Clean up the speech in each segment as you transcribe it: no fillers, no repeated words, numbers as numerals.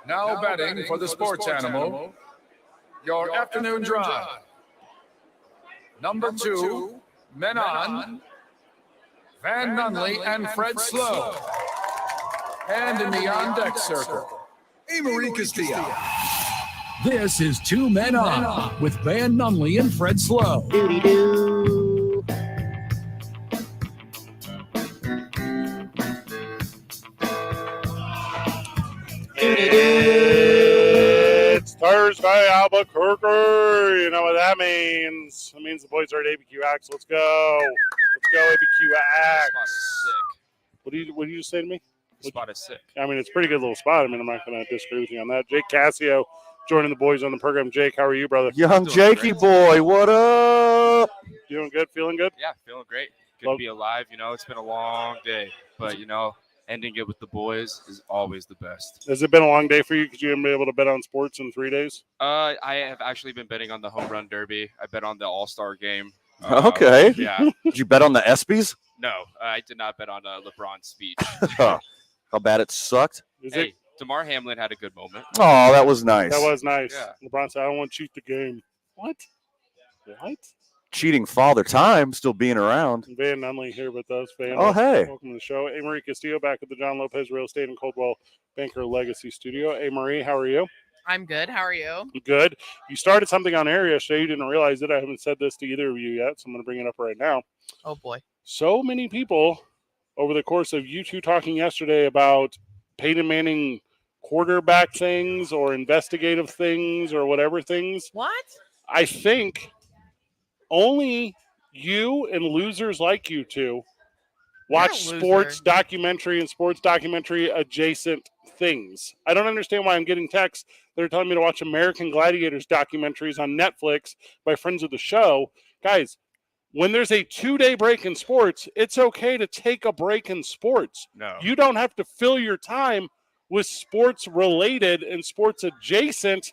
Now betting for the sports animal, your afternoon drive. Number 2, men on, Van Nunley and Fred Slow. And in the on-deck circle, Amory Castillo. This is Two Men On with Van Nunley and Fred Slow. Doody-doo. It's Thursday, Albuquerque. You know what that means. That means the boys are at ABQax. Let's go. Let's go, ABQax. Spot is sick. What did you just say to me? The spot is sick. I mean, it's a pretty good little spot. I mean, I'm not going to disagree with you on that. Jake Cassio joining the boys on the program. Jake, how are you, brother? Young Jakey boy, what up? Doing good? Feeling good? Yeah, feeling great. Good to be alive. You know, it's been a long day, but, you know, ending it with the boys is always the best. Has it been a long day for you because you haven't been able to bet on sports in 3 days? I have actually been betting on the home run derby. I bet on the All-Star game. Okay. Yeah. Did you bet on the ESPYs? No, I did not bet on LeBron's speech. How bad it sucked? Hey, DeMar Hamlin had a good moment. Oh, that was nice. That was nice. Yeah. LeBron said, I don't want to cheat the game. What? Cheating father time still being around. Van Nunley here with us. Van, Oh, hey. Welcome to the show. Amory Castillo back at the John Lopez Real Estate and Coldwell Banker Legacy Studio. Amory, how are you? I'm good. How are you? Good. You started something on air yesterday. You didn't realize it. I haven't said this to either of you yet, so I'm going to bring it up right now. Oh, boy. So many people over the course of you two talking yesterday about Peyton Manning quarterback things or investigative things or whatever things. What? I think only you and losers like you two watch sports documentary and sports documentary adjacent things. I don't understand why I'm getting texts that are telling me to watch American Gladiators documentaries on Netflix by friends of the show. Guys, when there's a 2-day break in sports, it's okay to take a break in sports. No. You don't have to fill your time with sports related and sports adjacent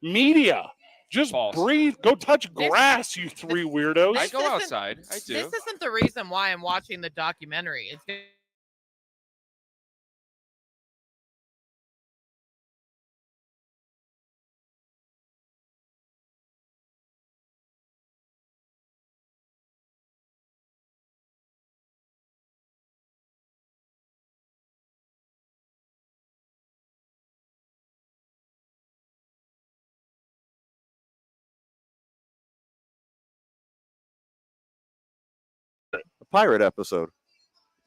media. Just breathe. Go touch grass, you three weirdos. I go outside. I do. This isn't the reason why I'm watching the documentary. It's A pirate episode.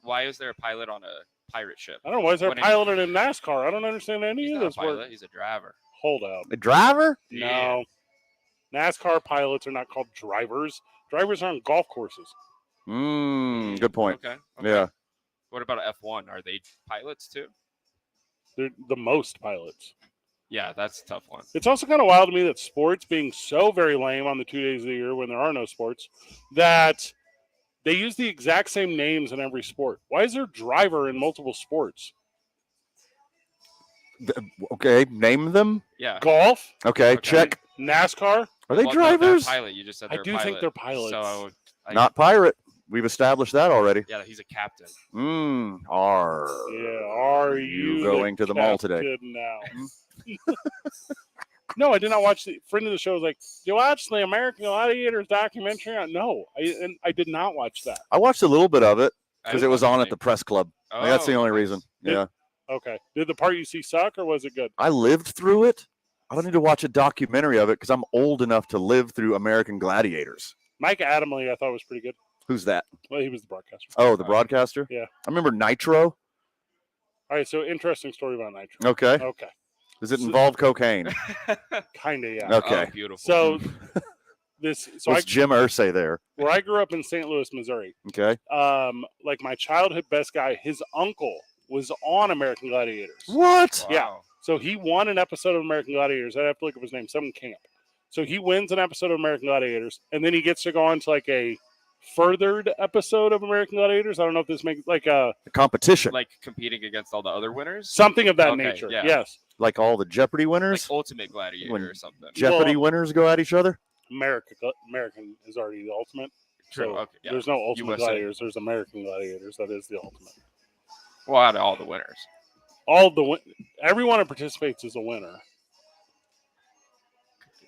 Why is there a pilot on a pirate ship? I don't know. Why is there a pilot in NASCAR? I don't understand any of this. Pilot. He's a driver. Hold up. A driver? No. NASCAR pilots are not called drivers. Drivers are on golf courses. Good point. Okay. Yeah. What about F1? Are they pilots too? They're the most pilots. Yeah, that's a tough one. It's also kind of wild to me that sports being so very lame on the 2 days of the year when there are no sports, that they use the exact same names in every sport. Why is there driver in multiple sports? Okay, name them. Yeah. Golf. Okay, check. NASCAR. Are they drivers? Pilot. You just said I do think they're pilots. So Not pirate. We've established that already. Yeah, he's a captain. Are. Yeah, are you going to the mall today? Now? No, I did not watch. The friend of the show was like, "You watched the American Gladiators documentary?" No, I did not watch that. I watched a little bit of it because it was on at the press club. That's the only reason. Yeah. Okay. Did the part you see suck, or was it good? I lived through it. I don't need to watch a documentary of it because I'm old enough to live through American Gladiators. Mike Adamle, I thought was pretty good. Who's that? Well, he was the broadcaster. Oh, the broadcaster? Yeah. I remember Nitro. All right, so interesting story about Nitro. Okay. Okay. Does it involve cocaine? Kind of, yeah. Okay. Oh, beautiful. So what's Jim Irsay there? Where I grew up in St. Louis, Missouri. Okay. Like my childhood best guy, his uncle was on American Gladiators. What? Yeah. So he won an episode of American Gladiators. I'd have to look up his name. Some camp. So he wins an episode of American Gladiators, and then he gets to go on to like a furthered episode of American Gladiators. I don't know if this makes like a competition, like competing against all the other winners, something of that nature. Yeah. Yes, like all the Jeopardy winners, like Ultimate Gladiator or something. Jeopardy winners go at each other. American is already the ultimate. True. So okay, yeah. There's no Ultimate USA. Gladiators. There's American Gladiators. That is the ultimate. Well, out of all the winners. everyone who participates is a winner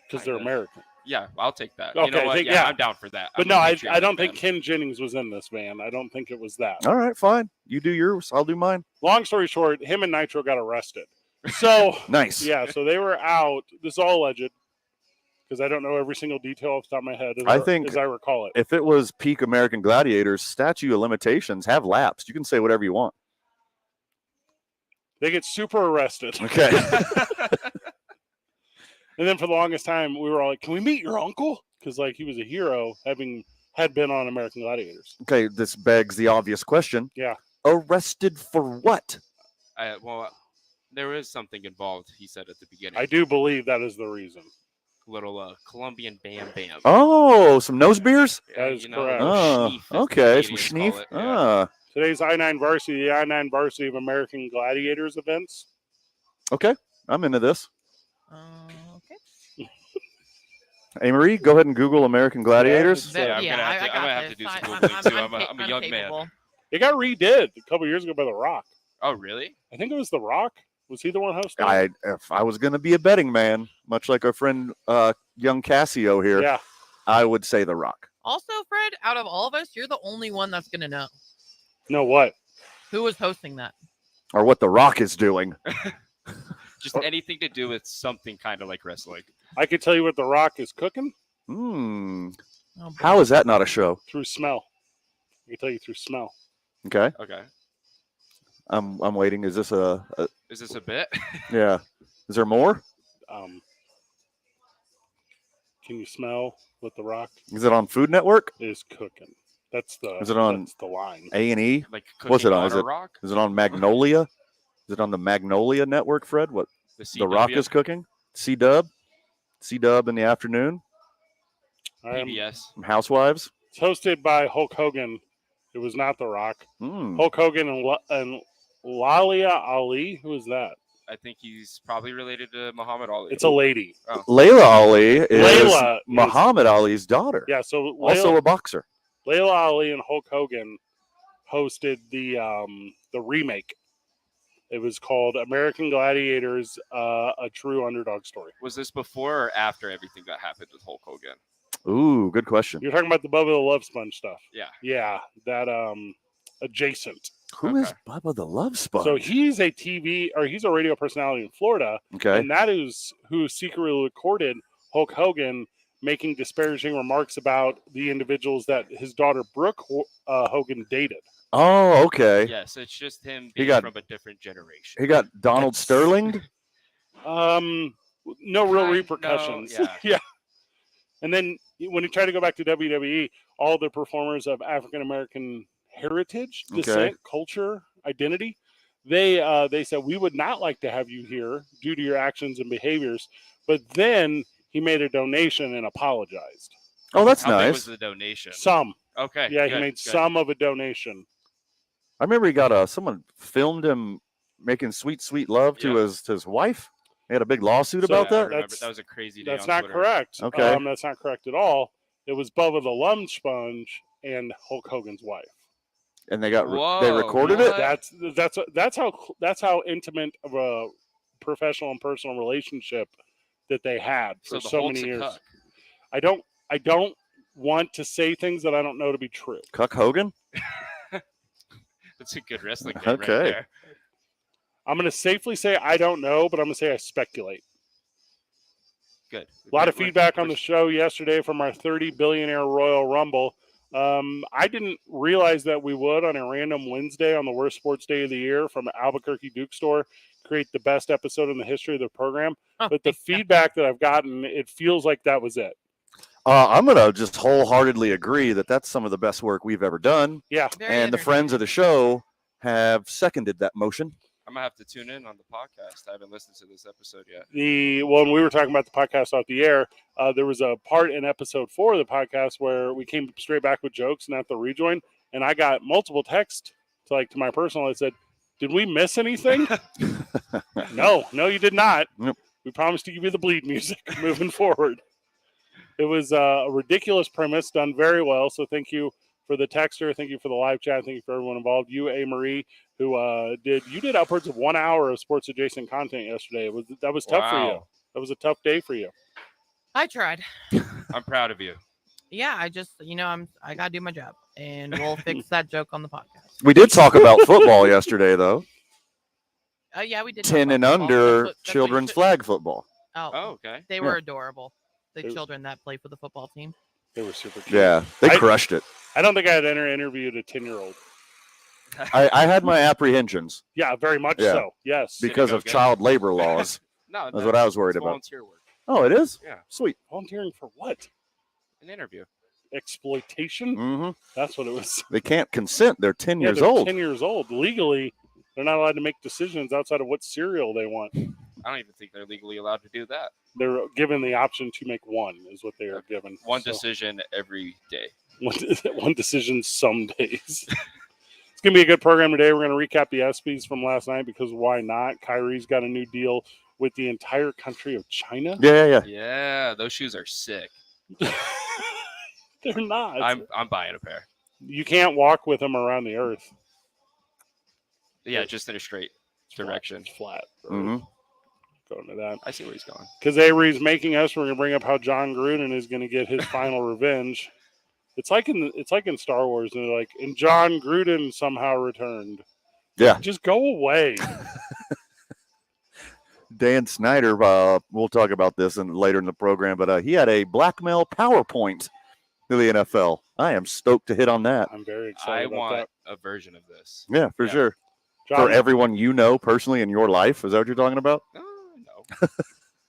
because they're Kinda. American. Yeah, I'll take that. Okay, You know what? yeah. I'm down for that. But I'm no, a I patriotic don't think fan. Ken Jennings was in this van. I don't think it was that. All right, fine. You do yours. I'll do mine. Long story short, him and Nitro got arrested. So Nice. yeah, so they were out. This is all alleged because I don't know every single detail off the top of my head as I recall it. If it was peak American Gladiators, statute of limitations have lapsed. You can say whatever you want. They get super arrested. Okay. And then for the longest time, we were all like, "Can we meet your uncle?" Because like he was a hero, had been on American Gladiators. Okay, this begs the obvious question. Yeah. Arrested for what? Well, there is something involved. He said at the beginning. I do believe that is the reason. Little Colombian bam bam. Oh, some nose beers? That is correct. Oh, schneef, as the okay. Some Canadians call schneef. it, yeah. Today's I-9 Varsity, the I-9 Varsity of American Gladiators events. Okay, I'm into this. Okay. Hey, Marie, go ahead and Google American Gladiators. Yeah, I'm Yeah, gonna have I to- I'm got gonna have this. to do I- some I'm- Googling, too. I'm I'm a young man. capable. It got redid a couple years ago by The Rock. Oh, really? I think it was The Rock. Was he the one hosting? If I was going to be a betting man, much like our friend young Cassio here, Yeah. I would say The Rock. Also, Fred, out of all of us, you're the only one that's going to know No, what? who was hosting that. Or what The Rock is doing. Just anything to do with something kind of like wrestling. I could tell you what The Rock is cooking Hmm. Oh, boy. How is that not a show? through smell. I can tell you through smell. Okay. Okay. I'm waiting. Is this a Is this a bit? yeah. Is there more? Can you smell what The Rock Is it on Food Network? is cooking? That's the. Is it on- That's the line. A&E? Like What's it cooking on? Is a it- rock? Is it on Magnolia? Is it on the Magnolia Network, Fred? What The Rock CW? is cooking? C-Dub in the afternoon. PBS. Some Housewives. It's hosted by Hulk Hogan. It was not The Rock. Hmm. Hulk Hogan and Lalia Ali. Who is that? I think he's probably related to Muhammad Ali. It's a lady. Layla Ali is Layla is- Muhammad Ali's daughter. Yeah. So Also a boxer. Layla Ali and Hulk Hogan hosted the remake. It was called American Gladiators: A True Underdog Story. Was this before or after everything that happened with Hulk Hogan? Ooh, good question. You're talking about the Bubba the Love Sponge stuff. Yeah. Yeah, that adjacent. Who is Okay. Bubba the Love Sponge? So he's a radio personality in Florida, okay. and that is who secretly recorded Hulk Hogan making disparaging remarks about the individuals that his daughter Brooke Hogan dated. Oh, okay. Yes, it's just him He being got- from a different generation. He got Donald That's- Sterling. No real No, repercussions. yeah. Yeah. And then when he tried to go back to WWE, all the performers of African American heritage, Okay. descent, culture, identity, they said we would not like to have you here due to your actions and behaviors. But then he made a donation and apologized. Oh, that's How big nice. was the donation? Some, Okay. yeah, he good, made good. some of a donation. I remember he got someone filmed him making sweet, sweet love to Yeah. his wife. He had a big lawsuit So, about Yeah, I that. remember. That's- That was a crazy day. That's on not Twitter. correct. Okay. That's not correct at all. It was Bubba the Lum Sponge and Hulk Hogan's wife. And they got Whoa, they recorded what? it. That's how intimate of a professional and personal relationship that they had for So the so Hulk's many a years. cuck. I don't want to say things that I don't know to be true. Cuck Hogan. That's a good wrestling name right Okay. there. I'm going to safely say I don't know, but I'm going to say I speculate. Good. A lot of Which- feedback on the which- show yesterday from our 30 billionaire Royal Rumble. I didn't realize that we would on a random Wednesday on the worst sports day of the year from Albuquerque Duke Store create the best episode in the history of the program. Oh, But the feedback that I've gotten, it feels like that was it. I'm gonna just wholeheartedly agree that that's some of the best work we've ever done, Yeah. Very and the friends of the show have seconded that motion. I'm gonna have to tune in on the podcast. I haven't listened to this episode yet. When we were talking about the podcast off the air, there was a part in episode 4 of the podcast where we came straight back with jokes and at the rejoin, and I got multiple texts to my personal that said, "Did we miss anything?" No, you did not. Nope. We promised to give you the bleed music moving forward. It was a ridiculous premise done very well, so thank you for the texter. Thank you for the live chat. Thank you for everyone involved. You, A. Marie, who did upwards of 1 hour of sports adjacent content yesterday. That was tough for you. Wow. That was a tough day for you. I tried. I'm proud of you. Yeah, I just, I gotta do my job, and we'll fix that joke on the podcast. We did talk about football yesterday, though. Oh yeah, we did. 10 and under children's flag football. Oh, okay. They were adorable. The children that play for the football team. They were super cute. Yeah, they crushed it. I don't think I had interviewed a 10-year-old. I had my apprehensions. Yeah, very much so. Yes. Because of child labor laws. No, that's what I was worried about. Volunteer work. Oh, it is? Yeah. Sweet. Volunteering for what? An interview. Exploitation? Mm-hmm. That's what it was. They can't consent. They're 10 years they're old. 10 years old. Legally, they're not allowed to make decisions outside of what cereal they want. I don't even think they're legally allowed to do that. They're given the option to make one, is what they are given. One decision every day. One decision some days. It's going to be a good program today. We're going to recap the ESPYs from last night because why not? Kyrie's got a new deal with the entire country of China. Yeah. Yeah, those shoes are sick. They're not. I'm buying a pair. You can't walk with them around the earth. Yeah, just in a straight direction. It's flat. Mm-hmm. Going to that. I see where he's going. Because Avery's making us, we're going to bring up how John Gruden is going to get his final revenge. It's like in Star Wars, and John Gruden somehow returned. Yeah. Just go away. Dan Snyder, we'll talk about this later in the program, but he had a blackmail PowerPoint to the NFL. I am stoked to hit on that. I'm very excited about want a version of this. Yeah, for sure. John, for everyone you know personally in your life. Is that what you're talking about? No.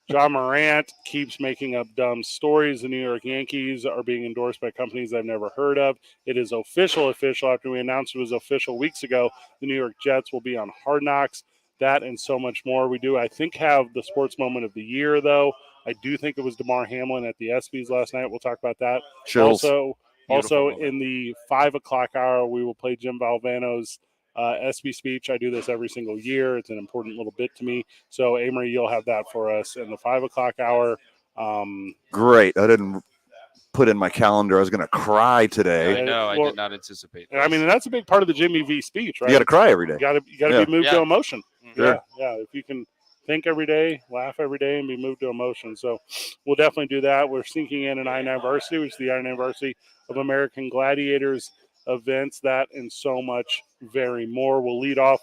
John Morant keeps making up dumb stories. The New York Yankees are being endorsed by companies I've never heard of. It is official after we announced it was official weeks ago. The New York Jets will be on Hard Knocks. That and so much more. We do, I think, have the sports moment of the year, though. I do think it was DeMar Hamlin at the ESPYs last night. We'll talk about that. Chills. Also in the 5 o'clock hour, we will play Jim Valvano's ESPY speech. I do this every single year. It's an important little bit to me. So, Amory, you'll have that for us in the 5 o'clock hour. Great. I didn't put in my calendar. I was going to cry today. I know. I did not anticipate this. I mean, that's a big part of the Jimmy V speech, right? You got to cry every day. You got to be moved to emotion. Sure. Yeah. If you can think every day, laugh every day, and be moved to emotion. So we'll definitely do that. We're sinking in an I-9 Varsity, which is the I-9 Varsity of American Gladiators events, that and so much very more. We'll lead off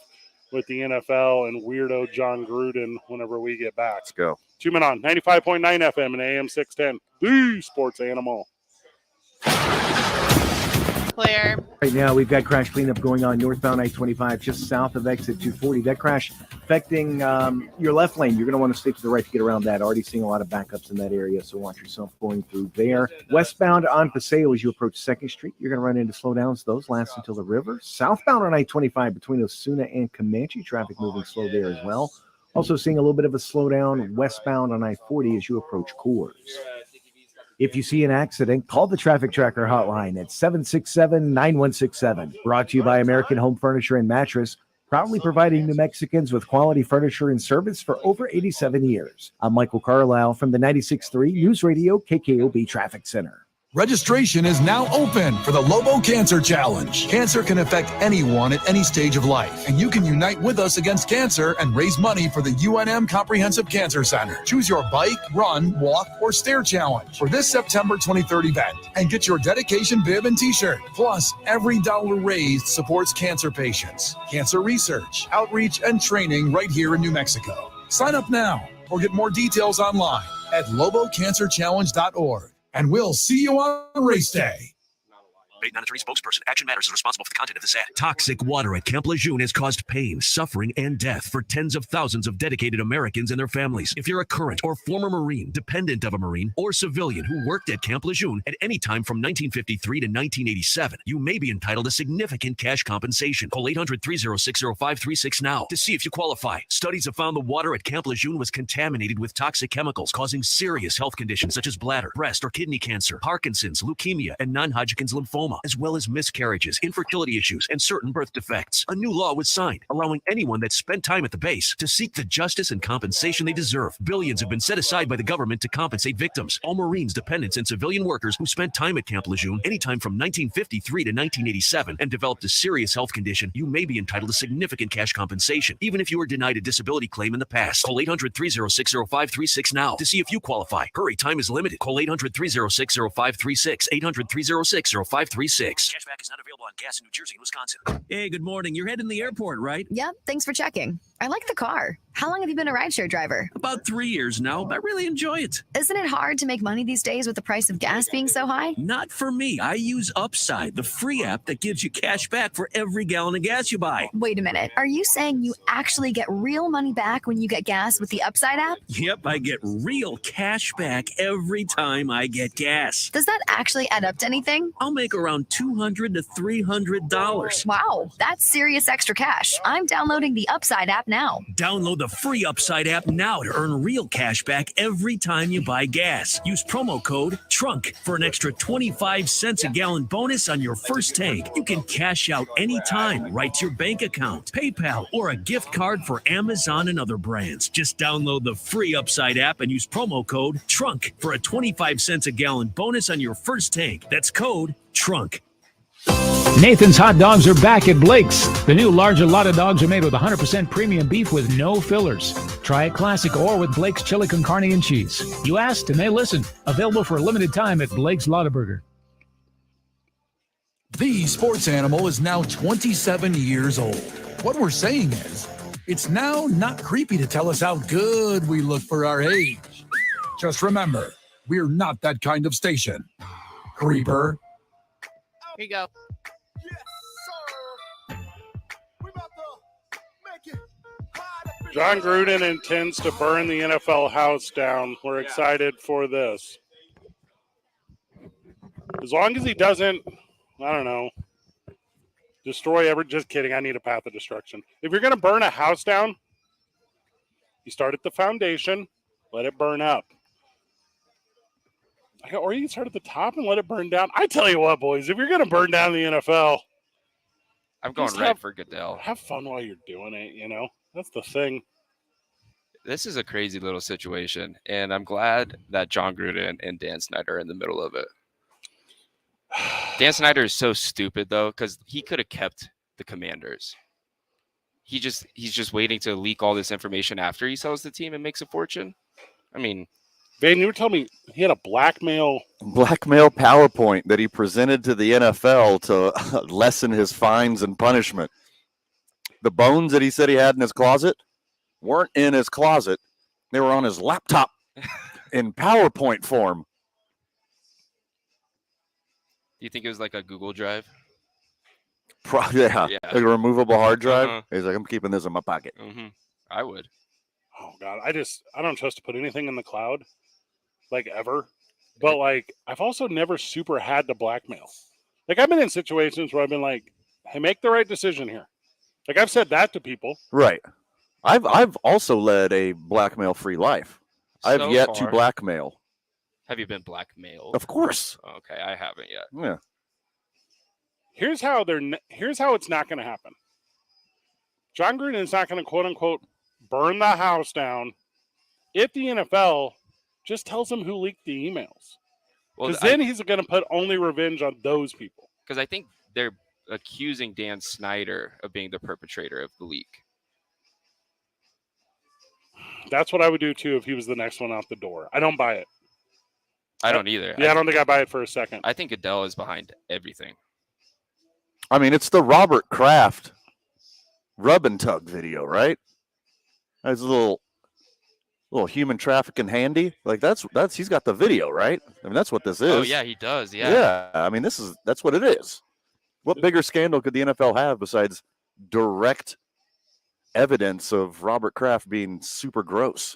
with the NFL and weirdo John Gruden whenever we get back. Let's go. 2 Men On, 95.9 FM and AM 610, the sports animal. Clear. Right now, we've got crash cleanup going on northbound I-25 just south of exit 240. That crash affecting your left lane. You're going to want to stick to the right to get around that. Already seeing a lot of backups in that area, so watch yourself going through there. Westbound on Paseo as you approach 2nd Street, you're going to run into slowdowns. Those last until the river. Southbound on I-25 between Osuna and Comanche, traffic moving slow there as well. Also seeing a little bit of a slowdown westbound on I-40 as you approach Coors. If you see an accident, call the Traffic Tracker hotline at 767-9167. Brought to you by American Home Furniture and Mattress, proudly providing New Mexicans with quality furniture and service for over 87 years. I'm Michael Carlisle from the 96.3 News Radio KKOB Traffic Center. Registration is now open for the Lobo Cancer Challenge. Cancer can affect anyone at any stage of life, and you can unite with us against cancer and raise money for the UNM Comprehensive Cancer Center. Choose your bike, run, walk, or stair challenge for this September 23rd event and get your dedication bib and t-shirt. Plus, every dollar raised supports cancer patients, cancer research, outreach, and training right here in New Mexico. Sign up now or get more details online at lobocancerchallenge.org. And we'll see you on race day. Paid non-attorney spokesperson. Action Matters is responsible for the content of this ad. Toxic water at Camp Lejeune has caused pain, suffering, and death for tens of thousands of dedicated Americans and their families. If you're a current or former Marine, dependent of a Marine, or civilian who worked at Camp Lejeune at any time from 1953 to 1987, you may be entitled to significant cash compensation. Call 800-306-0536 now to see if you qualify. Studies have found the water at Camp Lejeune was contaminated with toxic chemicals, causing serious health conditions such as bladder, breast, or kidney cancer, Parkinson's, leukemia, and non-Hodgkin's lymphoma. trauma, as well as miscarriages, infertility issues, and certain birth defects. A new law was signed, allowing anyone that spent time at the base to seek the justice and compensation they deserve. Billions have been set aside by the government to compensate victims. All Marines, dependents, and civilian workers who spent time at Camp Lejeune anytime from 1953 to 1987 and developed a serious health condition, you may be entitled to significant cash compensation, even if you were denied a disability claim in the past. Call 800-306-0536 now to see if you qualify. Hurry, time is limited. Call 800-306-0536, 800-306-0536. Cashback is not available on gas in New Jersey and Wisconsin. Hey, good morning. You're heading to the airport, right? Yep, thanks for checking. I like the car. How long have you been a rideshare driver? About 3 years now, but I really enjoy it. Isn't it hard to make money these days with the price of gas being so high? Not for me. I use Upside, the free app that gives you cash back for every gallon of gas you buy. Wait a minute. Are you saying you actually get real money back when you get gas with the Upside app? Yep, I get real cash back every time I get gas. Does that actually add up to anything? I'll make around $200 to $300. Wow, that's serious extra cash. I'm downloading the Upside app now. Download the free Upside app now to earn real cash back every time you buy gas. Use promo code TRUNK for an extra 25 cents a gallon bonus on your first tank. You can cash out anytime right to your bank account, PayPal, or a gift card for Amazon and other brands. Just download the free Upside app and use promo code TRUNK for a 25 cents a gallon bonus on your first tank. That's code TRUNK. Nathan's Hot Dogs are back at Blake's. The new large enchilada dogs are made with 100% premium beef with no fillers. Try it classic or with Blake's chili con carne and cheese. You asked and they listened. Available for a limited time at Blake's Lottaburger. The sports animal is now 27 years old. What we're saying is, it's now not creepy to tell us how good we look for our age. Just remember, we're not that kind of station. Creeper. Here you go. John Gruden intends to burn the NFL house down. We're excited for this. As long as he doesn't, I don't know, destroy just kidding, I need a path of destruction. If you're going to burn a house down, you start at the foundation, let it burn up. Or you can start at the top and let it burn down. I tell you what, boys, if you're going to burn down the NFL, I'm going right for Goodell. Have fun while you're doing it, you know? That's the thing. This is a crazy little situation, and I'm glad that John Gruden and Dan Snyder are in the middle of it. Dan Snyder is so stupid, though, because he could have kept the Commanders. He's just waiting to leak all this information after he sells the team and makes a fortune. I mean, Van, you were telling me he had a blackmail PowerPoint that he presented to the NFL to lessen his fines and punishment. The bones that he said he had in his closet weren't in his closet. They were on his laptop in PowerPoint form. Do you think it was like a Google Drive? Yeah. Like a removable hard drive. Uh-huh. He's like, I'm keeping this in my pocket. Mm-hmm. I would. Oh, God. I don't trust to put anything in the cloud, like, ever. But, like, I've also never super had to blackmail. Like, I've been in situations where I've been like, hey, make the right decision here. Like, I've said that to people. Right. I've also led a blackmail-free life. I've yet to blackmail. Have you been blackmailed? Of course. Okay, I haven't yet. Yeah. Here's how it's not going to happen. John Gruden is not going to, quote unquote, burn the house down if the NFL just tells him who leaked the emails. Because then he's going to put only revenge on those people. Because I think they're accusing Dan Snyder of being the perpetrator of the leak. That's what I would do too if he was the next one out the door. I don't buy it. I don't either. Yeah, I don't think I buy it for a second. I think Goodell is behind everything. I mean, it's the Robert Kraft rub and tug video, right? That's a little human trafficking handy. Like that's he's got the video, right? I mean, that's what this is. Oh yeah, he does. Yeah. Yeah. I mean, that's what it is. What bigger scandal could the NFL have besides direct evidence of Robert Kraft being super gross?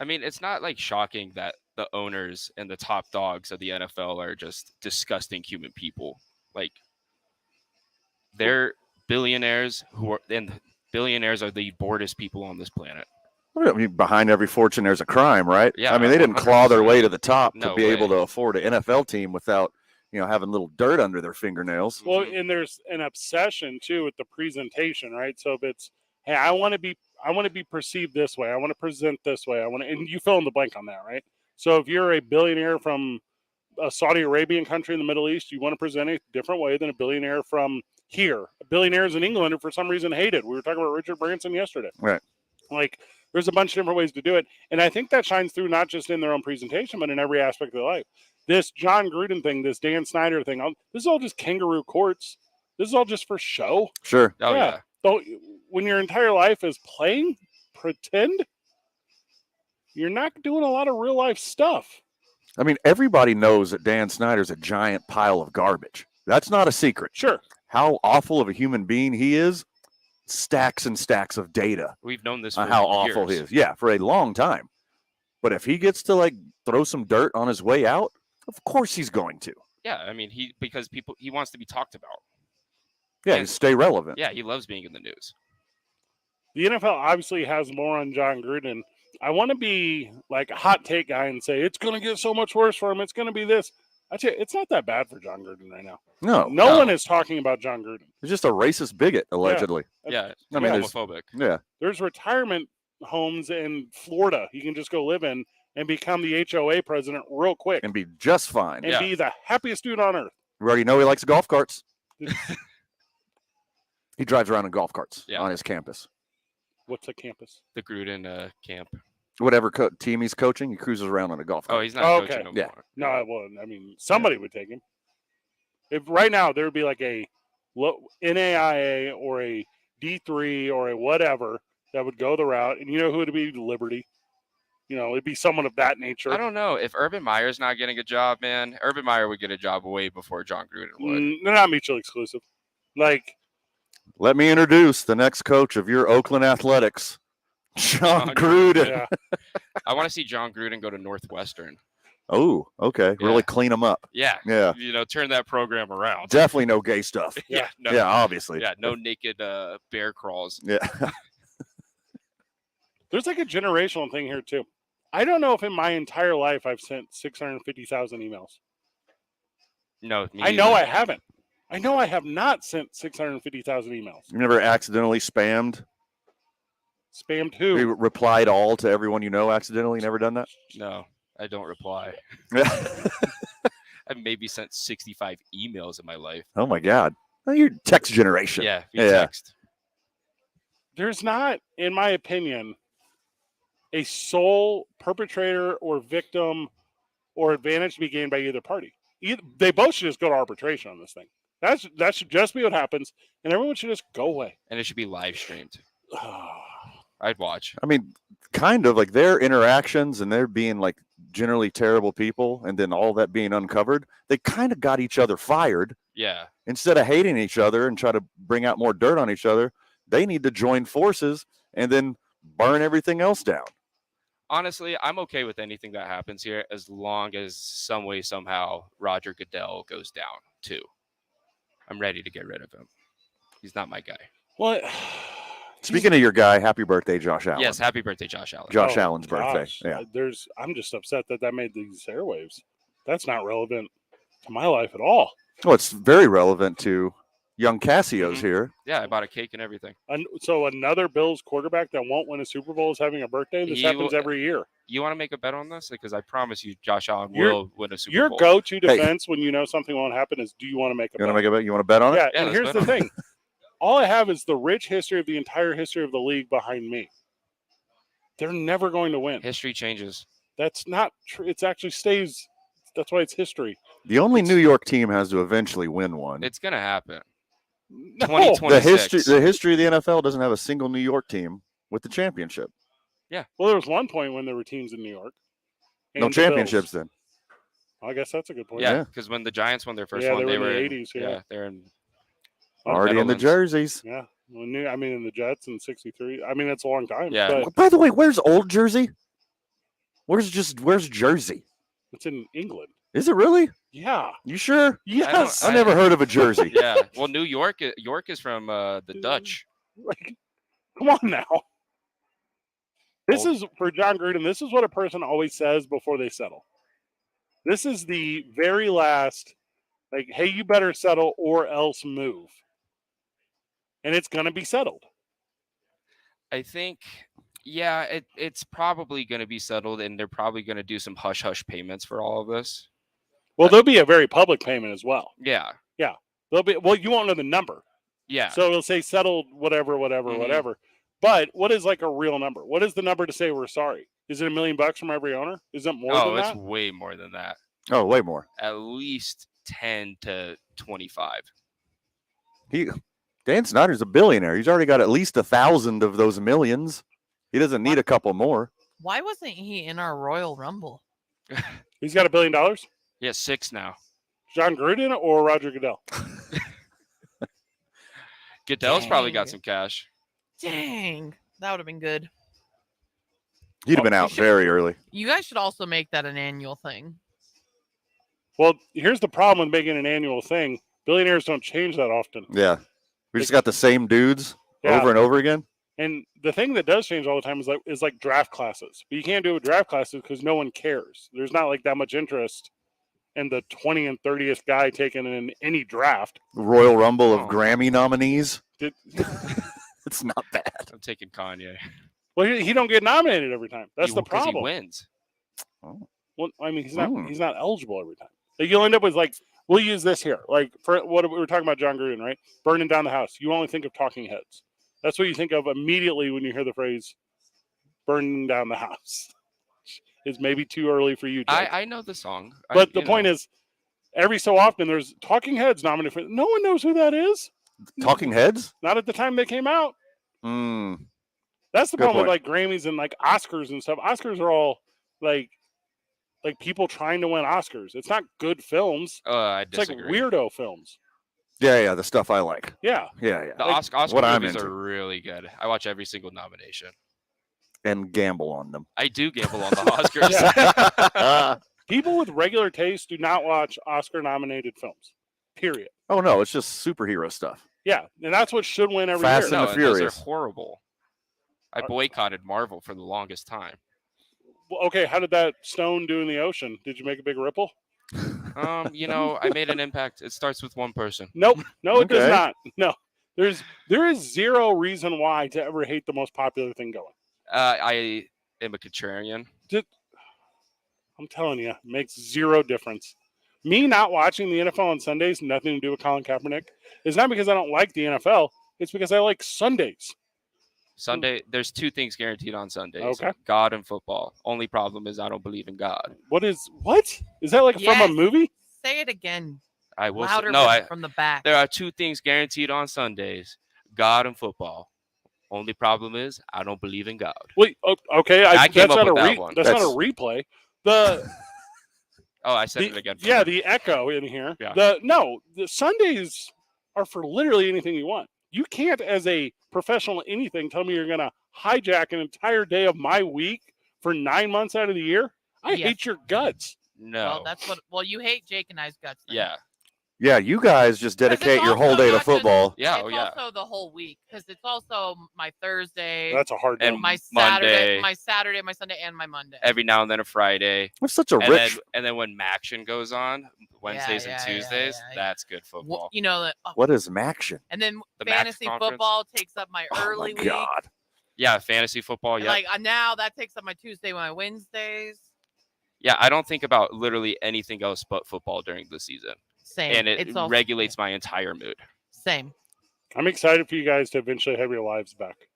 I mean, it's not like shocking that the owners and the top dogs of the NFL are just disgusting human people. Like, they're billionaires and billionaires are the boredest people on this planet. I mean, behind every fortune, there's a crime, right? Yeah. I mean, they didn't claw their way to the top to be way. able to afford an NFL team without having little dirt under their fingernails. Well, and there's an obsession too with the presentation, right? So if it's, hey, I want to be perceived this way. I want to present this way. And you fill in the blank on that, right? So if you're a billionaire from a Saudi Arabian country in the Middle East, you want to present a different way than a billionaire from here. Billionaires in England, who for some reason hated. We were talking about Richard Branson yesterday. Right. Like, there's a bunch of different ways to do it. And I think that shines through not just in their own presentation, but in every aspect of their life. This John Gruden thing, this Dan Snyder thing, this is all just kangaroo courts. This is all just for show. Sure. Oh, yeah. So when your entire life is playing pretend, you're not doing a lot of real life stuff. I mean, everybody knows that Dan Snyder's a giant pile of garbage. That's not a secret. Sure. How awful of a human being he is, stacks and stacks of data. We've known this for on how awful he years. is. Yeah, for a long time. But if he gets to like throw some dirt on his way out, of course he's going to. Yeah, I mean, because he wants to be talked about. Yeah, And- stay relevant. Yeah, he loves being in the news. The NFL obviously has more on John Gruden. I want to be like a hot take guy and say it's going to get so much worse for him. It's going to be this. I tell you, it's not that bad for John Gruden right now. No one is talking about John Gruden. He's just a racist bigot, allegedly. Yeah, I mean, there's- homophobic. Yeah. There's retirement homes in Florida you can just go live in and become the HOA president real quick And be just fine. and be the happiest dude on earth. We already know he likes golf carts. He drives around in golf carts on his campus. What's a campus? The Gruden camp. Whatever team he's coaching, he cruises around on a golf cart. Oh, he's not coaching no Yeah. more. No, well, I mean, somebody would take him. If right now there would be like a NAIA or a D3 or a whatever that would go the route, and you know who would be? Liberty. You know, it'd be someone of that nature. I don't know. If Urban Meyer's not getting a job, man, Urban Meyer would get a job way before John Gruden would. They're not mutually exclusive. Like, let me introduce the next coach of your Oakland Athletics, John Gruden. Yeah. I want to see John Gruden go to Northwestern. Oh, okay. Yeah. Really clean them up. Yeah. Yeah. You know, turn that program around. Definitely no gay stuff. Yeah. No, Yeah, obviously. Yeah. No naked bear crawls. Yeah. there's like a generational thing here too. I don't know if in my entire life I've sent 650,000 emails. No, I know I haven't. I know I have not sent 650,000 emails. You never accidentally spammed? Spammed who? You replied all to everyone you know accidentally? Never done that? No, I don't reply. I've maybe sent 65 emails in my life. Oh my God. Well, you're text generation. Yeah, we text. There's not, in my opinion, a sole perpetrator or victim or advantage to be gained by either party. They both should just go to arbitration on this thing. That should just be what happens, and everyone should just go away. And it should be live streamed. I'd watch. I mean, kind of like their interactions and they're being like generally terrible people, and then all that being uncovered, they kind of got each other fired. Yeah. Instead of hating each other and try to bring out more dirt on each other, they need to join forces and then burn everything else down. Honestly, I'm okay with anything that happens here as long as some way, somehow, Roger Goodell goes down too. I'm ready to get rid of him. He's not my guy. Well, speaking of your guy, happy birthday, Josh Allen. Yes, happy birthday, Josh Allen. Josh Allen's birthday. Gosh, Yeah. I'm just upset that made these airwaves. That's not relevant to my life at all. Well, it's very relevant to young Cassio's here. Yeah, I bought a cake and everything. And so another Bills quarterback that won't win a Super Bowl is having a birthday. This happens every year. You want to make a bet on this? Because I promise you, Josh Allen Your- will win a Super Your Bowl. go-to defense when you know something won't happen is, do you want to make a You want bet? to make a bet? You want to bet on it? Yeah, Yeah, and let's here's bet the on it. thing. All I have is the rich history of the entire history of the league behind me. They're never going to win. History changes. That's not true. It actually stays. That's why it's history. The only New York team has to eventually win one. It's going to happen. No. 2026. The history of the NFL doesn't have a single New York team with the championship. Well, there was one point when there were teams in New York. No and the championships Bills. then. I guess that's a good point. Yeah, because when the Giants won their first Yeah, one, they they were were in the 80s, yeah. they're in Already in the Netherlands. jerseys. Yeah. Well, I mean, in the Jets in '63. I mean, that's a long time. Yeah. But By the way, where's old Jersey? Where's Jersey? it's in England. Is it really? Yeah. You sure? Yes. I never heard of a Jersey. Yeah. Well, York is from the Dutch. Like, come on now. This is for John Gruden. This is what a person always says before they settle. This is the very last Like, hey, you better settle or else move. And it's going to be settled. I think, yeah, it's probably going to be settled, and they're probably going to do some hush-hush payments for all of this. Well, there'll be a very public payment as well. Yeah. Yeah. There'll be. Well, you won't know the number. Yeah. So it'll say settled, whatever. But what is like a real number? What is the number to say we're sorry? Is it $1 million from every owner? Is it more than that? It's way more than that. Oh, way more. At least 10 to 25. Dan Snyder's a billionaire. He's already got at least 1,000 of those millions. He doesn't need a couple more. Why wasn't he in our Royal Rumble? He's got $1 billion? Yeah, 6 now. John Gruden or Roger Goodell? Goodell's probably got Dang. some cash. Dang. That would have been good. He'd have been out very early. You guys should also make that an annual thing. Well, here's the problem with making an annual thing. Billionaires don't change that often. Yeah. We just got the same dudes Yeah. over and over again. And the thing that does change all the time is like draft classes. But you can't do it with draft classes because no one cares. There's not like that much interest in the 20th and 30th guy taken in any draft. Royal Rumble of Grammy nominees. It's not bad. I'm taking Kanye. Well, he don't get nominated every time. That's the problem. He wins. Oh. Well, I mean, he's not eligible every time. Like, you'll end up with like, we'll use this here. Like for what we were talking about, John Gruden, right? Burning down the house. You only think of talking heads. That's what you think of immediately when you hear the phrase "burning down the house." It's maybe too early for you, Jake. I know the song. But the point is, every so often there's talking heads nominated for. No one knows who that is. Talking heads? Not at the time they came out. That's the Good problem with point. like Grammys and like Oscars and stuff. Oscars are all like people trying to win Oscars. It's not good films. I it's like disagree. weirdo films. Yeah, the stuff I like. Yeah. Yeah. The Oscar what I'm movies into. are really good. I watch every single nomination. And gamble on them. I do gamble on the Oscars. People with regular taste do not watch Oscar-nominated films. Period. Oh, no, it's just superhero stuff. Yeah, and that's what should win every Fast year. and the Furious. Those are horrible. I boycotted Marvel for the longest time. Well, okay, how did that stone do in the ocean? Did you make a big ripple? I made an impact. It starts with one person. Nope. No, it does Okay. not. No. There is zero reason why to ever hate the most popular thing going. I am a contrarian. I'm telling you, it makes zero difference. Me not watching the NFL on Sundays, nothing to do with Colin Kaepernick, is not because I don't like the NFL. It's because I like Sundays. Sunday, there's 2 things guaranteed on Sundays. Okay. God and football. Only problem is I don't believe in God. What? Is that like from Yes. a movie? Say it again. I will Louder from the back. There are 2 things guaranteed on Sundays: God and football. Only problem is I don't believe in God. Wait, okay. I came that's up not with a that one. That's not a replay. The I said it again. Yeah, the echo in here. Yeah. The Sundays are for literally anything you want. You can't, as a professional anything, tell me you're going to hijack an entire day of my week for 9 months out of the year. I Yes. hate your guts. No. Well, you hate Jake and I's guts. then. Yeah. Yeah, you guys just dedicate your whole day to football. Yeah. It's also the whole week because it's also my Thursday. That's a hard day. And my Monday. Saturday, my Sunday, and my Monday. Every now and then a Friday. That's such a and rich. then when Maction goes on Wednesdays yeah, and yeah, Tuesdays, yeah. that's good football. You know that. What is Maction? And then The Max fantasy conference? football takes up my early week. God. Yeah, fantasy football. And Yeah. like now that takes up my Tuesday, my Wednesdays. Yeah, I don't think about literally anything else but football during the season. Same. And it It's also- regulates my entire mood. Same. I'm excited for you guys to eventually have your lives back.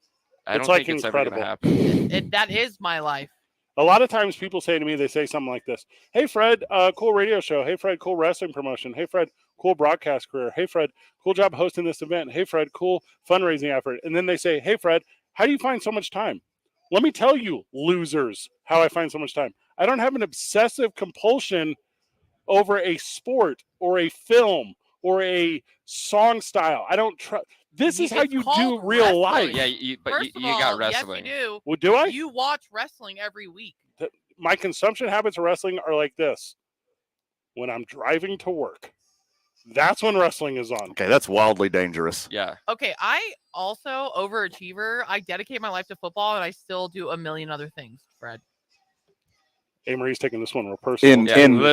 I It's don't like think it's ever incredible. going to happen. That is my life. A lot of times people say to me, they say something like this. Hey, Fred, cool radio show. Hey, Fred, cool wrestling promotion. Hey, Fred, cool broadcast career. Hey, Fred, cool job hosting this event. Hey, Fred, cool fundraising effort. And then they say, hey, Fred, how do you find so much time? Let me tell you, losers, how I find so much time. I don't have an obsessive compulsion over a sport or a film or a song style. I don't trust. This is how It's you do called real wrestling. life. Yeah, but First you of all, got wrestling. Yes, you do. Well, do I? You watch wrestling every week. My consumption habits of wrestling are like this. When I'm driving to work, that's when wrestling is on. Okay, that's wildly dangerous. Yeah. Okay, I also overachiever. I dedicate my life to football, and I still do a million other things, Fred. Amory's taking this one real personal.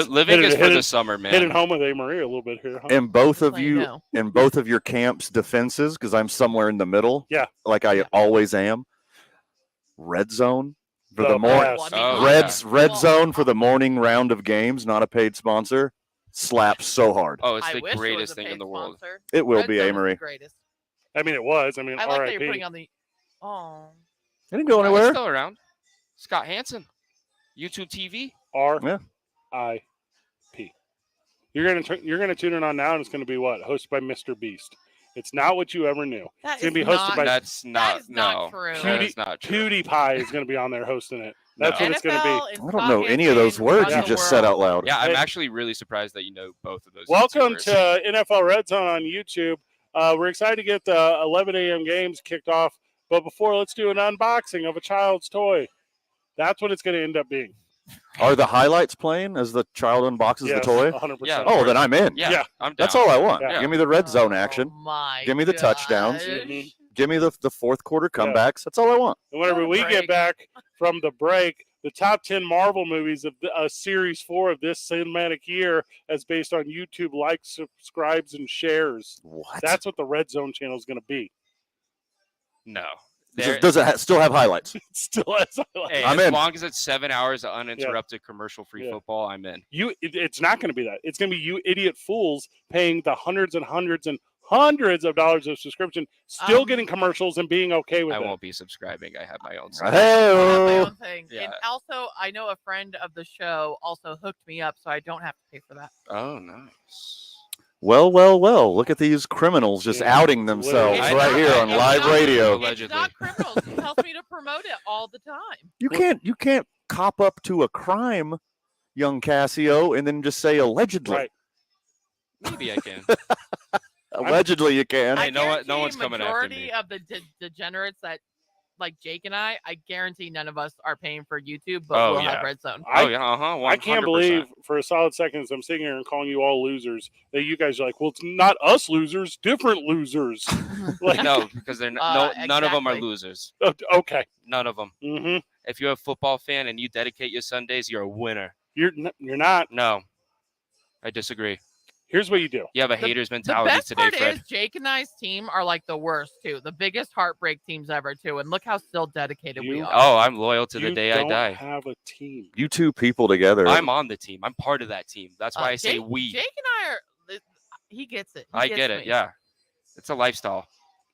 Living is for the summer, man. Hitting home with Amory a little bit here. Huh? In both of you, in both of your camps' defenses, because I'm somewhere in the middle. Yeah. Like I always am. Red zone for the morning. Red zone for the morning round of games. Not a paid sponsor. Slaps so hard. Oh, it's the greatest thing in the world. It will be, Amory. I mean, it was. I mean, I like RIP. that you're putting on the. Oh. It didn't go He's anywhere. still around. Scott Hansen, YouTube TV. RIP. You're gonna tune in on now, and it's gonna be what? Hosted by Mr. Beast. It's not what you ever knew. It's gonna be hosted by. That's not true. That's not true. PewDiePie is gonna be on there hosting it. That's what it's gonna be. I don't know any of those words you just said out loud. Yeah, I'm actually really surprised that you know both of those. Welcome YouTubers. to NFL Red Zone on YouTube. We're excited to get the 11 a.m. games kicked off. But before, let's do an unboxing of a child's toy. That's what it's going to end up being. Are the highlights playing as the child unboxes the toy? 100%. Yeah, oh, then I'm in. Yeah, I'm down. That's all I want. Yeah. Give me the red zone action. Give me the touchdowns. Mhm. Give me the fourth quarter comebacks. That's all I want. And whenever we get back from the break, the top 10 Marvel movies of Series 4 of this cinematic year as based on YouTube likes, subscribes, and shares. What? That's what the Red Zone channel is going to be. No. Does it still have highlights? It still has highlights. Hey, I'm as in. long as it's 7 hours of uninterrupted commercial-free football, I'm in. It's not going to be that. It's going to be you idiot fools paying the hundreds and hundreds and hundreds of dollars of subscription, still getting commercials and being okay with it. I won't be subscribing. I have my own. I have my own thing. Yeah. And also, I know a friend of the show also hooked me up, so I don't have to pay for that. Oh, nice. Well. Look at these criminals just outing themselves right here on live radio. It's not criminals. He tells me to promote it all the time. You can't cop up to a crime, young Cassio, and then just say allegedly. Right. Maybe I can. Allegedly, you can. Hey, no one's coming after me. Majority of the degenerates that, like Jake and I guarantee none of us are paying for YouTube, but we'll have Red Zone. I can't believe for a solid second as I'm sitting here and calling you all losers that you guys are like, well, it's not us losers, different losers. No, because they're none of them are losers. Okay. None of them. Mm-hmm. If you're a football fan and you dedicate your Sundays, you're a winner. You're not. No, I disagree. Here's what you do. You have a hater's mentality the best today, part Fred. is Jake and I's team are like the worst too, the biggest heartbreak teams ever too, and look how still dedicated we are. Oh, I'm loyal to the You day I don't die. have a team. You two people together. I'm on the team. I'm part of that team. That's why I say we. Jake and I are. He gets it. I get it. Yeah, it's a lifestyle.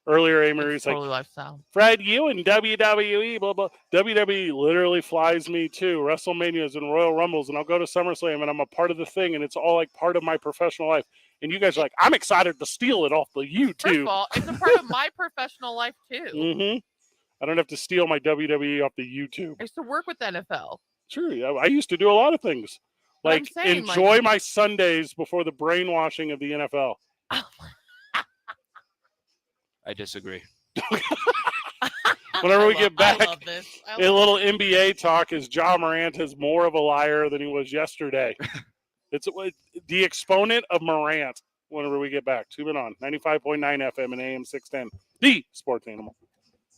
Earlier, Amory's like, lifestyle. Fred, you and WWE, blah, blah. WWE literally flies me to WrestleManias and Royal Rumbles, and I'll go to SummerSlam, and I'm a part of the thing, and it's all like part of my professional life. And you guys are like, I'm excited to steal it off the YouTube. First of all, it's a part of my professional life too. Mm-hmm. I don't have to steal my WWE off the YouTube. I used to work with NFL. True. Yeah, I used to do a lot of things. But I'm Like, saying, enjoy my Sundays before the brainwashing of the NFL. I disagree. Whenever we get back, I love this. a little NBA talk is Ja Morant is more of a liar than he was yesterday. It's the exponent of Morant. Whenever we get back, tune in on 95.9 FM and AM 610, the Sports Animal.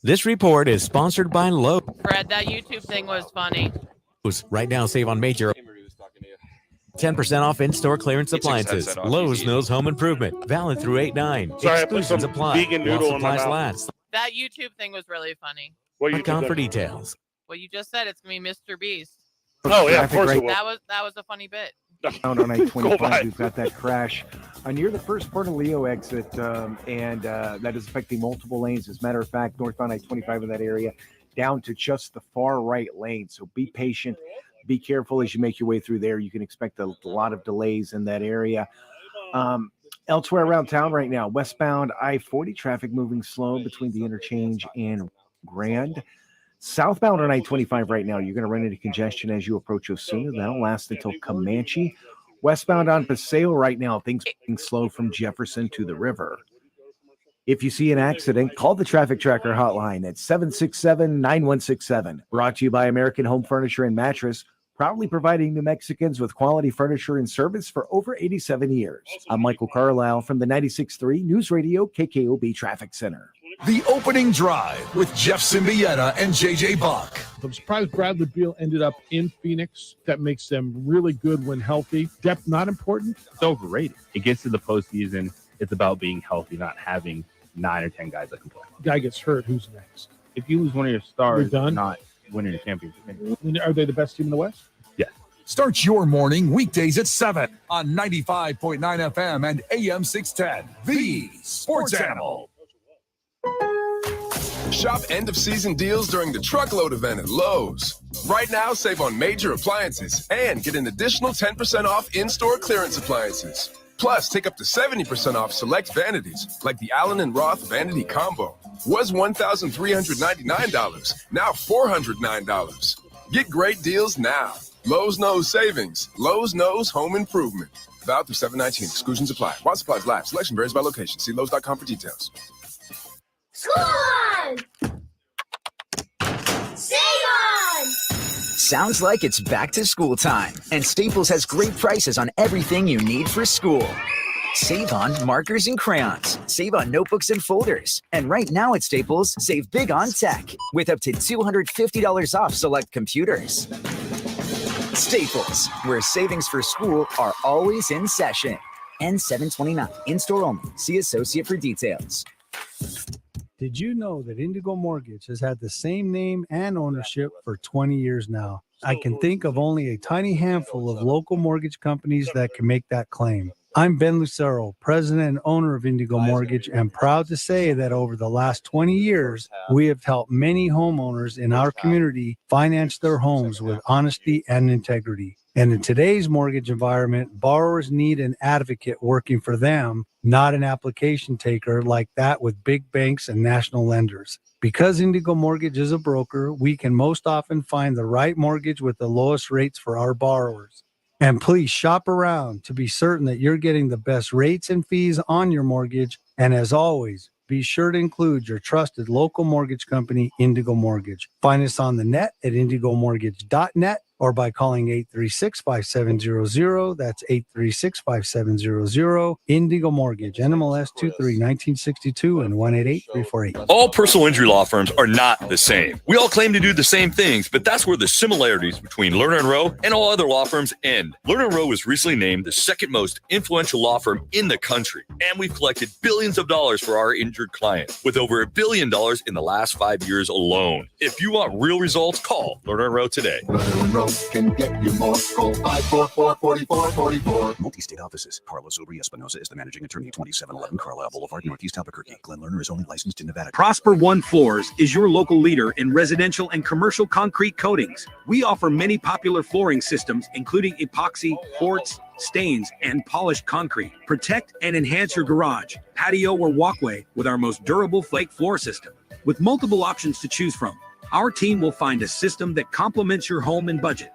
This report is sponsored by Lowe's. Fred, that YouTube thing was funny. Right now, save on major 10% off in-store clearance appliances. Lowe's knows home improvement. Valid through 8/9. Sorry, I put some Exclusions apply. vegan noodle While in my supplies mouth. last. That YouTube thing was really funny. What Click on for details. What you just said, it's gonna be Mr. Beast. Oh yeah, of course it will. That was a funny bit. Out on I-25, by. we've got that crash near the first Port of Leo exit, and that is affecting multiple lanes. As a matter of fact, northbound I-25 in that area, down to just the far right lane. So be patient, be careful as you make your way through there. You can expect a lot of delays in that area. Elsewhere around town right now, westbound I-40 traffic moving slow between the interchange and Grand. Southbound on I-25 right now, you're going to run into congestion as you approach Osuna. That'll last until Comanche. Westbound on Paseo right now, things moving slow from Jefferson to the river. If you see an accident, call the Traffic Tracker hotline at 767-9167. Brought to you by American Home Furniture and Mattress, proudly providing New Mexicans with quality furniture and service for over 87 years. I'm Michael Carlisle from the 96.3 News Radio KKOB Traffic Center. The Opening Drive with Jeff Symbieta and JJ Buck. I'm surprised Bradley Beal ended up in Phoenix. That makes them really good when healthy. Depth not important. It's overrated. It gets to the postseason. It's about being healthy, not having 9 or 10 guys that can play. Guy gets hurt. Who's next? If you lose one of your stars, You're done? not winning a championship. Are they the best team in the West? Yes. Start your morning weekdays at 7 on 95.9 FM and AM 610. The Sports Animal. Shop end-of-season deals during the Truckload event at Lowe's. Right now, save on major appliances and get an additional 10% off in-store clearance appliances. Plus, take up to 70% off select vanities, like the Allen & Roth Vanity Combo. Was $1,399, now $409. Get great deals now. Lowe's knows savings. Lowe's knows home improvement. Valid through 7/19. Exclusions apply. While supplies last. Selection varies by location. See Lowe's.com for details. School on! Save on! Sounds like it's back to school time, and Staples has great prices on everything you need for school. Save on markers and crayons. Save on notebooks and folders. And right now at Staples, save big on tech with up to $250 off select computers. Staples, where savings for school are always in session. N729, in-store only. See associate for details. Did you know that Indigo Mortgage has had the same name and ownership for 20 years now? I can think of only a tiny handful of local mortgage companies that can make that claim. I'm Ben Lucero, president and owner of Indigo Mortgage, and proud to say that over the last 20 years, we have helped many homeowners in our community finance their homes with honesty and integrity. And in today's mortgage environment, borrowers need an advocate working for them, not an application taker like that with big banks and national lenders. Because Indigo Mortgage is a broker, we can most often find the right mortgage with the lowest rates for our borrowers. And please shop around to be certain that you're getting the best rates and fees on your mortgage. And as always, be sure to include your trusted local mortgage company, Indigo Mortgage. Find us on the net at indigomortgage.net or by calling 836-5700. That's 836-5700. Indigo Mortgage, NMLS 23-1962 and 188-348. All personal injury law firms are not the same. We all claim to do the same things, but that's where the similarities between Lerner & Rowe and all other law firms end. Lerner & Rowe was recently named the second most influential law firm in the country, and we've collected billions of dollars for our injured clients, with over $1 billion in the last 5 years alone. If you want real results, call Lerner & Rowe today. Lerner & Rowe can get you more. Call 544-4444. Multi-state offices. Carlos Uri Espinosa is the managing attorney, 2711 Carlisle Boulevard, Northeast Albuquerque. Glenn Lerner is only licensed in Nevada. Prosper One Floors is your local leader in residential and commercial concrete coatings. We offer many popular flooring systems, including epoxy, quartz, stains, and polished concrete. Protect and enhance your garage, patio, or walkway with our most durable flake floor system. With multiple options to choose from, our team will find a system that complements your home and budget.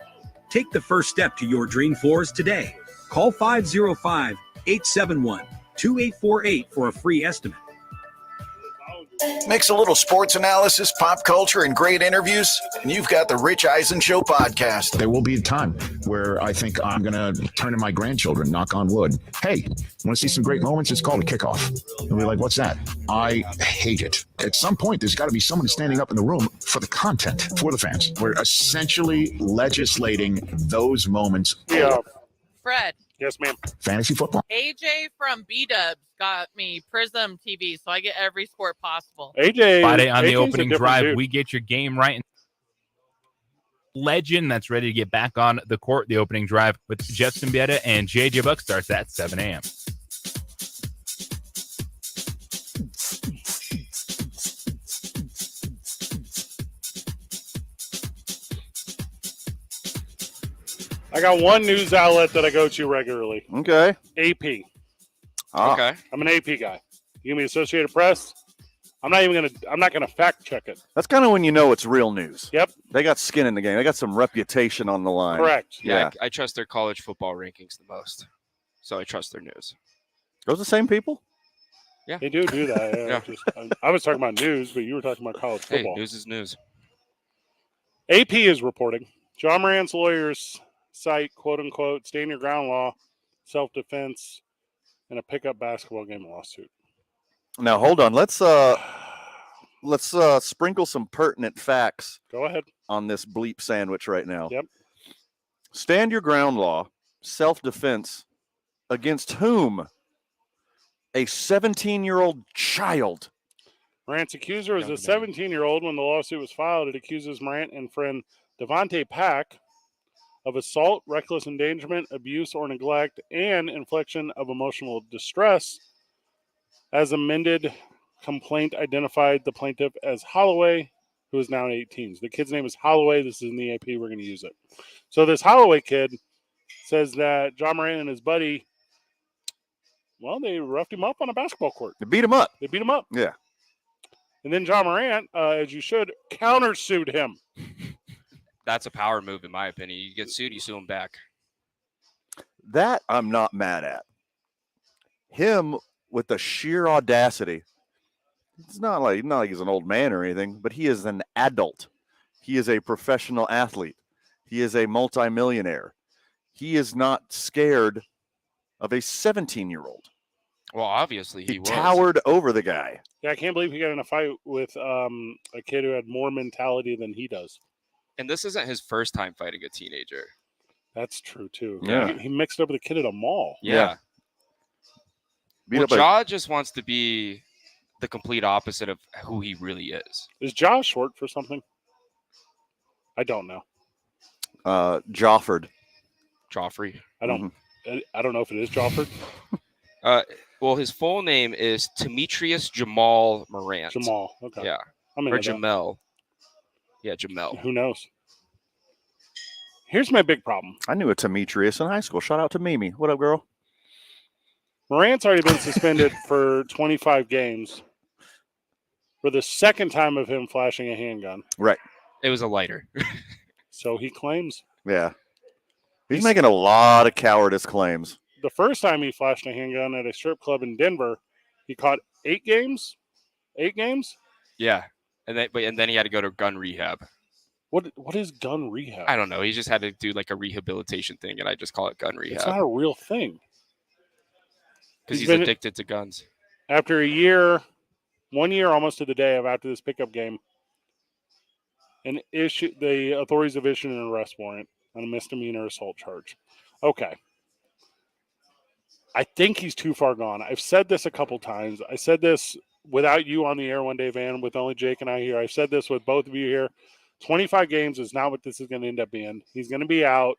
Take the first step to your dream floors today. Call 505-871-2848 for a free estimate. Mix a little sports analysis, pop culture, and great interviews, and you've got the Rich Eisen Show podcast. There will be a time where I think I'm going to turn to my grandchildren, knock on wood. Hey, want to see some great moments? It's called a kickoff. And we're like, what's that? I hate it. At some point, there's got to be someone standing up in the room for the content, for the fans. We're essentially legislating those moments. Yeah. Fred. Yes, ma'am. Fantasy football. AJ from B-Dubs got me Prism TV, so I get every sport possible. AJ. Friday on the AJ's opening drive, dude. we get your game right. Legend that's ready to get back on the court. The opening drive with Jeff Symbieta and JJ Buck starts at 7 a.m. I got one news outlet that I go to regularly. Okay. AP. Okay. I'm an AP guy. You give me Associated Press. I'm not gonna fact check it. That's kind of when you know it's real news. Yep. They got skin in the game. They got some reputation on the line. Correct. Yeah, I trust their college football rankings the most, so I trust their news. Those the same people? Yeah. They do that. Yeah. I was talking about news, but you were talking about college football. Hey, news is news. AP is reporting. John Moran's lawyers cite, quote unquote, stand your ground law, self-defense, and a pickup basketball game lawsuit. Now hold on. Let's let's sprinkle some pertinent facts. Go ahead. On this bleep sandwich right now. Yep. Stand your ground law, self-defense, against whom? A 17-year-old child. Morant's accuser was a 17-year-old when the lawsuit was filed. It accuses Morant and friend Devontae Pack of assault, reckless endangerment, abuse, or neglect, and infliction of emotional distress. As amended, complaint identified the plaintiff as Holloway, who is now 18. The kid's name is Holloway. This is in the AP. We're going to use it. So this Holloway kid says that John Morant and his buddy, well, they roughed him up on a basketball court. They beat him up. Yeah. And then John Morant, as you should, countersued him. That's a power move, in my opinion. You get sued, you sue him back. That I'm not mad at. Him with the sheer audacity. It's not like he's an old man or anything, but he is an adult. He is a professional athlete. He is a multimillionaire. He is not scared of a 17-year-old. Well, obviously he was. Towered over the guy. Yeah, I can't believe he got in a fight with a kid who had more mentality than he does. And this isn't his first time fighting a teenager. That's true, too. Yeah. He mixed up with a kid at a mall. Yeah. Beat Well, up a- Ja just wants to be the complete opposite of who he really is. Is Ja short for something? I don't know. Jofford. Joffrey. I don't know if it is Jofford. Well, his full name is Demetrius Jamal Morant. Jamal. Okay. Yeah. I'm Or into that. Jamel. Yeah, Jamel. Who knows? Here's my big problem. I knew a Demetrius in high school. Shout out to Mimi. What up, girl? Morant's already been suspended for 25 games for the second time of him flashing a handgun. Right. It was a lighter. So he claims. Yeah. He's making a lot of cowardice claims. The first time he flashed a handgun at a strip club in Denver, he caught 8 games. 8 games? Yeah. And then he had to go to gun rehab. What is gun rehab? I don't know. He just had to do like a rehabilitation thing, and I just call it gun rehab. It's not a real thing. Because he's been- addicted to guns. After a year, 1 year almost to the day of after this pickup game, the authorities have issued an arrest warrant on a misdemeanor assault charge. Okay. I think he's too far gone. I've said this a couple times. I said this without you on the air one day, Van, with only Jake and I here. I've said this with both of you here. 25 games is not what this is going to end up being. He's going to be out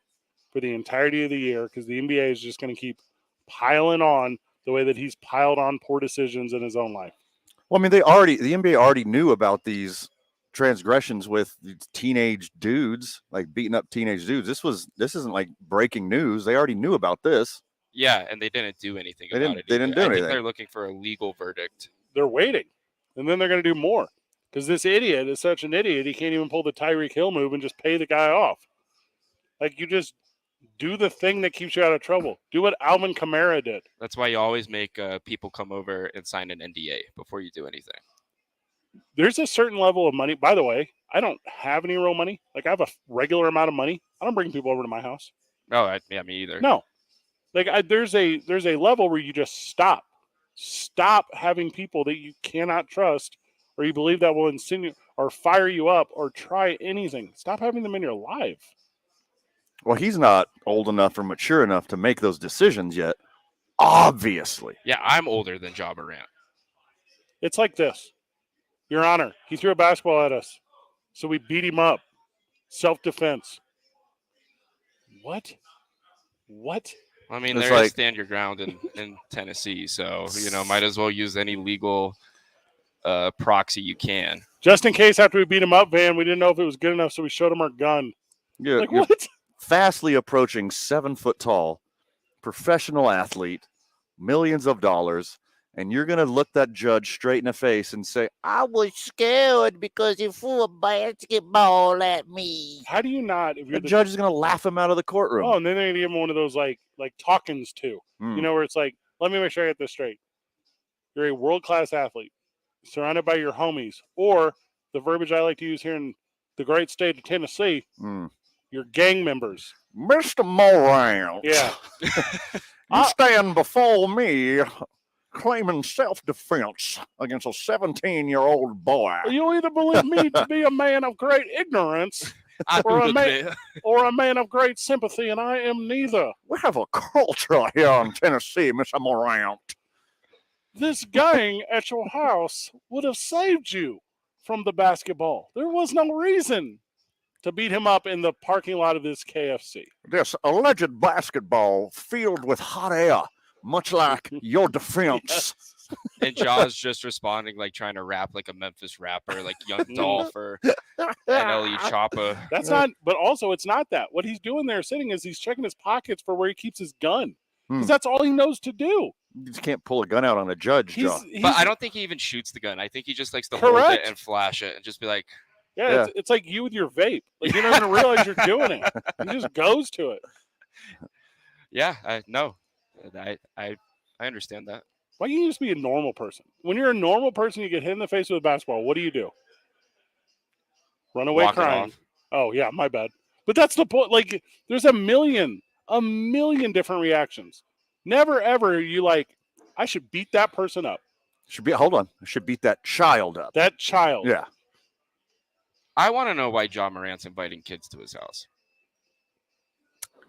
for the entirety of the year because the NBA is just going to keep piling on the way that he's piled on poor decisions in his own life. Well, I mean, the NBA already knew about these transgressions with these teenage dudes, like beating up teenage dudes. This isn't like breaking news. They already knew about this. Yeah, and they didn't do anything They about didn't- it. they didn't either. do I think anything. they're looking for a legal verdict. They're waiting, and then they're going to do more because this idiot is such an idiot. He can't even pull the Tyreek Hill move and just pay the guy off. Like, you just do the thing that keeps you out of trouble. Do what Alvin Kamara did. That's why you always make people come over and sign an NDA before you do anything. There's a certain level of money. By the way, I don't have any real money. Like, I have a regular amount of money. I don't bring people over to my house. Oh, yeah, me either. No. Like, there's a level where you just stop. Stop having people that you cannot trust or you believe that will insinuate or fire you up or try anything. Stop having them in your life. Well, he's not old enough or mature enough to make those decisions yet. Obviously. Yeah, I'm older than Ja Morant. It's like this. Your Honor, he threw a basketball at us, so we beat him up. Self-defense. What? I mean, It's there is like- stand your ground in Tennessee, so, might as well use any legal proxy you can. Just in case after we beat him up, Van, we didn't know if it was good enough, so we showed him our gun. You're, Like, you're what? fastly approaching 7 foot tall, professional athlete, millions of dollars, and you're going to look that judge straight in the face and say, I was scared because he threw a basketball at me. How do you not? If you're the judge is going to laugh him out of the courtroom. Oh, and then they're going to give him one of those, like talkings, too. Hmm. Where it's like, let me make sure I get this straight. You're a world-class athlete, surrounded by your homies, or the verbiage I like to use here in the great state of Tennessee, your gang members. Mr. Morant. Yeah. You stand before me claiming self-defense against a 17-year-old boy. You either believe me to be a man of great ignorance or a man of great sympathy, and I am neither. We have a culture here in Tennessee, Mr. Morant. This gang at your house would have saved you from the basketball. There was no reason to beat him up in the parking lot of this KFC. This alleged basketball filled with hot air, much like your defense. Yes. And Jaws just responding, like trying to rap like a Memphis rapper, like Young Dolph or NLE Choppa. That's not, but also it's not that. What he's doing there sitting is he's checking his pockets for where he keeps his gun. Because that's all he knows to do. You just can't pull a gun out on a judge, Joe. But I don't think he even shoots the gun. I think he just likes to hold it and flash it and just be like, yeah. It's like you with your vape. Like you don't even realize you're doing it. He just goes to it. Yeah, I understand that. Why can't you just be a normal person? When you're a normal person, you get hit in the face with a basketball. What do? Run away crying. Oh, yeah, my bad. But that's the point. Like, there's a million different reactions. Never, ever are you like, I should beat that person up. Hold on. I should beat that child up. That child. Yeah. I want to know why John Morant's inviting kids to his house.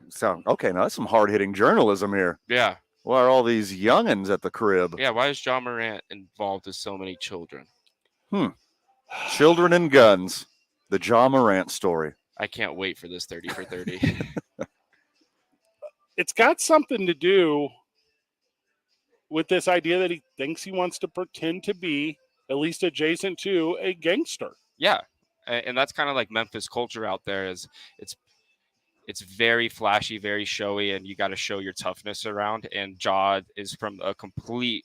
So, okay, now that's some hard-hitting journalism here. Yeah. Why are all these youngins at the crib? Yeah, why is John Morant involved with so many children? Children and guns. The John Morant story. I can't wait for this 30 for 30. It's got something to do with this idea that he thinks he wants to pretend to be at least adjacent to a gangster. Yeah, and that's kind of like Memphis culture out there. It's very flashy, very showy, and you got to show your toughness around. And Jaw is from a complete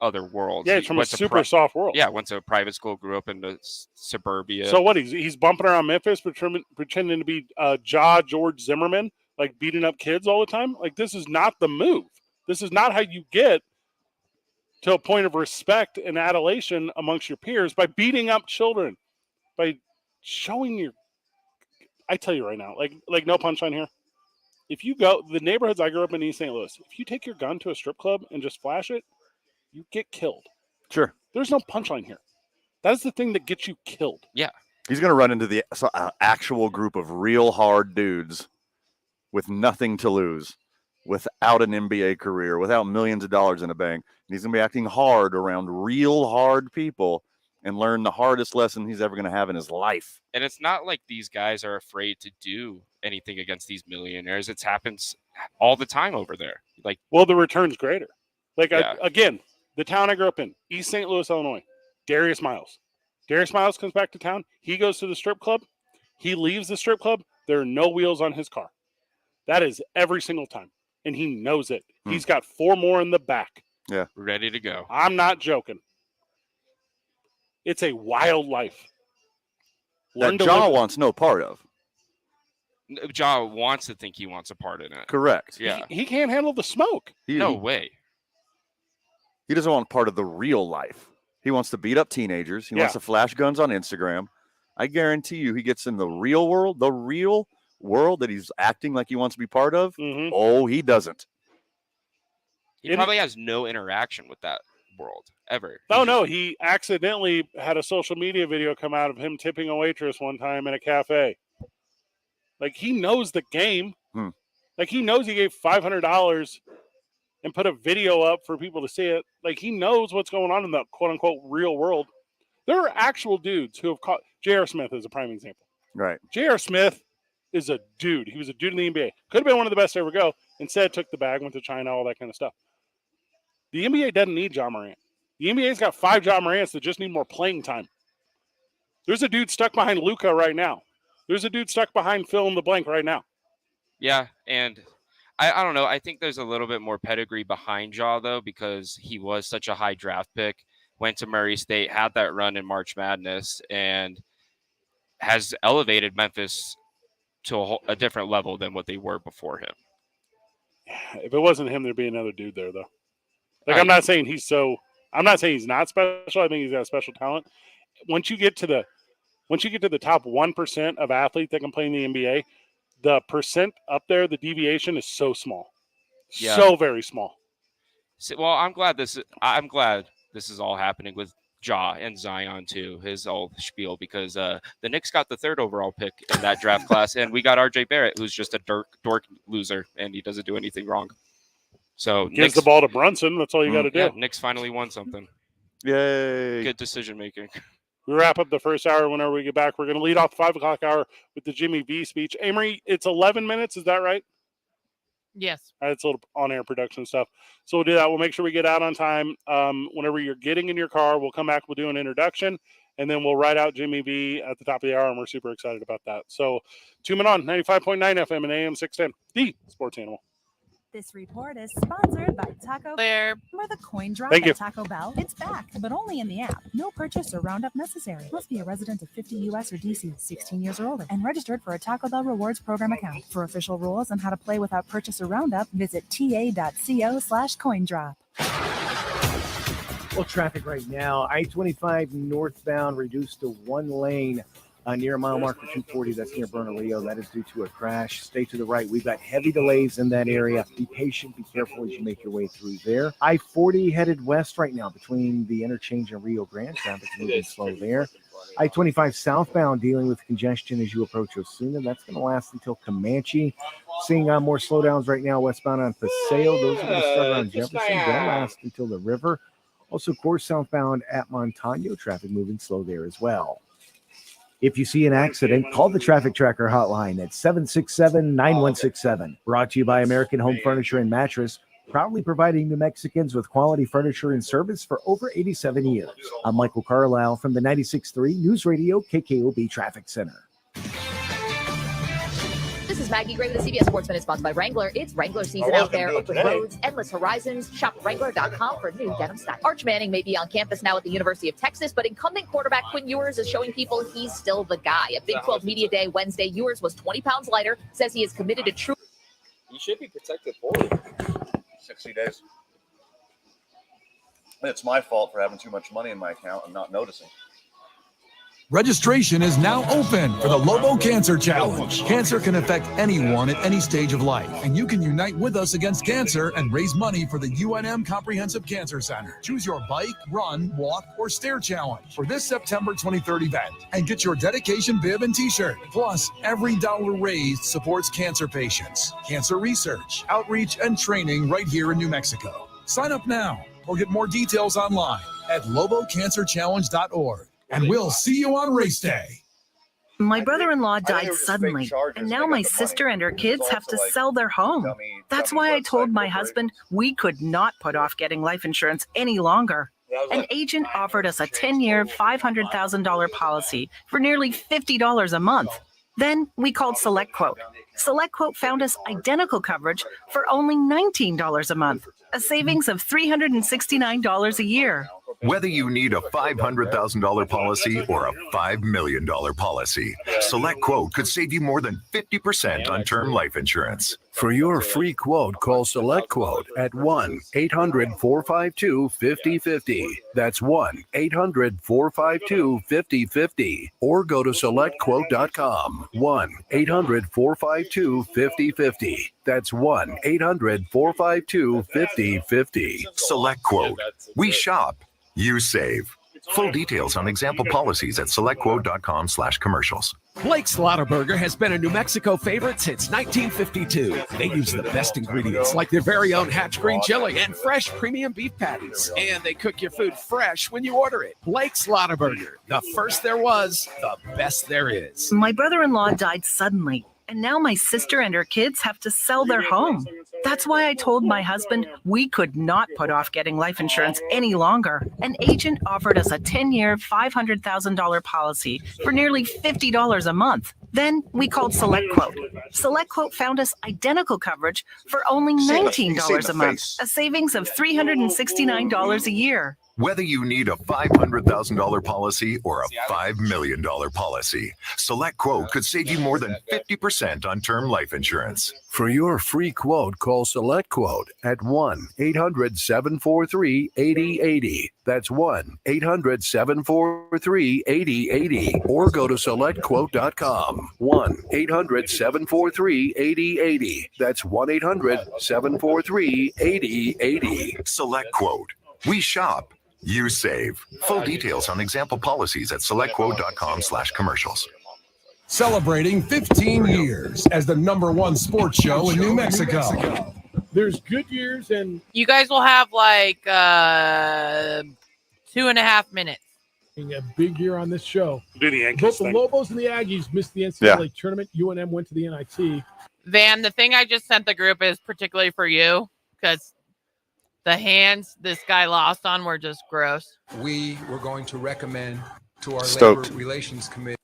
other world. Yeah, it's from a super soft world. Yeah, went to a private school, grew up in the suburbia. So what? He's bumping around Memphis, pretending to be George Zimmerman, like beating up kids all the time. Like this is not the move. This is not how you get to a point of respect and adulation amongst your peers by beating up children, by showing your. I tell you right now, like no punchline here. If you go the neighborhoods I grew up in East St. Louis, if you take your gun to a strip club and just flash it, you get killed. Sure. There's no punchline here. That is the thing that gets you killed. Yeah. He's going to run into the actual group of real hard dudes with nothing to lose, without an NBA career, without millions of dollars in the bank. And he's going to be acting hard around real hard people and learn the hardest lesson he's ever going to have in his life. And it's not like these guys are afraid to do anything against these millionaires. It happens all the time over there. Like, well, the return's greater. Like, yeah. Again, the town I grew up in, East St. Louis, Illinois, Darius Miles. Darius Miles comes back to town. He goes to the strip club. He leaves the strip club. There are no wheels on his car. That is every single time. And he knows it. He's got 4 more in the back. Yeah. Ready to go. I'm not joking. It's a wild life. That Jaw wants no part of. Jaw wants to think he wants a part in it. Correct. Yeah. He can't handle the smoke. No way. He doesn't want part of the real life. He wants to beat up teenagers. He wants to flash guns on Instagram. I guarantee you he gets in the real world that he's acting like he wants to be part of. Mm-hmm. Oh, he doesn't. He probably has no interaction with that world ever. No, he accidentally had a social media video come out of him tipping a waitress one time in a cafe. Like, he knows the game. Like, he knows he gave $500 and put a video up for people to see it. Like, he knows what's going on in the quote-unquote real world. There are actual dudes who have caught. J.R. Smith is a prime example. Right. J.R. Smith is a dude. He was a dude in the NBA. Could have been one of the best to ever go. Instead, took the bag, went to China, all that kind of stuff. The NBA doesn't need John Morant. The NBA's got 5 John Morants that just need more playing time. There's a dude stuck behind Luka right now. There's a dude stuck behind fill in the blank right now. Yeah, and I don't know. I think there's a little bit more pedigree behind Jaw, though, because he was such a high draft pick, went to Murray State, had that run in March Madness, and has elevated Memphis to a different level than what they were before him. If it wasn't him, there'd be another dude there, though. Like, I'm not saying he's not special. I think he's got special talent. Once you get to the top 1% of athletes that can play in the NBA, the percent up there, the deviation is so small. Yeah. So very small. Well, I'm glad this is all happening with Ja and Zion too, his old spiel, because the Knicks got the 3rd overall pick in that draft class, and we got RJ Barrett, who's just a dork loser, and he doesn't do anything wrong. So gives the ball to Brunson. That's all you got to do. Yeah, Knicks finally won something. Yay! Good decision making. We wrap up the first hour. Whenever we get back, we're going to lead off the 5 o'clock hour with the Jimmy V speech. Amory, it's 11 minutes. Is that right? Yes. It's a little on-air production stuff. So we'll do that. We'll make sure we get out on time. Whenever you're getting in your car, we'll come back. We'll do an introduction, and then we'll ride out Jimmy V at the top of the hour, and we're super excited about that. So tune in on 95.9 FM and AM 610, the Sports Animal. This report is sponsored by Taco Bell. Where the coin drop Thank you. at Taco Bell, it's back, but only in the app. No purchase or roundup necessary. Must be a resident of 50 U.S. or D.C., 16 years or older, and registered for a Taco Bell Rewards Program account. For official rules on how to play without purchase or roundup, visit ta.co/coindrop. Well, traffic right now, I-25 northbound reduced to 1 lane near mile marker 240. That's near Bernalillo. That is due to a crash. Stay to the right. We've got heavy delays in that area. Be patient. Be careful as you make your way through there. I-40 headed west right now between the interchange and Rio Grande. Traffic moving slow there. I-25 southbound dealing with congestion as you approach Osuna. That's going to last until Comanche. Seeing more slowdowns right now westbound on Paseo. Those are going to start around Jefferson. They'll last until the river. Also, course southbound at Montano. Traffic moving slow there as well. If you see an accident, call the Traffic Tracker hotline at 767-9167. Brought to you by American Home Furniture and Mattress, proudly providing New Mexicans with quality furniture and service for over 87 years. I'm Michael Carlisle from the 96.3 News Radio KKOB Traffic Center. This is Maggie Gray with the CBS Sports Minute, sponsored by Wrangler. It's Wrangler season out there. Open roads, endless horizons. Shop Wrangler.com for new denim style. Arch Manning may be on campus now at the University of Texas, but incumbent quarterback Quinn Ewers is showing people he's still the guy. At Big 12 Media Day Wednesday, Ewers was 20 pounds lighter, says he is committed to true. You should be protected for 60 days. It's my fault for having too much money in my account and not noticing. Registration is now open for the Lobo Cancer Challenge. Cancer can affect anyone at any stage of life, and you can unite with us against cancer and raise money for the UNM Comprehensive Cancer Center. Choose your bike, run, walk, or stair challenge for this September 23rd event and get your dedication bib and t-shirt. Plus, every dollar raised supports cancer patients, cancer research, outreach, and training right here in New Mexico. Sign up now or get more details online at lobocancerchallenge.org. And we'll see you on race day. My brother-in-law died suddenly, and now my sister and her kids have to sell their home. That's why I told my husband we could not put off getting life insurance any longer. An agent offered us a 10-year, $500,000 policy for nearly $50 a month. Then we called SelectQuote. SelectQuote found us identical coverage for only $19 a month, a savings of $369 a year. Whether you need a $500,000 policy or a $5 million policy, SelectQuote could save you more than 50% on term life insurance. For your free quote, call SelectQuote at 1-800-452-5050. That's 1-800-452-5050. Or go to SelectQuote.com. 1-800-452-5050. That's 1-800-452-5050. SelectQuote. We shop. You save. Full details on example policies at selectquote.com/commercials. Blake's Slaughterburger has been a New Mexico favorite since 1952. They use the best ingredients like their very own hatch green chili and fresh premium beef patties. And they cook your food fresh when you order it. Blake's Slaughterburger, the first there was, the best there is. My brother-in-law died suddenly, and now my sister and her kids have to sell their home. That's why I told my husband we could not put off getting life insurance any longer. An agent offered us a 10-year, $500,000 policy for nearly $50 a month. Then we called SelectQuote. SelectQuote found us identical coverage for only $19 a month, a savings of $369 a year. Whether you need a $500,000 policy or a $5 million policy, SelectQuote could save you more than 50% on term life insurance. For your free quote, call SelectQuote at 1-800-743-8080. That's 1-800-743-8080. Or go to SelectQuote.com. 1-800-743-8080. That's 1-800-743-8080. SelectQuote. We shop. You save. Full details on example policies at SelectQuote.com/commercials. Celebrating 15 years as the #1 sports show in New Mexico. There's good years and You guys will have like 2.5 minutes. a big year on this show. Do the Yankees Both the thing. Lobos and the Aggies missed the NCAA tournament. UNM went to the NIT. Van, the thing I just sent the group is particularly for you because the hands this guy lost on were just gross. We were going to recommend to our Stoked. Labor Relations Committee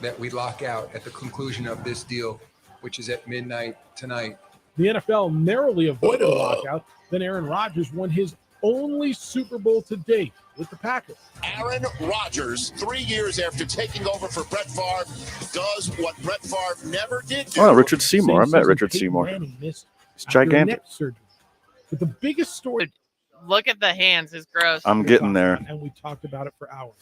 that we lock out at the conclusion of this deal, which is at midnight tonight. The NFL narrowly avoided a lockout. Then Aaron Rodgers won his only Super Bowl to date with the Packers. Aaron Rodgers, 3 years after taking over for Brett Favre, does what Brett Favre never did do. Oh, Richard Seymour. I met Richard Seymour. It's It's gigantic. But the biggest story. Look at the hands. It's gross. I'm getting there. And we talked about it for hours.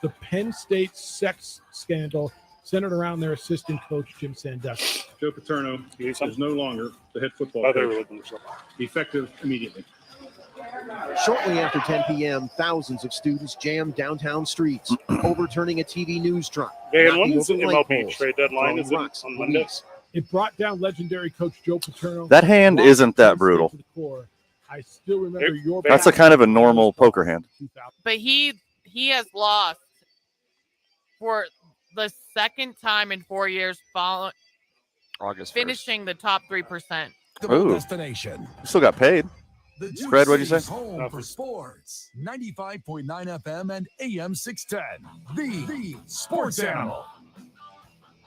The Penn State sex scandal centered around their assistant coach, Jim Sandusky. Joe Paterno is no longer the head football coach. Effective immediately. Shortly after 10 p.m., thousands of students jammed downtown streets, overturning a TV news truck. Van, when is the knocking over light MLB poles, trade deadline? Is it throwing rocks on at Monday? police. It brought down legendary coach Joe Paterno. That hand isn't that brutal. I still remember your. That's a kind of a normal poker hand. But he has lost for the second time in 4 years, following August 1st. finishing the top 3%. Ooh. Destination. You still got paid. Fred, what'd you say? Home for sports. 95.9 FM and AM 610. The Sports Animal.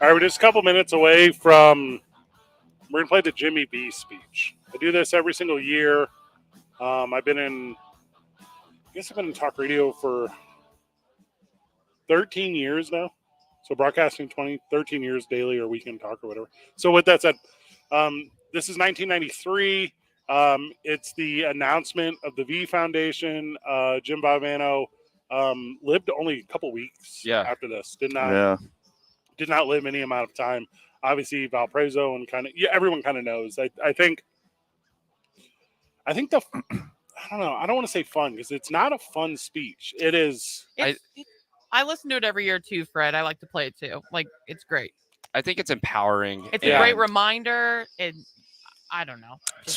All right, we're just a couple minutes away from. We're going to play the Jimmy B speech. I do this every single year. I've been in talk radio for 13 years now. So broadcasting 13 years daily or weekend talk or whatever. So with that said, this is 1993. It's the announcement of the V Foundation. Jim Valvano lived only a couple weeks after this. Did not live any amount of time. Obviously, Valparaiso and everyone kind of knows. I think I don't know. I don't want to say fun because it's not a fun speech. It is. I listen to it every year too, Fred. I like to play it too. Like, it's great. I think it's empowering. It's a great reminder. I don't know.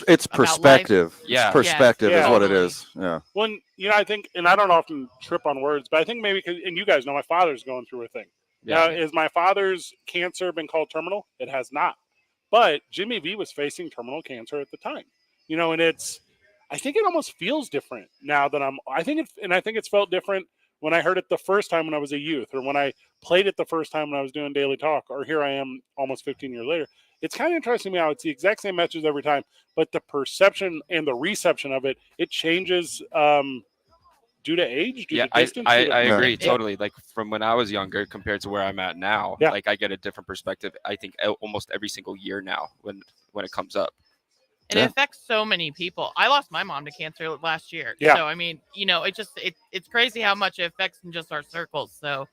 It's perspective. Yeah. It's perspective is what it is. Yeah. When I think, and I don't often trip on words, but I think maybe and you guys know my father's going through a thing. Yeah. Now, is my father's cancer been called terminal? It has not. But Jimmy V was facing terminal cancer at the time. And I think it almost feels different now that I think it's felt different when I heard it the first time when I was a youth, or when I played it the first time when I was doing Daily Talk, or here I am almost 15 years later. It's kind of interesting to me how it's the exact same message every time, but the perception and the reception of it changes due to age, due to distance. I agree totally. Like from when I was younger compared to where I'm at now, like I get a different perspective. I think almost every single year now when it comes up. And it affects so many people. I lost my mom to cancer last year. Yeah. So, I mean, it's crazy how much it affects in just our circles. So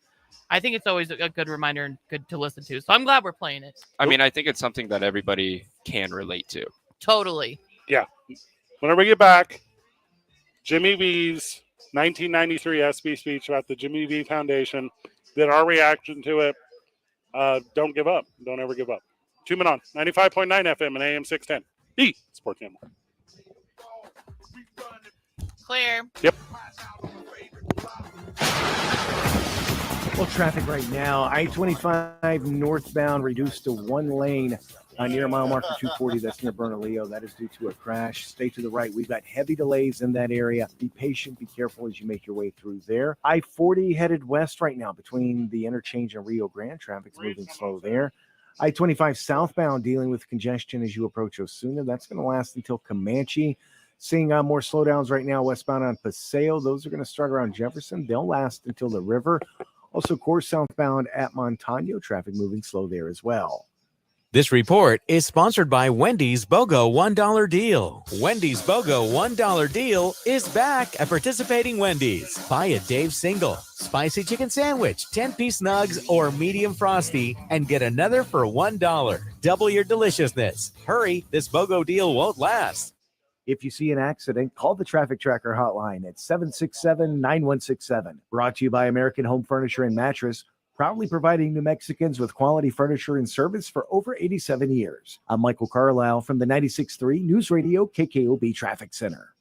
I think it's always a good reminder and good to listen to. So I'm glad we're playing it. I mean, I think it's something that everybody can relate to. Totally. Yeah. Whenever we get back, Jimmy V's 1993 SB speech about the Jimmy V Foundation, then our reaction to it. Don't give up. Don't ever give up. 2 Men On, 95.9 FM and AM 610. The Sports Animal. Clear. Yep. Well, traffic right now, I-25 northbound reduced to one lane near mile marker 240. That's near Bernalillo. That is due to a crash. Stay to the right. We've got heavy delays in that area. Be patient. Be careful as you make your way through there. I-40 headed west right now between the interchange and Rio Grande. Traffic's moving slow there. I-25 southbound dealing with congestion as you approach Osuna. That's going to last until Comanche. Seeing more slowdowns right now westbound on Paseo. Those are going to start around Jefferson. They'll last until the river. Also, course southbound at Montano, traffic moving slow there as well. This report is sponsored by Wendy's BOGO $1 deal. Wendy's BOGO $1 deal is back at participating Wendy's. Buy a Dave single, spicy chicken sandwich, 10-piece nugs, or medium frosty, and get another for $1. Double your deliciousness. Hurry, this BOGO deal won't last. If you see an accident, call the Traffic Tracker hotline at 767-9167. Brought to you by American Home Furniture and Mattress, proudly providing New Mexicans with quality furniture and service for over 87 years. I'm Michael Carlisle from the 96.3 News Radio KKOB Traffic Center.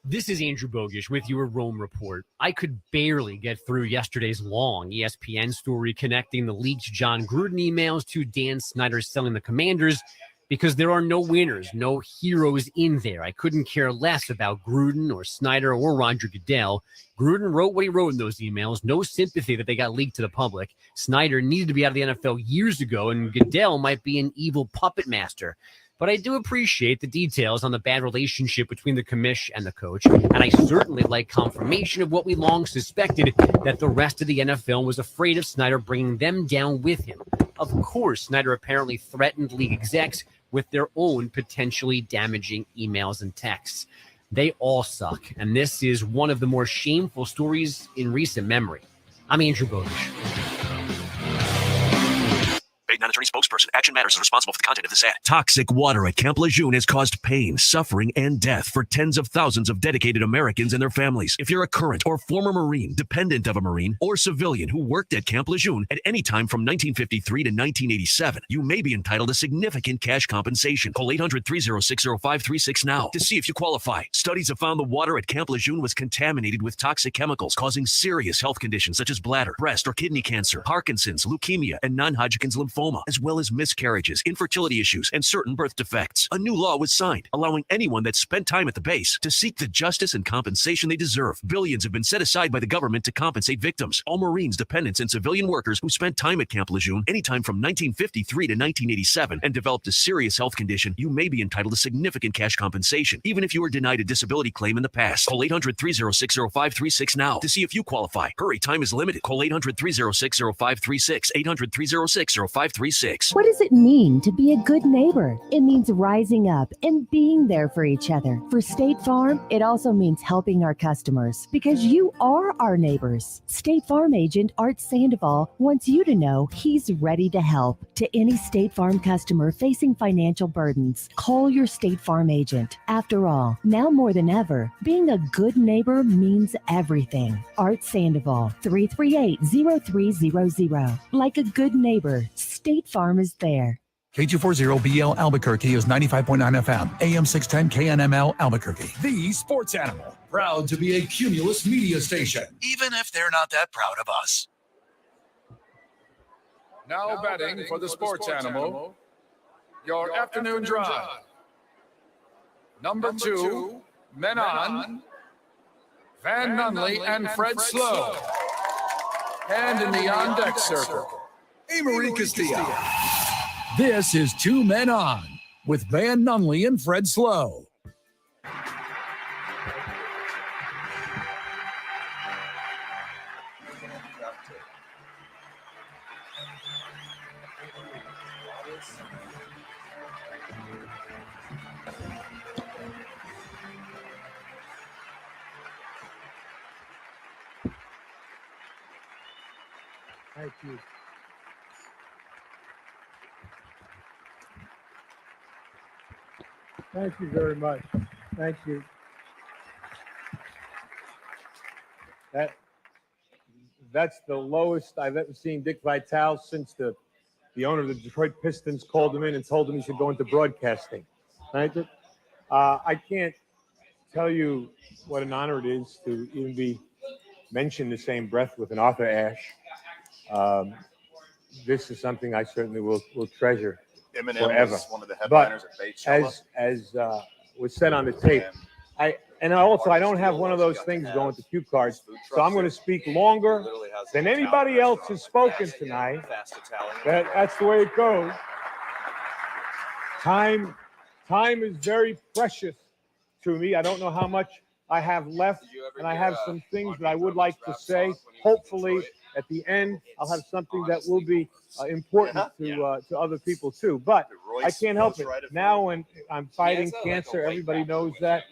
This is Andrew Bogish with your Rome Report. I could barely get through yesterday's long ESPN story connecting the leaked John Gruden emails to Dan Snyder selling the Commanders because there are no winners, no heroes in there. I couldn't care less about Gruden or Snyder or Roger Goodell. Gruden wrote what he wrote in those emails. No sympathy that they got leaked to the public. Snyder needed to be out of the NFL years ago, and Goodell might be an evil puppet master. But I do appreciate the details on the bad relationship between the commish and the coach, and I certainly like confirmation of what we long suspected, that the rest of the NFL was afraid of Snyder bringing them down with him. Of course, Snyder apparently threatened league execs with their own potentially damaging emails and texts. They all suck, and this is one of the more shameful stories in recent memory. I'm Andrew Bogish. Paid non-attorney spokesperson. Action Matters is responsible for the content of this ad. Toxic water at Camp Lejeune has caused pain, suffering, and death for tens of thousands of dedicated Americans and their families. If you're a current or former Marine, dependent of a Marine, or civilian who worked at Camp Lejeune at any time from 1953 to 1987, you may be entitled to significant cash compensation. Call 800-306-0536 now to see if you qualify. Studies have found the water at Camp Lejeune was contaminated with toxic chemicals causing serious health conditions such as bladder, breast, or kidney cancer, Parkinson's, leukemia, and non-Hodgkin's lymphoma, as well as miscarriages, infertility issues, and certain birth defects. A new law was signed, allowing anyone that spent time at the base to seek the justice and compensation they deserve. Billions have been set aside by the government to compensate victims. All Marines, dependents, and civilian workers who spent time at Camp Lejeune anytime from 1953 to 1987 and developed a serious health condition, you may be entitled to significant cash compensation, even if you were denied a disability claim in the past. Call 800-306-0536 now to see if you qualify. Hurry, time is limited. Call 800-306-0536, 800-306-0536. What does it mean to be a good neighbor? It means rising up and being there for each other. For State Farm, it also means helping our customers because you are our neighbors. State Farm agent Art Sandoval wants you to know he's ready to help. To any State Farm customer facing financial burdens, call your State Farm agent. After all, now more than ever, being a good neighbor means everything. Art Sandoval, 338-0300. Like a good neighbor, State Farm is there. K240BL Albuquerque is 95.9 FM, AM 610 KNML Albuquerque. The sports animal, proud to be a Cumulus media station, even if they're not that proud of us. Now betting for the sports animal, your afternoon drive. Number 2, Men On, Van Nunley and Fred Slow. And in the on-deck circle, Amory Castillo. This is Two Men On with Van Nunley and Fred Slow. Thank you. Thank you very much. Thank you. That's the lowest I've ever seen Dick Vitale since the owner of the Detroit Pistons called him in and told him he should go into broadcasting. Right? I can't tell you what an honor it is to even be mentioned in the same breath with an Arthur Ashe. This is something I certainly will treasure forever. Was one of the headliners at Baychella. As was said on the tape, I don't have one of those things going to cue cards, so I'm going to speak longer than anybody else has spoken tonight. That's the way it goes. Time is very precious to me. I don't know how much I have left, and I have some things that I would like to say. Hopefully, at the end, I'll have something that will be important to other people too. But I can't help it. Now, when I'm fighting cancer, everybody knows that.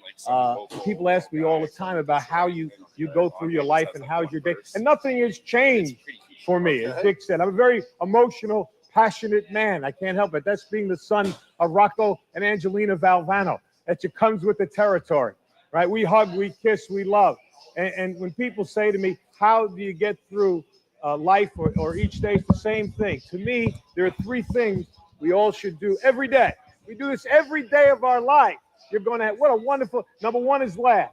People ask me all the time about how you go through your life and how's your day, and nothing has changed for me. As Dick said, I'm a very emotional, passionate man. I can't help it. That's being the son of Rocco and Angelina Valvano. That just comes with the territory, right? We hug, we kiss, we love. And when people say to me, how do you get through life or each day, it's the same thing. To me, there are three things we all should do every day. We do this every day of our life. You're going to have, what a wonderful, number one is laugh.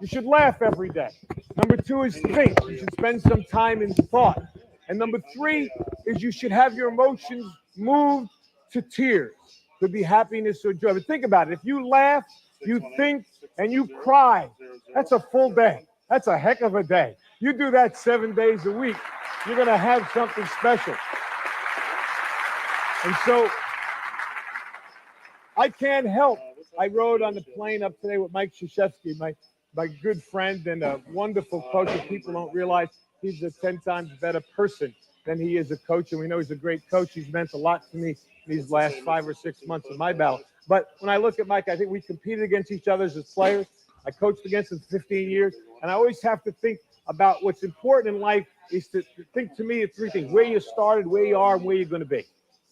You should laugh every day. Number two is think. You should spend some time in thought. And number three is you should have your emotions moved to tears. Could be happiness or joy. But think about it. If you laugh, you think, and you cry, that's a full day. That's a heck of a day. You do that 7 days a week, you're going to have something special. And so I can't help. I rode on the plane up today with Mike Krzyzewski, my good friend and a wonderful coach. And people don't realize he's a 10 times better person than he is a coach. And we know he's a great coach. He's meant a lot to me these last 5 or 6 months of my battle. But when I look at Mike, I think we competed against each other as players. I coached against him for 15 years. And I always have to think about what's important in life is to think, to me, it's three things: where you started, where you are, and where you're going to be.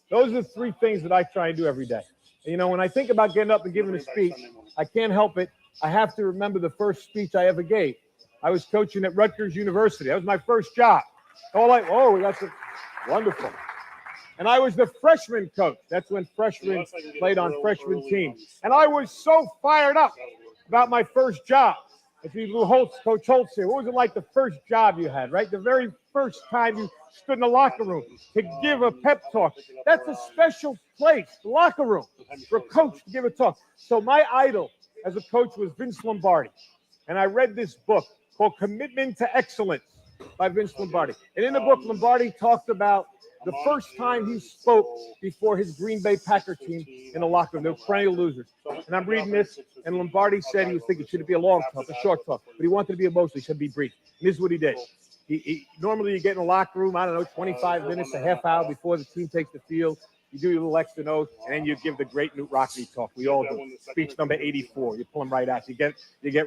Those are the three things that I try and do every day. And, you know, when I think about getting up and giving a speech, I can't help it. I have to remember the first speech I ever gave. I was coaching at Rutgers University. That was my first job. That's wonderful. And I was the freshman coach. That's when freshmen played on freshman teams. And I was so fired up about my first job. If you Coach Holtz here, what was it like the first job you had, right? The very first time you stood in the locker room to give a pep talk. That's a special place, the locker room, for a coach to give a talk. So my idol as a coach was Vince Lombardi. And I read this book called Commitment to Excellence by Vince Lombardi. And in the book, Lombardi talked about the first time he spoke before his Green Bay Packer team in the locker room. They were perennial losers. And I'm reading this, and Lombardi said he was thinking, should it be a long talk, a short talk? But he wanted to be emotional. He said, be brief. And this is what he did. He normally you get in the locker room, 25 minutes, a half hour before the team takes the field. You do your little extra note, and then you give the great Newt Rockney talk. We all do. Speech number 84. You pull them right out. You get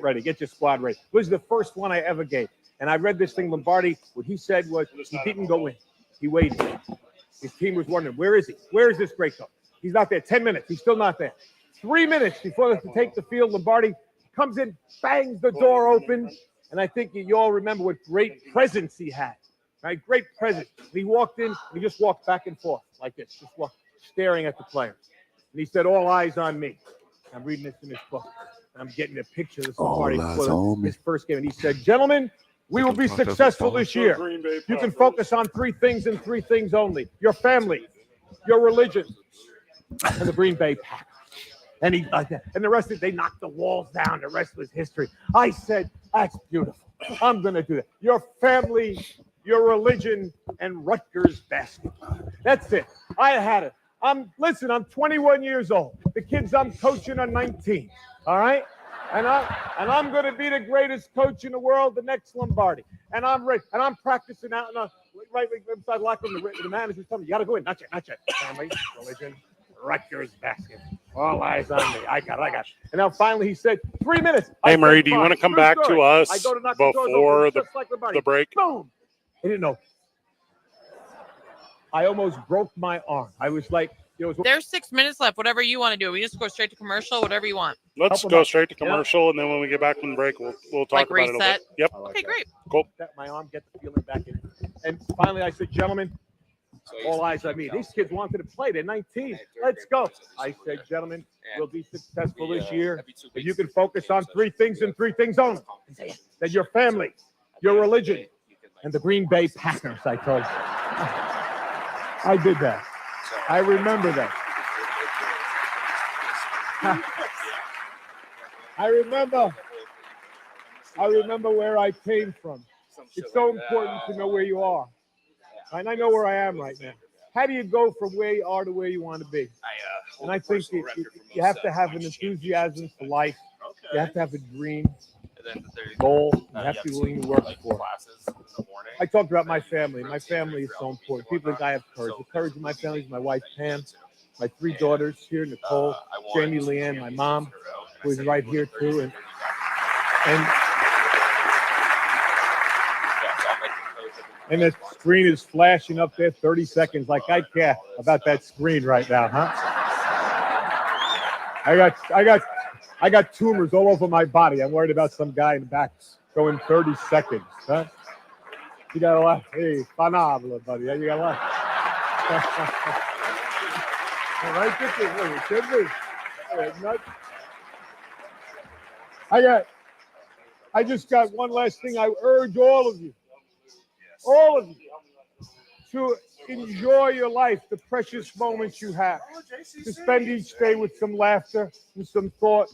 ready. Get your squad ready. This was the first one I ever gave. And I read this thing, Lombardi, what he said was he didn't go in. He waited. His team was wondering, where is he? Where is this great coach? He's not there. 10 minutes. He's still not there. 3 minutes before they have to take the field, Lombardi comes in, bangs the door open. And I think you all remember what great presence he had. Right? Great presence. And he walked in, and he just walked back and forth like this, just walked, staring at the players. And he said, all eyes on me. I'm reading this in this book. And I'm getting a picture of this Lombardi before his first game. And he said, gentlemen, we will be successful this year. You can focus on three things and three things only: your family, your religion, and the Green Bay Packers. And he like that. And the rest of it, they knocked the walls down. The rest was history. I said, that's beautiful. I'm going to do that. Your family, your religion, and Rutgers basketball. That's it. I had it. I'm 21 years old. The kids I'm coaching are 19. All right? And I'm going to be the greatest coach in the world, the next Lombardi. And I'm ready. And I'm practicing out right inside the locker room. The manager's telling me, you got to go in. Not yet. Family, religion, Rutgers basket. All eyes on me. I got it. And now finally he said, 3 minutes. Hey, Murray, do you want to come back to us before the break? Boom. He didn't know. I almost broke my arm. I was like, there's 6 minutes left. Whatever you want to do. We just go straight to commercial, whatever you want. Let's go straight to commercial, and then when we get back from the break, we'll talk about it a little bit. Yep. Okay, great. Cool. My arm, get the feeling back in. And finally I said, gentlemen, all eyes on me. These kids wanted to play. They're 19. Let's go. I said, gentlemen, we'll be successful this year. If you can focus on three things and three things only. That your family, your religion, and the Green Bay Packers, I told you. I did that. I remember that. I remember where I came from. It's so important to know where you are. And I know where I am right now. How do you go from where you are to where you want to be? And I think you have to have an enthusiasm for life. You have to have a dream, goal. You have to be willing to work for it. I talked about my family. My family is so important. People think I have courage. The courage of my family is my wife, Pam, my 3 daughters here, Nicole, Jamie, Leanne, my mom, who is right here too. And the screen is flashing up there 30 seconds. Like I care about that screen right now, huh? I got tumors all over my body. I'm worried about some guy in the back going 30 seconds, huh? You got a lot. Hey, phenomenal, buddy. You got a lot. All right, get this. I just got one last thing. I urge all of you, to enjoy your life, the precious moments you have, to spend each day with some laughter and some thought,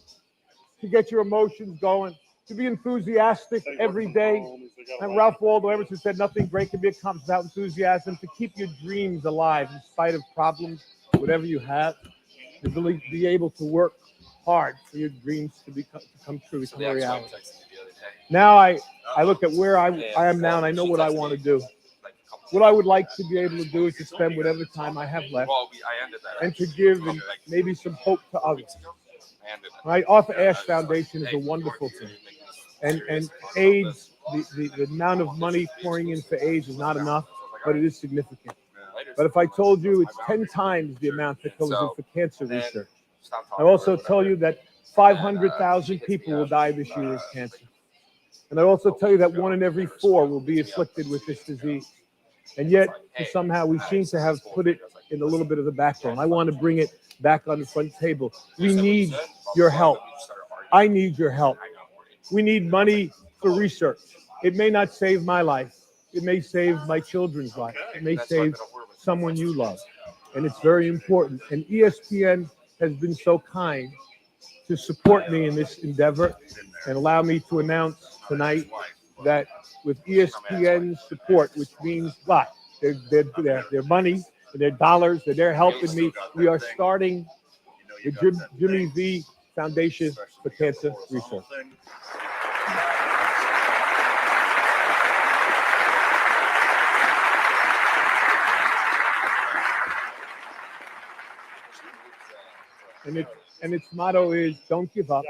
to get your emotions going, to be enthusiastic every day. And Ralph Waldo Emerson said, nothing great can be accomplished without enthusiasm, to keep your dreams alive in spite of problems, whatever you have, to really be able to work hard for your dreams to come true, become a reality. Now I look at where I am now, and I know what I want to do. What I would like to be able to do is to spend whatever time I have left and to give maybe some hope to others. Right? Arthur Ashe Foundation is a wonderful thing. And AIDS, the amount of money pouring in for AIDS is not enough, but it is significant. But if I told you it's 10 times the amount that goes in for cancer research, I also tell you that 500,000 people will die this year of cancer. And I also tell you that 1 in every 4 will be afflicted with this disease. And yet, somehow, we seem to have put it in a little bit of the background. I want to bring it back on the front table. We need your help. I need your help. We need money for research. It may not save my life. It may save my children's life. It may save someone you love. And it's very important. And ESPN has been so kind to support me in this endeavor and allow me to announce tonight that with ESPN's support, which means what? Their money, their dollars, they're helping me. We are starting the Jimmy V Foundation for Cancer Research. And its motto is, don't give up,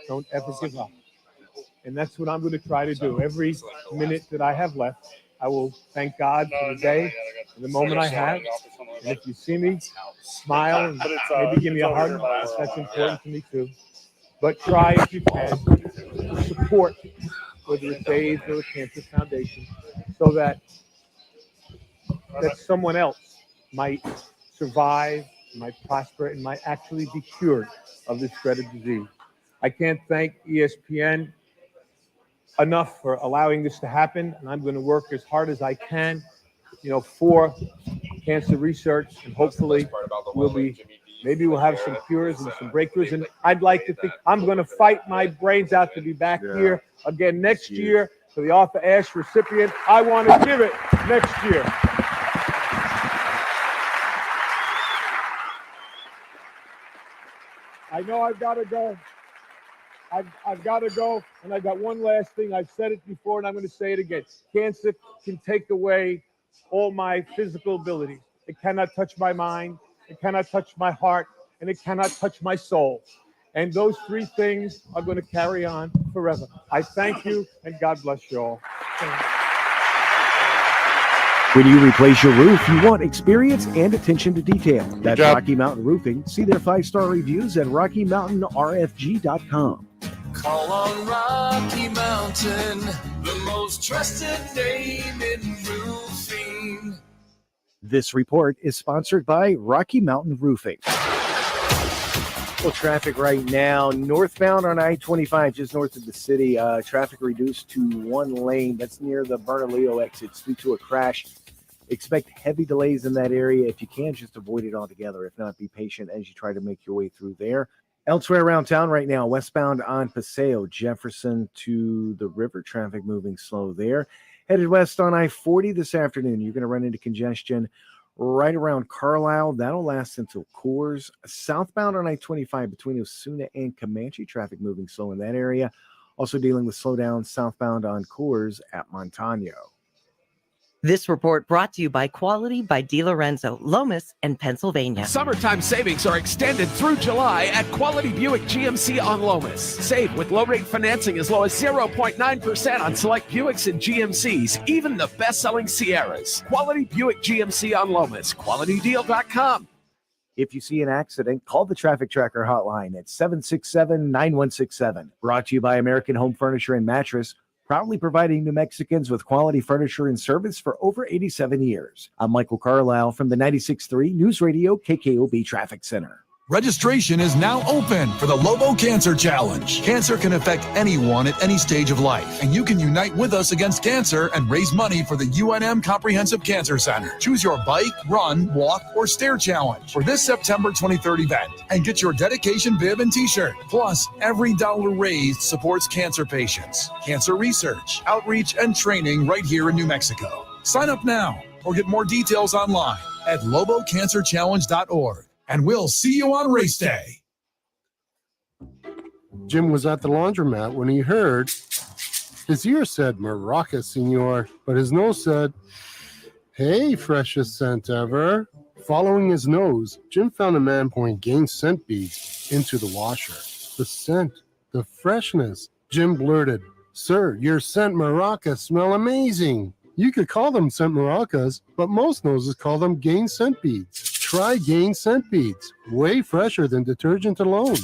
don't ever give up. And that's what I'm going to try to do. Every minute that I have left, I will thank God for the day and the moment I have. And if you see me, smile and maybe give me a hug. That's important to me too. But try if you can to support, whether it's AIDS or the Cancer Foundation, so that someone else might survive, might prosper, and might actually be cured of this dreaded disease. I can't thank ESPN enough for allowing this to happen, and I'm going to work as hard as I can, for cancer research, and hopefully maybe we'll have some cures and some breakthroughs. And I'd like to think I'm going to fight my brains out to be back here again next year for the Arthur Ashe recipient. I want to give it next year. I know I've got to go. I've got to go, and I've got one last thing. I've said it before, and I'm going to say it again. Cancer can take away all my physical abilities. It cannot touch my mind, it cannot touch my heart, and it cannot touch my soul. And those 3 things are going to carry on forever. I thank you, and God bless you all. When you replace your roof, you want experience and attention to detail. That's Rocky Mountain Roofing. See their 5-star reviews at RockyMountainRFG.com. Call on Rocky Mountain, the most trusted name in roofing. This report is sponsored by Rocky Mountain Roofing. Well, traffic right now, northbound on I-25, just north of the city. Traffic reduced to 1 lane. That's near the Bernalillo exits due to a crash. Expect heavy delays in that area. If you can, just avoid it altogether. If not, be patient as you try to make your way through there. Elsewhere around town right now, westbound on Paseo, Jefferson to the river, traffic moving slow there. Headed west on I-40 this afternoon, you're going to run into congestion right around Carlisle. That'll last until Coors. Southbound on I-25 between Osuna and Comanche, traffic moving slow in that area. Also dealing with slowdown southbound on Coors at Montano. This report brought to you by Quality by DeLorenzo, Lomas, and Pennsylvania. Summertime savings are extended through July at Quality Buick GMC on Lomas. Save with low-rate financing as low as 0.9% on select Buicks and GMCs, even the best-selling Sierras. Quality Buick GMC on Lomas. QualityDeal.com. If you see an accident, call the Traffic Tracker hotline at 767-9167. Brought to you by American Home Furniture and Mattress, proudly providing New Mexicans with quality furniture and service for over 87 years. I'm Michael Carlisle from the 96.3 News Radio KKOB Traffic Center. Registration is now open for the Lobo Cancer Challenge. Cancer can affect anyone at any stage of life, and you can unite with us against cancer and raise money for the UNM Comprehensive Cancer Center. Choose your bike, run, walk, or stair challenge for this September 23rd event and get your dedication bib and t-shirt. Plus, every dollar raised supports cancer patients, cancer research, outreach, and training right here in New Mexico. Sign up now or get more details online at lobocancerchallenge.org. And we'll see you on race day. Jim was at the laundromat when he heard his ear said Maraca, senor, but his nose said, hey, freshest scent ever. Following his nose, Jim found a man pouring Gain scent beads into the washer. The scent, the freshness. Jim blurted, sir, your scent Maraca smell amazing. You could call them scent maracas, but most noses call them Gain scent beads. Try Gain scent beads. Way fresher than detergent alone.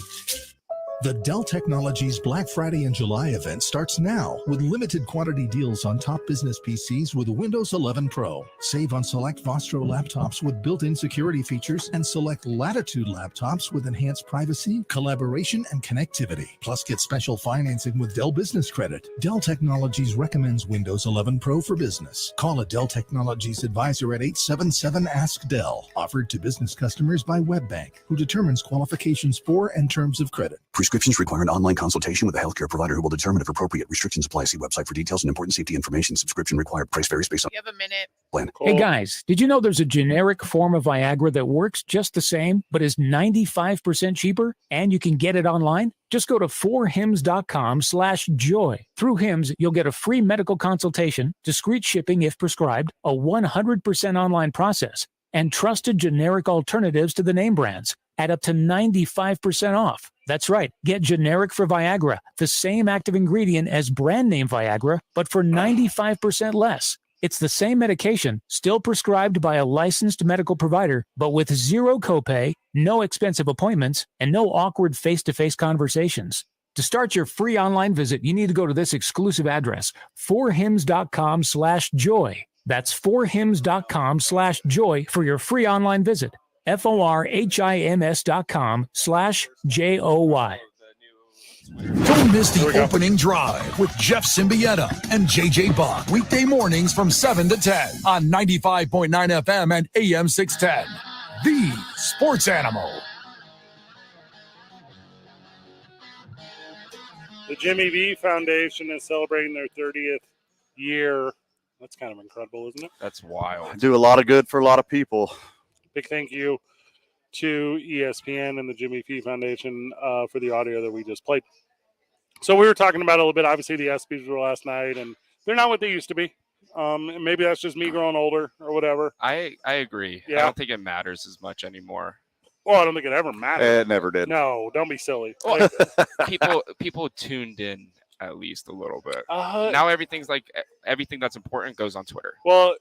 The Dell Technologies Black Friday and July event starts now with limited quantity deals on top business PCs with Windows 11 Pro. Save on select Vostro laptops with built-in security features and select Latitude laptops with enhanced privacy, collaboration, and connectivity. Plus, get special financing with Dell Business Credit. Dell Technologies recommends Windows 11 Pro for business. Call a Dell Technologies advisor at 877-ASK-DELL. Offered to business customers by WebBank, who determines qualifications for and terms of credit. Prescriptions require an online consultation with a healthcare provider who will determine if appropriate. Restrictions apply. See website for details and important safety information. Subscription required. Price varies based on. You have a minute. Plan. Hey guys, did you know there's a generic form of Viagra that works just the same, but is 95% cheaper, and you can get it online? Just go to 4hims.com/joy. Through Hims, you'll get a free medical consultation, discreet shipping if prescribed, a 100% online process, and trusted generic alternatives to the name brands at up to 95% off. That's right. Get generic for Viagra, the same active ingredient as brand name Viagra, but for 95% less. It's the same medication, still prescribed by a licensed medical provider, but with zero copay, no expensive appointments, and no awkward face-to-face conversations. To start your free online visit, you need to go to this exclusive address, 4hims.com/joy. That's 4hims.com/joy for your free online visit. FORHIMS.com/JOY. Don't miss the opening drive with Jeff Symbieta and JJ Buck. Weekday mornings from 7 to 10 on 95.9 FM and AM 610. The Sports Animal. The Jimmy V Foundation is celebrating their 30th year. That's kind of incredible, isn't it? That's wild. Do a lot of good for a lot of people. Big thank you to ESPN and the Jimmy V Foundation for the audio that we just played. So we were talking about it a little bit. Obviously, the ESPYs were last night, and they're not what they used to be. And maybe that's just me growing older or whatever. I agree. Yeah. I don't think it matters as much anymore. Well, I don't think it ever mattered. It never did. No, don't be silly. Well, people tuned in at least a little bit. Now everything that's important goes on Twitter. Well,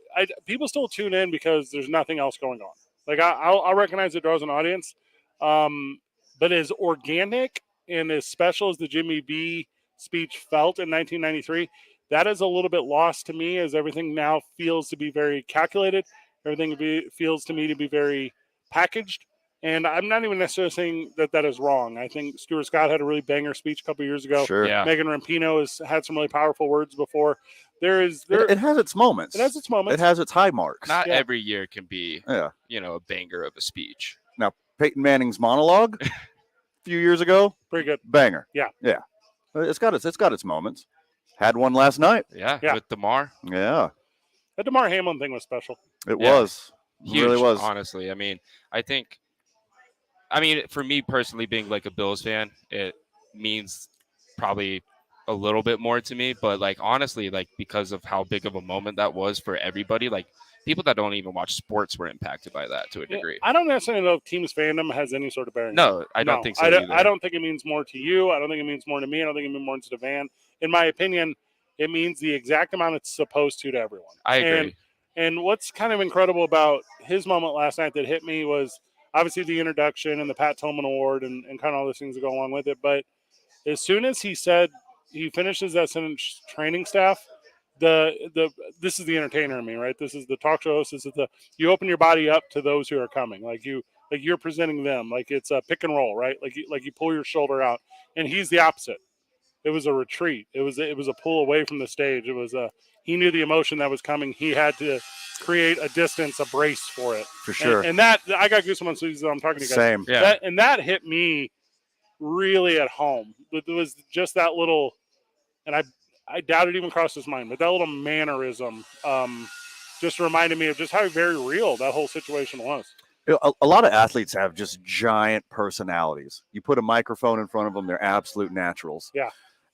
people still tune in because there's nothing else going on. Like I'll recognize it draws an audience, but as organic and as special as the Jimmy V speech felt in 1993, that is a little bit lost to me, as everything now feels to be very calculated. Everything feels to me to be very packaged. And I'm not even necessarily saying that is wrong. I think Stuart Scott had a really banger speech a couple years ago. Sure. Yeah. Megan Rapinoe has had some really powerful words before. It has its moments. It has its moments. It has its high marks. Not every year can be, Yeah. a banger of a speech. Now, Peyton Manning's monologue a few years ago, pretty good. Banger. Yeah. Yeah. It's got its moments. Had one last night. Yeah. Yeah. With DeMar. Yeah. The DeMar Hamlin thing was special. It was. Huge, really was. Honestly, I mean, for me personally, being like a Bills fan, it means probably a little bit more to me. But like honestly, like because of how big of a moment that was for everybody, like people that don't even watch sports were impacted by that to a degree. I don't necessarily know if team's fandom has any sort of bearing. No, I don't think so either. I don't think it means more to you. I don't think it means more to me. I don't think it means more to Van. In my opinion, it means the exact amount it's supposed to everyone. I agree. And what's kind of incredible about his moment last night that hit me was obviously the introduction and the Pat Tillman Award and kind of all those things that go along with it. But as soon as he said he finishes that sentence, training staff, this is the entertainer in me, right? This is the talk show host. This is you open your body up to those who are coming, like you're presenting them, like it's a pick and roll, right? Like you pull your shoulder out, and he's the opposite. It was a retreat. It was a pull away from the stage. It was he knew the emotion that was coming. He had to create a distance, a brace for it. For sure. And that I got goosebumps as I'm talking to you guys. Same. Yeah. That hit me really at home. It was just that little, and I doubt it even crossed his mind, but that little mannerism just reminded me of just how very real that whole situation was. A lot of athletes have just giant personalities. You put a microphone in front of them, they're absolute naturals. Yeah.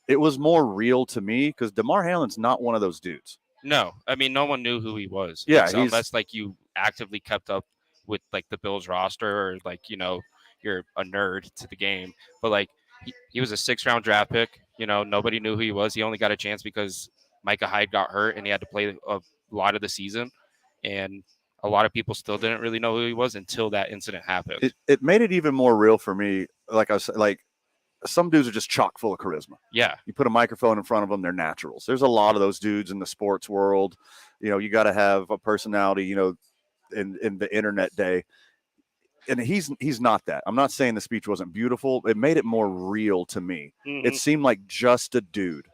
It was more real to me because DeMar Hamlin's not one of those dudes. No, I mean, no one knew who he was. Yeah, so unless like you actively kept up with like the Bills roster or like, you're a nerd to the game. But like he was a 6th-round draft pick. Nobody knew who he was. He only got a chance because Micah Hyde got hurt and he had to play a lot of the season. And a lot of people still didn't really know who he was until that incident happened. It made it even more real for me. Like I was like, some dudes are just chock full of charisma. Yeah. You put a microphone in front of them, they're naturals. There's a lot of those dudes in the sports world. You got to have a personality, in the internet day. And he's not that. I'm not saying the speech wasn't beautiful. It made it more real to me. Mm-hmm. It seemed like just a dude.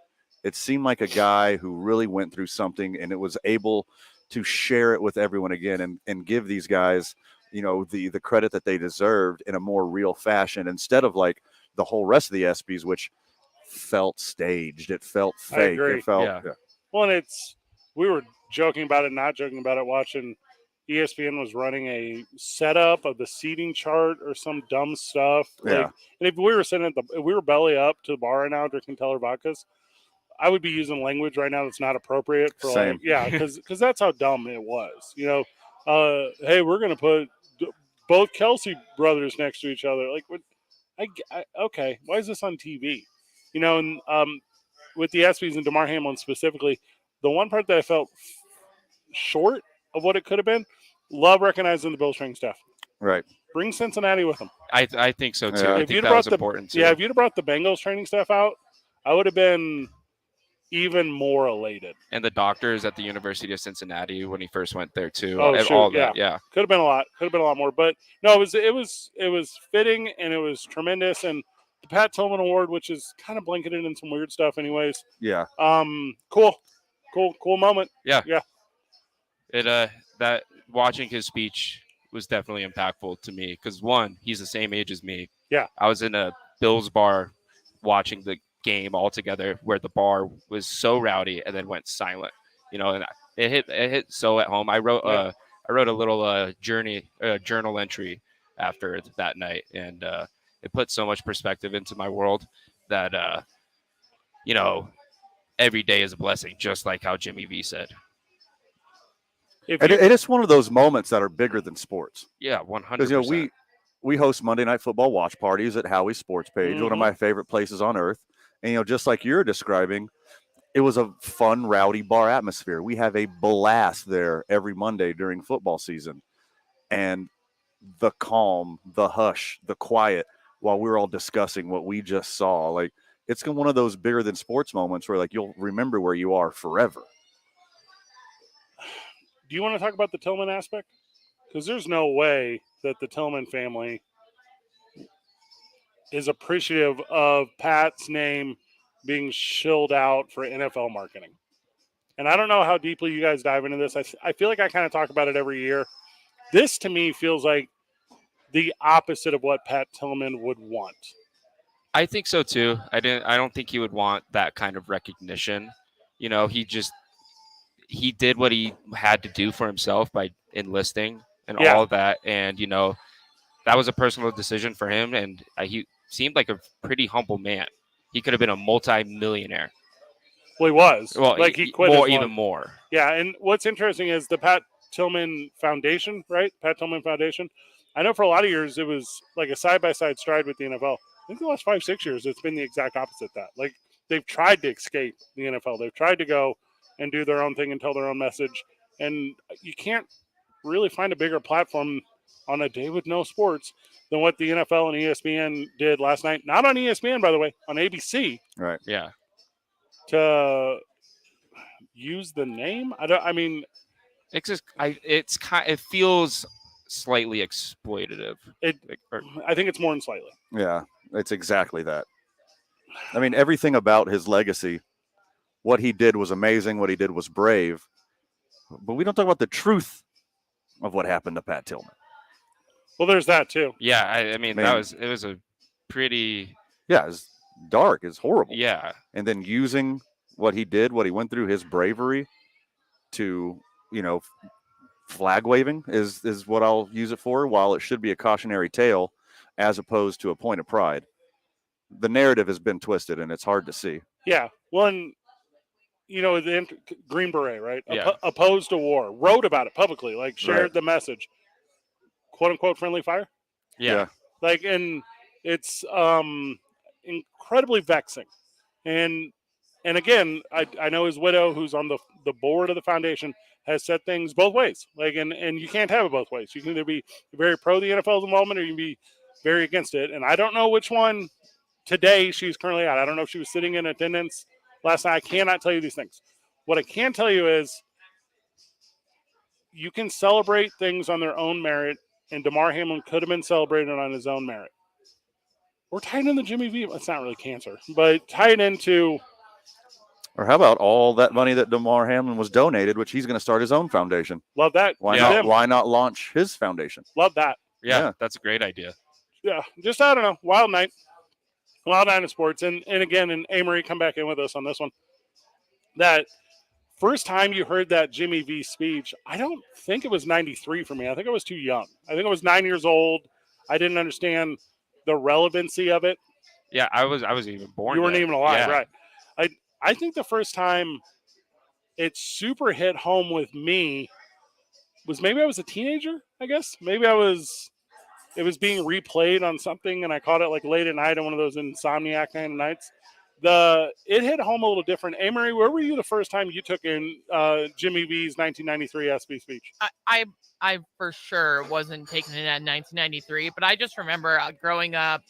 It seemed like a guy who really went through something and it was able to share it with everyone again and give these guys, the credit that they deserved in a more real fashion instead of like the whole rest of the ESPYs, which felt staged. It felt fake. I agree. It felt, yeah. Well, and we were joking about it, not joking about it, watching ESPN was running a setup of the seating chart or some dumb stuff. Yeah. And if we were sitting if we were belly up to the bar right now drinking Teller vodkas, I would be using language right now that's not appropriate for Same. because that's how dumb it was. Hey, we're gonna put both Kelsey brothers next to each other. Like, what? Okay, why is this on TV? And with the ESPYs and DeMar Hamlin specifically, the one part that I felt short of what it could have been, love recognizing the Bills training staff. Right. Bring Cincinnati with them. I think so too. Yeah. I think that was important too. Yeah, if you'd have brought the Bengals training staff out, I would have been even more elated. And the doctors at the University of Cincinnati when he first went there too. Oh, all sure. that, yeah. Could have been a lot. Could have been a lot more. But no, it was fitting and it was tremendous. And the Pat Tillman Award, which is kind of blanketed in some weird stuff, anyways. Yeah. Cool moment. Yeah. Yeah. It that watching his speech was definitely impactful to me because one, he's the same age as me. Yeah. I was in a Bills bar watching the game all together where the bar was so rowdy and then went silent. And it hit so at home. I wrote a little journal entry after that night, and it put so much perspective into my world that every day is a blessing, just like how Jimmy V said. And it's one of those moments that are bigger than sports. Yeah, 100%. Because we host Monday Night Football watch parties at Howie's Sports Page, one of my favorite places on earth. And just like you're describing, it was a fun, rowdy bar atmosphere. We have a blast there every Monday during football season, and the calm, the hush, the quiet while we're all discussing what we just saw. Like, it's one of those bigger than sports moments where like you'll remember where you are forever. Do you want to talk about the Tillman aspect? Because there's no way that the Tillman family is appreciative of Pat's name being shilled out for NFL marketing. And I don't know how deeply you guys dive into this. I feel like I kind of talk about it every year. This, to me, feels like the opposite of what Pat Tillman would want. I think so, too. I don't think he would want that kind of recognition. He did what he had to do for himself by enlisting and all of that. And, that was a personal decision for him. And he seemed like a pretty humble man. He could have been a multi-millionaire. Well, he was. Well, he quit even more. Yeah, and what's interesting is the Pat Tillman Foundation, right? Pat Tillman Foundation. I know for a lot of years it was like a side-by-side stride with the NFL. I think the last 5-6 years it's been the exact opposite of that. Like, they've tried to escape the NFL. They've tried to go and do their own thing and tell their own message. And you can't really find a bigger platform on a day with no sports than what the NFL and ESPN did last night. Not on ESPN, by the way, on ABC. Right. Yeah. To use the name, it feels slightly exploitative. I think it's more than slightly. Yeah, it's exactly that. I mean, everything about his legacy, what he did was amazing. What he did was brave. But we don't talk about the truth of what happened to Pat Tillman. Well, there's that too. Yeah, it was a pretty. Yeah, it's dark. It's horrible. Yeah. And then using what he did, what he went through, his bravery to, flag waving is what I'll use it for, while it should be a cautionary tale as opposed to a point of pride. The narrative has been twisted and it's hard to see. Yeah. One, the Green Beret, right? Yeah. Opposed to war, wrote about it publicly, like shared the message, quote unquote, friendly fire. Yeah. And it's incredibly vexing. And again, I know his widow, who's on the board of the foundation, has said things both ways. And you can't have it both ways. You can either be very pro the NFL's involvement or you can be very against it. And I don't know which one today she's currently at. I don't know if she was sitting in attendance last night. I cannot tell you these things. What I can tell you is you can celebrate things on their own merit, and Damar Hamlin could have been celebrated on his own merit. We're tied in the Jimmy V. It's not really cancer, but tied into. Or how about all that money that Damar Hamlin was donated, which he's going to start his own foundation? Love that. Why not? Why not launch his foundation? Love that. Yeah, that's a great idea. Yeah, just I don't know. Wild night of sports, and again, and Amory, come back in with us on this one. That first time you heard that Jimmy V speech, I don't think it was 93 for me. I think I was too young. I think I was 9 years old. I didn't understand the relevancy of it. Yeah, I wasn't even born. You weren't yet. even alive, Yeah. right? I think the first time it super hit home with me was maybe I was a teenager, I guess. Maybe it was being replayed on something and I caught it like late at night on one of those insomniac kind of nights. It hit home a little different. Amory, where were you the first time you took in Jimmy V's 1993 SB speech? I for sure wasn't taking it in 1993, but I just remember growing up,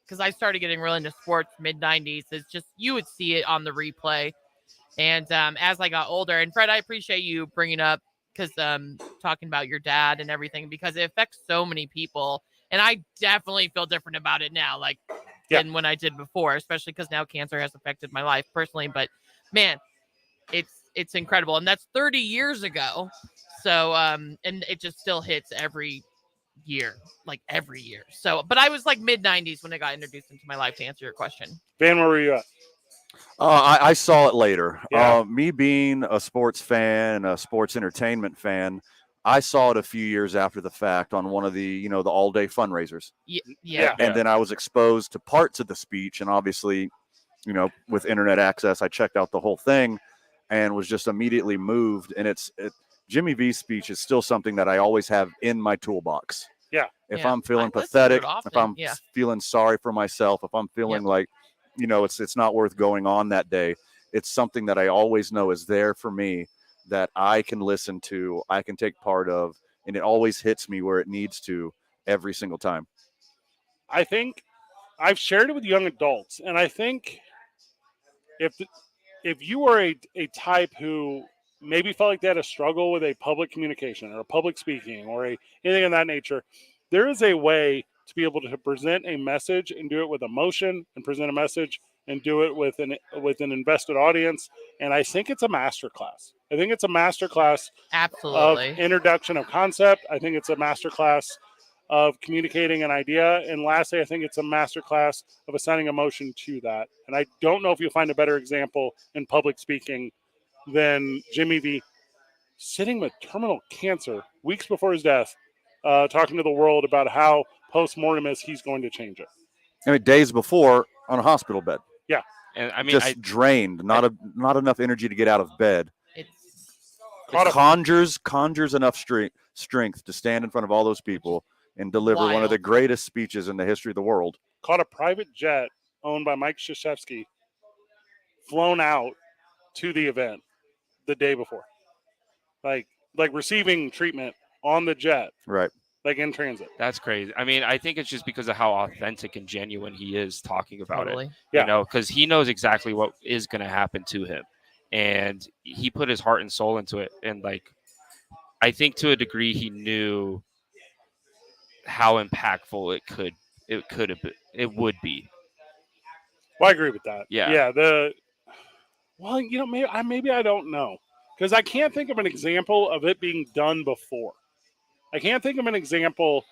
because I started getting really into sports mid-90s. It's just, you would see it on the replay. And as I got older, and Fred, I appreciate you bringing up, because talking about your dad and everything, because it affects so many people. And I definitely feel different about it now, than when I did before, especially because now cancer has affected my life personally. But man, it's incredible. And that's 30 years ago. So, and it just still hits every year. So, but I was mid-90s when it got introduced into my life, to answer your question. Van, where were you at? I saw it later. Yeah. Me being a sports fan and a sports entertainment fan, I saw it a few years after the fact on one of the, the all-day fundraisers. Yeah. And then I was exposed to parts of the speech, and obviously, with internet access, I checked out the whole thing and was just immediately moved. And Jimmy V's speech is still something that I always have in my toolbox. Yeah. If I'm feeling pathetic, if I'm feeling sorry for myself, if I'm feeling like, it's not worth going on that day, it's something that I always know is there for me, that I can listen to, I can take part of, and it always hits me where it needs to every single time. I think I've shared it with young adults, and I think if you are a type who maybe felt like they had a struggle with a public communication or public speaking or anything of that nature, there is a way to be able to present a message and do it with emotion, and present a message and do it with an invested audience. And I think it's a masterclass. I think it's a masterclass Absolutely. of introduction of concept. I think it's a masterclass of communicating an idea. And lastly, I think it's a masterclass of assigning emotion to that. And I don't know if you'll find a better example in public speaking than Jimmy V sitting with terminal cancer weeks before his death talking to the world about how post-mortem he's going to change it. I mean, days before on a hospital bed. Yeah. And I mean, just drained, not enough energy to get out of bed. It conjures enough strength to stand in front of all those people and deliver one of the greatest speeches in the history of the world. Caught a private jet owned by Mike Krzyzewski, flown out to the event the day before, like receiving treatment on the jet, right? Like in transit. That's crazy. I mean, I think it's just because of how authentic and genuine he is talking about it. Yeah. You know, because he knows exactly what is going to happen to him, and he put his heart and soul into it. And like, I think to a degree, he knew how impactful it would be. Well, I agree with that. Yeah. Well, you know, maybe I don't know, because I can't think of an example of it being done before. I can't think of an example,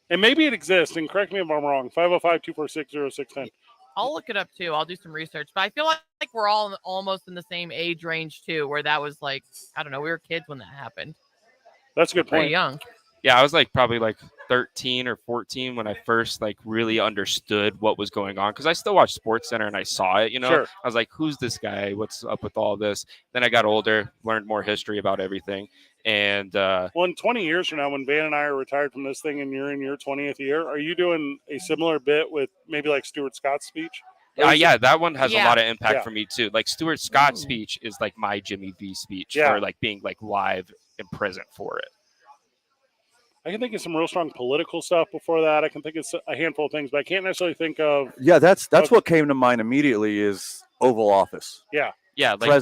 and maybe it exists, and correct me if I'm wrong, 505-246-0610. I'll look it up too. I'll do some research, but I feel like we're all almost in the same age range too, where that was like, I don't know, we were kids when that happened. That's a good point. Pretty young. Yeah, I was like probably like 13 or 14 when I first like really understood what was going on, because I still watched Sports Center and I saw it, you know. Sure. I was like, who's this guy? What's up with all this? Then I got older, learned more history about everything. And well, in 20 years from now, when Van and I are retired from this thing and you're in your 20th year, are you doing a similar bit with maybe like Stuart Scott's speech? Yeah, that one has a lot of impact Yeah. for me too. Like Stuart Scott's speech is like my Jimmy V speech Yeah. for like being like live and present for it. I can think of some real strong political stuff before that. I can think of a handful of things, but I can't necessarily think of. Yeah, that's what came to mind immediately is Oval Office. Yeah. Yeah, like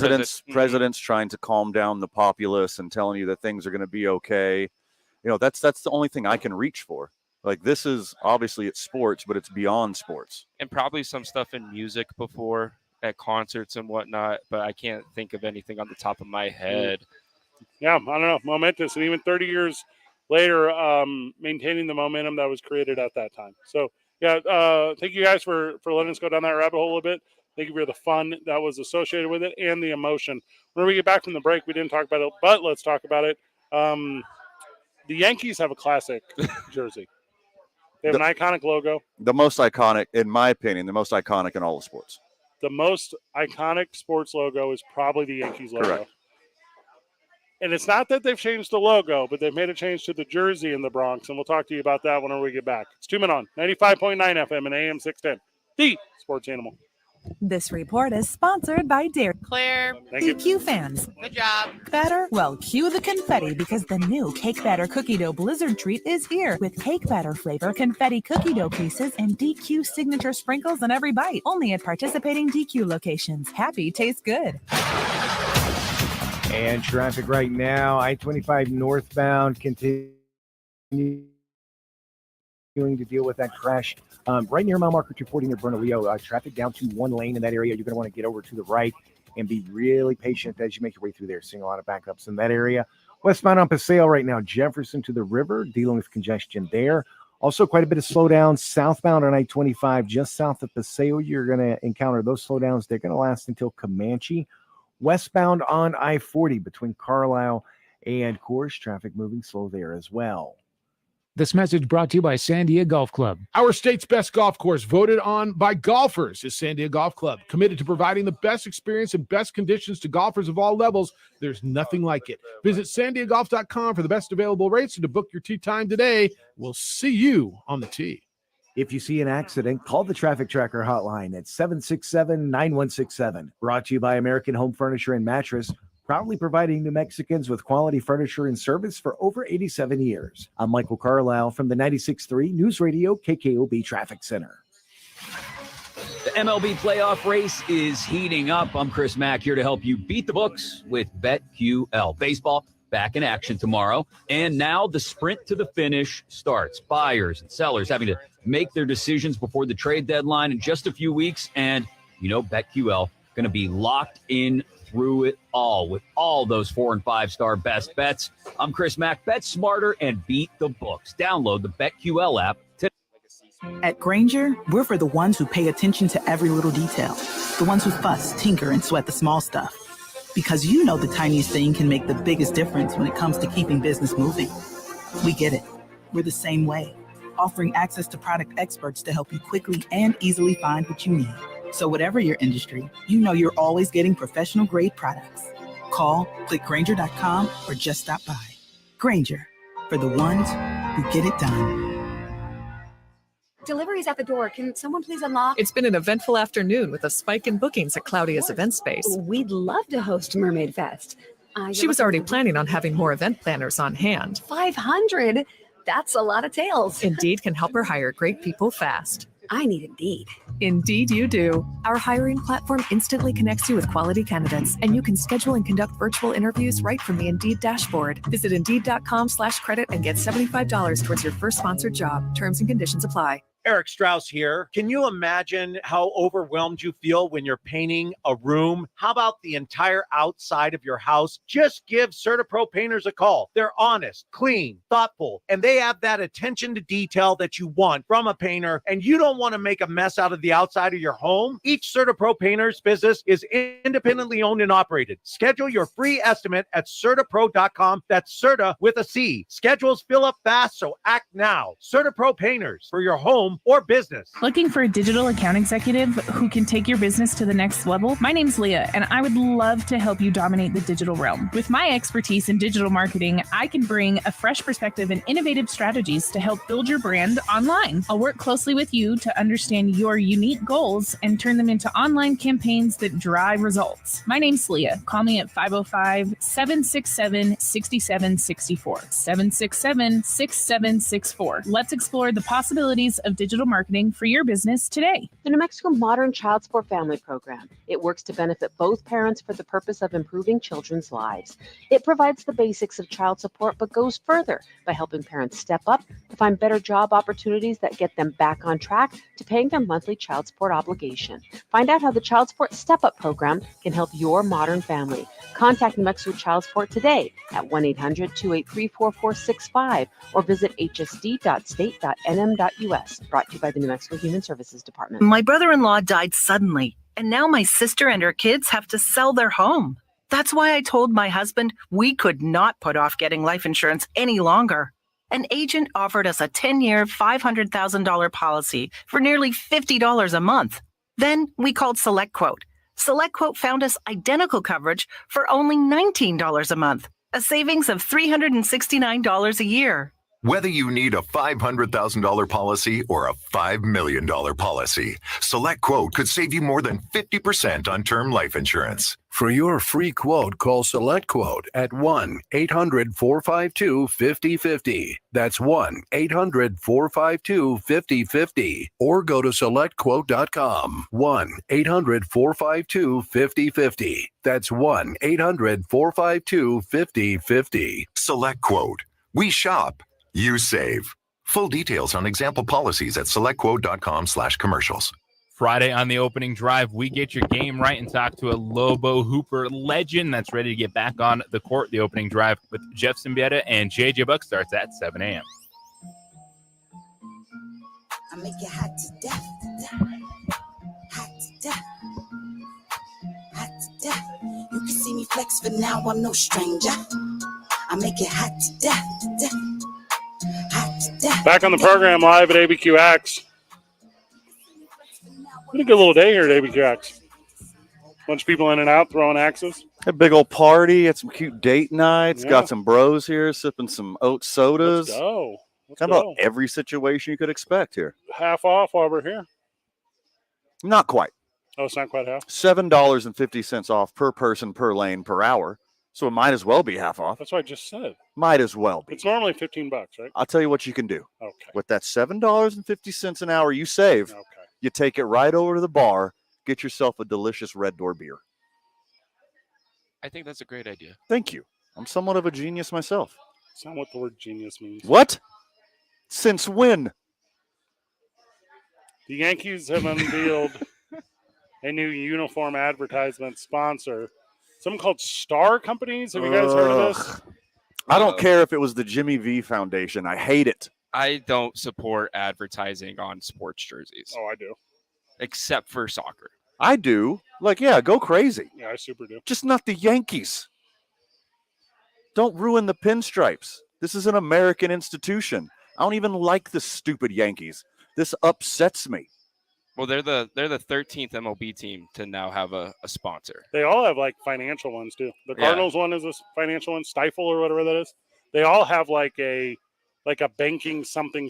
presidents trying to calm down the populace and telling you that things are going to be okay. You know, that's the only thing I can reach for. Like, this is obviously it's sports, but it's beyond sports. And probably some stuff in music before at concerts and whatnot, but I can't think of anything on the top of my head. Yeah, I don't know. Momentous. And even 30 years later, maintaining the momentum that was created at that time. So, yeah, thank you guys for letting us go down that rabbit hole a bit. Thank you for the fun that was associated with it and the emotion. When we get back from the break, we didn't talk about it, but let's talk about it. The Yankees have a classic jersey. They have an iconic logo. The most iconic, in my opinion, the most iconic in all of sports. The most iconic sports logo is probably the Yankees logo. Correct. And it's not that they've changed the logo, but they've made a change to the jersey in the Bronx, and we'll talk to you about that whenever we get back. It's 2 Men On, 95.9 FM and AM 610, the sports animal. This report is sponsored by Dairy Claire. Thank you. DQ fans. Good job. Batter? Well, cue the confetti because the new Cake Batter Cookie Dough Blizzard Treat is here with cake batter flavor, confetti cookie dough pieces, and DQ signature sprinkles on every bite. Only at participating DQ locations. Happy tastes good. And traffic right now, I-25 northbound continuing to deal with that crash. Right near mile marker 240 near Bernalillo, traffic down to one lane in that area. You're going to want to get over to the right and be really patient as you make your way through there. Seeing a lot of backups in that area. Westbound on Paseo right now, Jefferson to the river, dealing with congestion there. Also quite a bit of slowdown southbound on I-25, just south of Paseo. You're going to encounter those slowdowns. They're going to last until Comanche. Westbound on I-40 between Carlisle and Coors, traffic moving slow there as well. This message brought to you by Sandia Golf Club. Our state's best golf course, voted on by golfers, is Sandia Golf Club. Committed to providing the best experience and best conditions to golfers of all levels. There's nothing like it. Visit sandiagolf.com for the best available rates and to book your tee time today. We'll see you on the tee. If you see an accident, call the Traffic Tracker hotline at 767-9167. Brought to you by American Home Furniture and Mattress, proudly providing New Mexicans with quality furniture and service for over 87 years. I'm Michael Carlisle from the 96.3 News Radio KKOB Traffic Center. The MLB playoff race is heating up. I'm Chris Mack here to help you beat the books with BetQL. Baseball back in action tomorrow. And now the sprint to the finish starts. Buyers and sellers having to make their decisions before the trade deadline in just a few weeks. And, you know, BetQL going to be locked in through it all with all those 4- and 5-star best bets. I'm Chris Mack. Bet smarter and beat the books. Download the BetQL app today. At Grainger, we're for the ones who pay attention to every little detail. The ones who fuss, tinker, and sweat the small stuff. Because you know the tiniest thing can make the biggest difference when it comes to keeping business moving. We get it. We're the same way, offering access to product experts to help you quickly and easily find what you need. So whatever your industry, you know you're always getting professional grade products. Call, click Grainger.com, or just stop by. Grainger, for the ones who get it done. Delivery's at the door. Can someone please unlock? It's been an eventful afternoon with a spike in bookings at Claudia's event space. We'd love to host Mermaid Fest. She was already planning on having more event planners on hand. 500? That's a lot of tails. Indeed can help her hire great people fast. I need Indeed. Indeed you do. Our hiring platform instantly connects you with quality candidates, and you can schedule and conduct virtual interviews right from the Indeed dashboard. Visit Indeed.com/credit and get $75 towards your first sponsored job. Terms and conditions apply. Eric Strauss here. Can you imagine how overwhelmed you feel when you're painting a room? How about the entire outside of your house? Just give CertaPro Painters a call. They're honest, clean, thoughtful, and they have that attention to detail that you want from a painter, and you don't want to make a mess out of the outside of your home. Each CertaPro Painters business is independently owned and operated. Schedule your free estimate at CertaPro.com. That's Certa with a C. Schedules fill up fast, so act now. CertaPro Painters for your home or business. Looking for a digital account executive who can take your business to the next level? My name's Leah, and I would love to help you dominate the digital realm. With my expertise in digital marketing, I can bring a fresh perspective and innovative strategies to help build your brand online. I'll work closely with you to understand your unique goals and turn them into online campaigns that drive results. My name's Leah. Call me at 505-767-6764. 767-6764. Let's explore the possibilities of digital marketing for your business today. The New Mexico Modern Child Support Family Program. It works to benefit both parents for the purpose of improving children's lives. It provides the basics of child support, but goes further by helping parents step up to find better job opportunities that get them back on track to paying their monthly child support obligation. Find out how the Child Support Step Up program can help your modern family. Contact New Mexico Child Support today at 1-800-283-4465 or visit hsd.state.nm.us. Brought to you by the New Mexico Human Services Department. My brother-in-law died suddenly, and now my sister and her kids have to sell their home. That's why I told my husband we could not put off getting life insurance any longer. An agent offered us a 10-year, $500,000 policy for nearly $50 a month. Then we called SelectQuote. SelectQuote found us identical coverage for only $19 a month, a savings of $369 a year. Whether you need a $500,000 policy or a $5 million policy, SelectQuote could save you more than 50% on term life insurance. For your free quote, call SelectQuote at 1-800-452-5050. That's 1-800-452-5050. Or go to SelectQuote.com. 1-800-452-5050. That's 1-800-452-5050. SelectQuote. We shop. You save. Full details on example policies at selectquote.com/commercials. Friday on the opening drive, we get your game right and talk to a Lobo Hooper legend that's ready to get back on the court. The opening drive with Jeff Symbieta and JJ Buck starts at 7 a.m. I make it hot to death, hot to death, hot to death. You can see me flex, but now I'm no stranger. I make it hot to death, hot to death. Back on the program live at ABQax. What a good little day here at ABQax. Bunch of people in and out throwing axes. A big old party. Had some cute date nights. Yeah. Got some bros here sipping some oat sodas. Let's go. Let's Kind of about every situation you could expect here. Half off while we're here. Not quite. Oh, it's not quite half. $7.50 off per person, per lane, per hour. So it might as well be half off. That's what I just said. Might as well be. It's normally $15, right? I'll tell you what you can do. Okay. With that $7.50 an hour you save, you take it right over to the bar, get yourself a delicious Red Door beer. I think that's a great idea. Thank you. I'm somewhat of a genius myself. That's not what the word genius means. What? Since when? The Yankees have unveiled a new uniform advertisement sponsor. Something called Star Companies. Have you guys heard of this? I don't care if it was the Jimmy V Foundation. I hate it. I don't support advertising on sports jerseys. Oh, I do. Except for soccer. I do. Like, yeah, go crazy. Yeah, I super do. Just not the Yankees. Don't ruin the pinstripes. This is an American institution. I don't even like the stupid Yankees. This upsets me. Well, they're the 13th MLB team to now have a sponsor. They all have like financial ones too. The Yeah. Cardinals one is a financial one, Stifle or whatever that is. They all have like a banking something.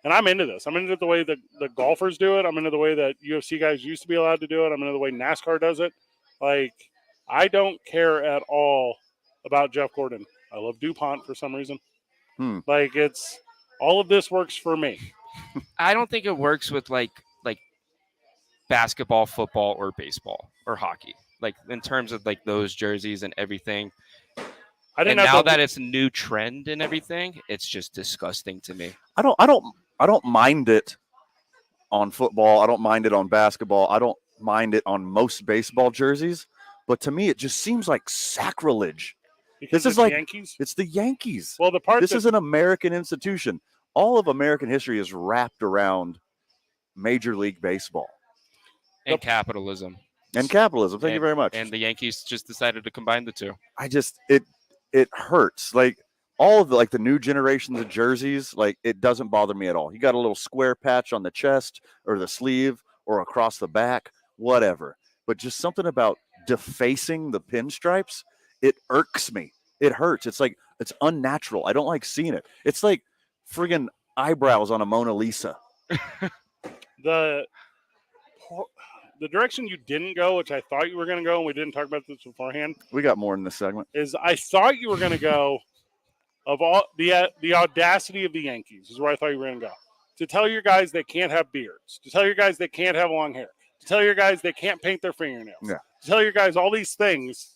And I'm into this. I'm into the way that the golfers do it. I'm into the way that UFC guys used to be allowed to do it. I'm into the way NASCAR does it. Like, I don't care at all about Jeff Gordon. I love DuPont for some reason. Like, it's all of this works for me. I don't think it works with like basketball, football, or baseball or hockey. Like in terms of like those jerseys and everything. And now that it's a new trend and everything, it's just disgusting to me. I don't mind it on football. I don't mind it on basketball. I don't mind it on most baseball jerseys. But to me, it just seems like sacrilege. Because this is it's like Yankees? It's the Yankees. Well, the part this is an American institution. All of American history is wrapped around Major League Baseball And capitalism. and capitalism. Thank you very much. And the Yankees just decided to combine the two. I just it hurts. Like all of the new generations of jerseys, like it doesn't bother me at all. You got a little square patch on the chest or the sleeve or across the back, whatever. But just something about defacing the pinstripes, it irks me. It hurts. It's like it's unnatural. I don't like seeing it. It's like friggin' eyebrows on a Mona Lisa. The direction you didn't go, which I thought you were going to go, and we didn't talk about this beforehand, We got more in this segment. is I thought you were going to go of all the audacity of the Yankees is where I thought you were going to go. To tell your guys they can't have beards. To tell your guys they can't have long hair. To tell your guys they can't paint their fingernails. Yeah. To tell your guys all these things.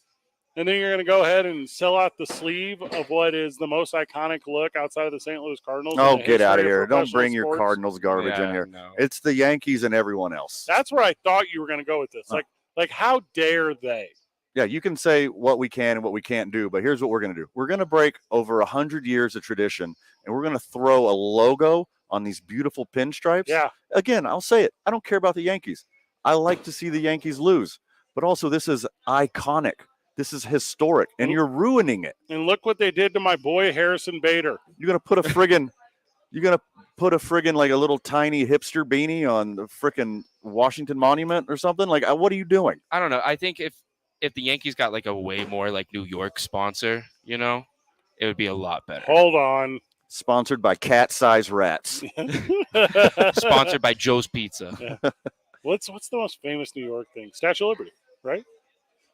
And then you're going to go ahead and sell out the sleeve of what is the most iconic look outside of the St. Louis Cardinals. Oh, in the get out of history here. Don't professional bring your sports. Cardinals garbage in Yeah, here. no. It's the Yankees and everyone else. That's where I thought you were going to go with this. Like how dare they? Yeah, you can say what we can and what we can't do, but here's what we're going to do. We're going to break over 100 years of tradition, and we're going to throw a logo on these beautiful pinstripes. Yeah. Again, I'll say it. I don't care about the Yankees. I like to see the Yankees lose, but also this is iconic. This is historic, and you're ruining it. And look what they did to my boy Harrison Bader. You're going to put a friggin' like a little tiny hipster beanie on the frickin' Washington Monument or something? Like, what are you doing? I don't know. I think if the Yankees got like a way more like New York sponsor, it would be a lot better. Hold on. Sponsored by cat-sized rats. Sponsored by Joe's Pizza. Yeah. What's the most famous New York thing? Statue of Liberty, right?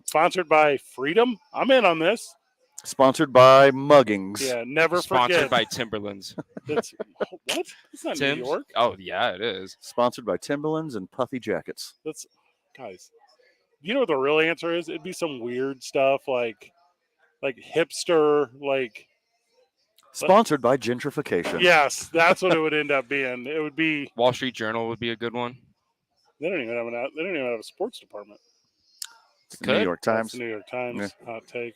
Sponsored by Freedom. I'm in on this. Sponsored by Muggings. Yeah, never Sponsored forget. by Timberlands. That's, what? It's not Tim's? New York. Oh yeah, it is. Sponsored by Timberlands and Puffy Jackets. That's guys. You know what the real answer is? It'd be some weird stuff like hipster, like. Sponsored by gentrification. Yes, that's what it would end up being. It would be Wall Street Journal would be a good one. They don't even have a sports department. It's the New York Times. That's the New York Times. Hot take.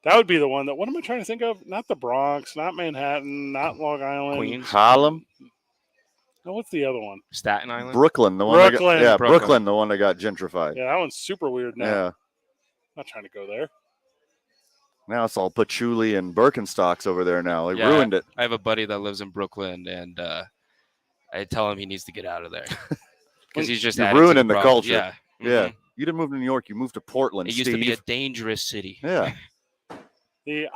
That would be the one that. What am I trying to think of? Not the Bronx, not Manhattan, not Long Island, Queens, Harlem, No, what's the other one? Staten Island, Brooklyn, the one. That Brooklyn. got, Brooklyn, the one that got gentrified. Yeah, that one's super weird now. Yeah. Not trying to go there. Now it's all patchouli and Birkenstocks over there now. They Yeah, ruined it. I have a buddy that lives in Brooklyn, and I tell him he needs to get out of there because he's just You're adding to ruining the problem. culture. Yeah, Yeah. Mhm. You didn't move to New York. You moved to Portland, It used Steve. to be a dangerous city. Yeah.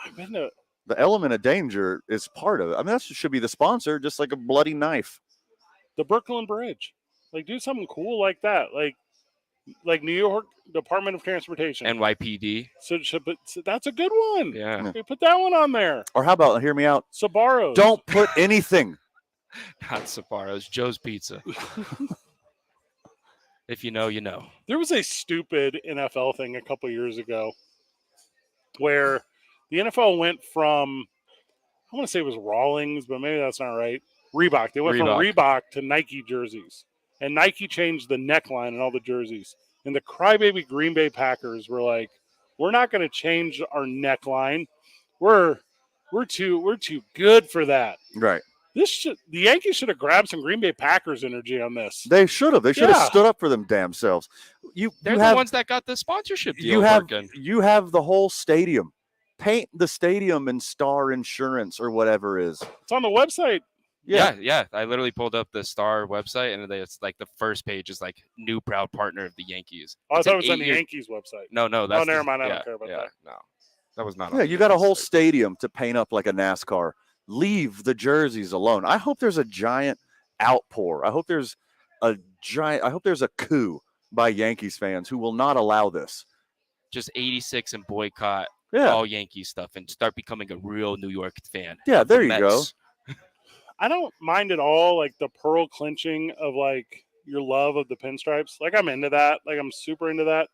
I've been to. The element of danger is part of it. I mean, that should be the sponsor, just like a bloody knife. The Brooklyn Bridge. Like, do something cool like that. Like New York Department of Transportation. NYPD. So that's a good one. Yeah. Okay, put that one on there. Or how about, hear me out, Sbarro's. don't put anything. Not Sapporo's, Joe's Pizza. If you know, you know. There was a stupid NFL thing a couple years ago where the NFL went from, I want to say it was Rawlings, but maybe that's not right. Reebok. They went from Reebok to Nike jerseys. And Nike changed the neckline in all the jerseys. And the crybaby Green Bay Packers were like, we're not going to change our neckline. We're too good for that. Right. The Yankees should have grabbed some Green Bay Packers energy on this. They should have. They should have stood up for them damn selves. They're the ones that got the sponsorship deal working. You have the whole stadium Paint the stadium in Star Insurance or whatever is. It's on the website. Yeah. I literally pulled up the Star website, and it's like the first page is like new proud partner of the Yankees. Oh, I It's thought an it was on the 8 years- Yankees website. No, that's Oh, never mind. I don't care about that. that. No, that was not. Yeah, on you the got a Yankees whole site. stadium to paint up like a NASCAR. Leave the jerseys alone. I hope there's a giant outpour. I hope there's a coup by Yankees fans who will not allow this. Just 86 and boycott Yeah. all Yankee stuff and start becoming a real New York fan. Yeah, of the there you go. Mets. I don't mind at all like the pearl clinching of like your love of the pinstripes. Like I'm into that. Like I'm super into that.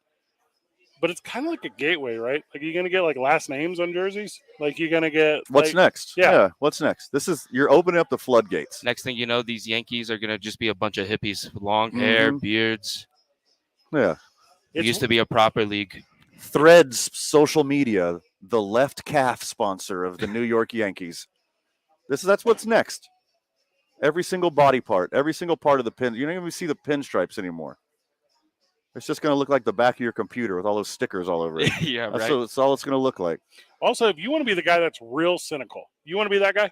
But it's kind of like a gateway, right? Like you're gonna get like last names on jerseys. Like you're gonna get What's like, next? Yeah. What's next? You're opening up the floodgates. Next thing you know, these Yankees are going to just be a bunch of hippies with long hair, beards. Yeah. It used to be a proper league. Threads social media, the left calf sponsor of the New York Yankees. That's what's next. Every single body part, every single part of the pin. You don't even see the pinstripes anymore. It's just going to look like the back of your computer with all those stickers all over it. Yeah, right. That's all it's going to look like. Also, if you want to be the guy that's real cynical, you want to be that guy?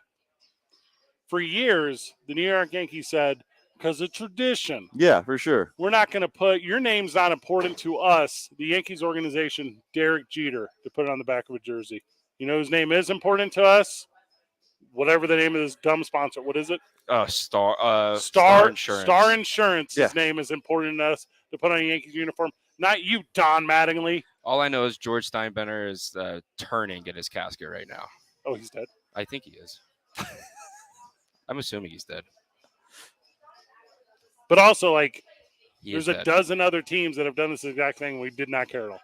For years, the New York Yankees said, because of tradition, Yeah, for sure. we're not going to put your name's not important to us, the Yankees organization, Derek Jeter, to put it on the back of a jersey. You know whose name is important to us? Whatever the name of this dumb sponsor. What is it? Star Insurance. Star Insurance. Yeah. His name is important to us to put on a Yankees uniform. Not you, Don Mattingly. All I know is George Steinbrenner is turning in his casket right now. Oh, he's dead. I think he is. I'm assuming he's dead. But also, like, He there's is a dead. dozen other teams that have done this exact thing. We did not care at all.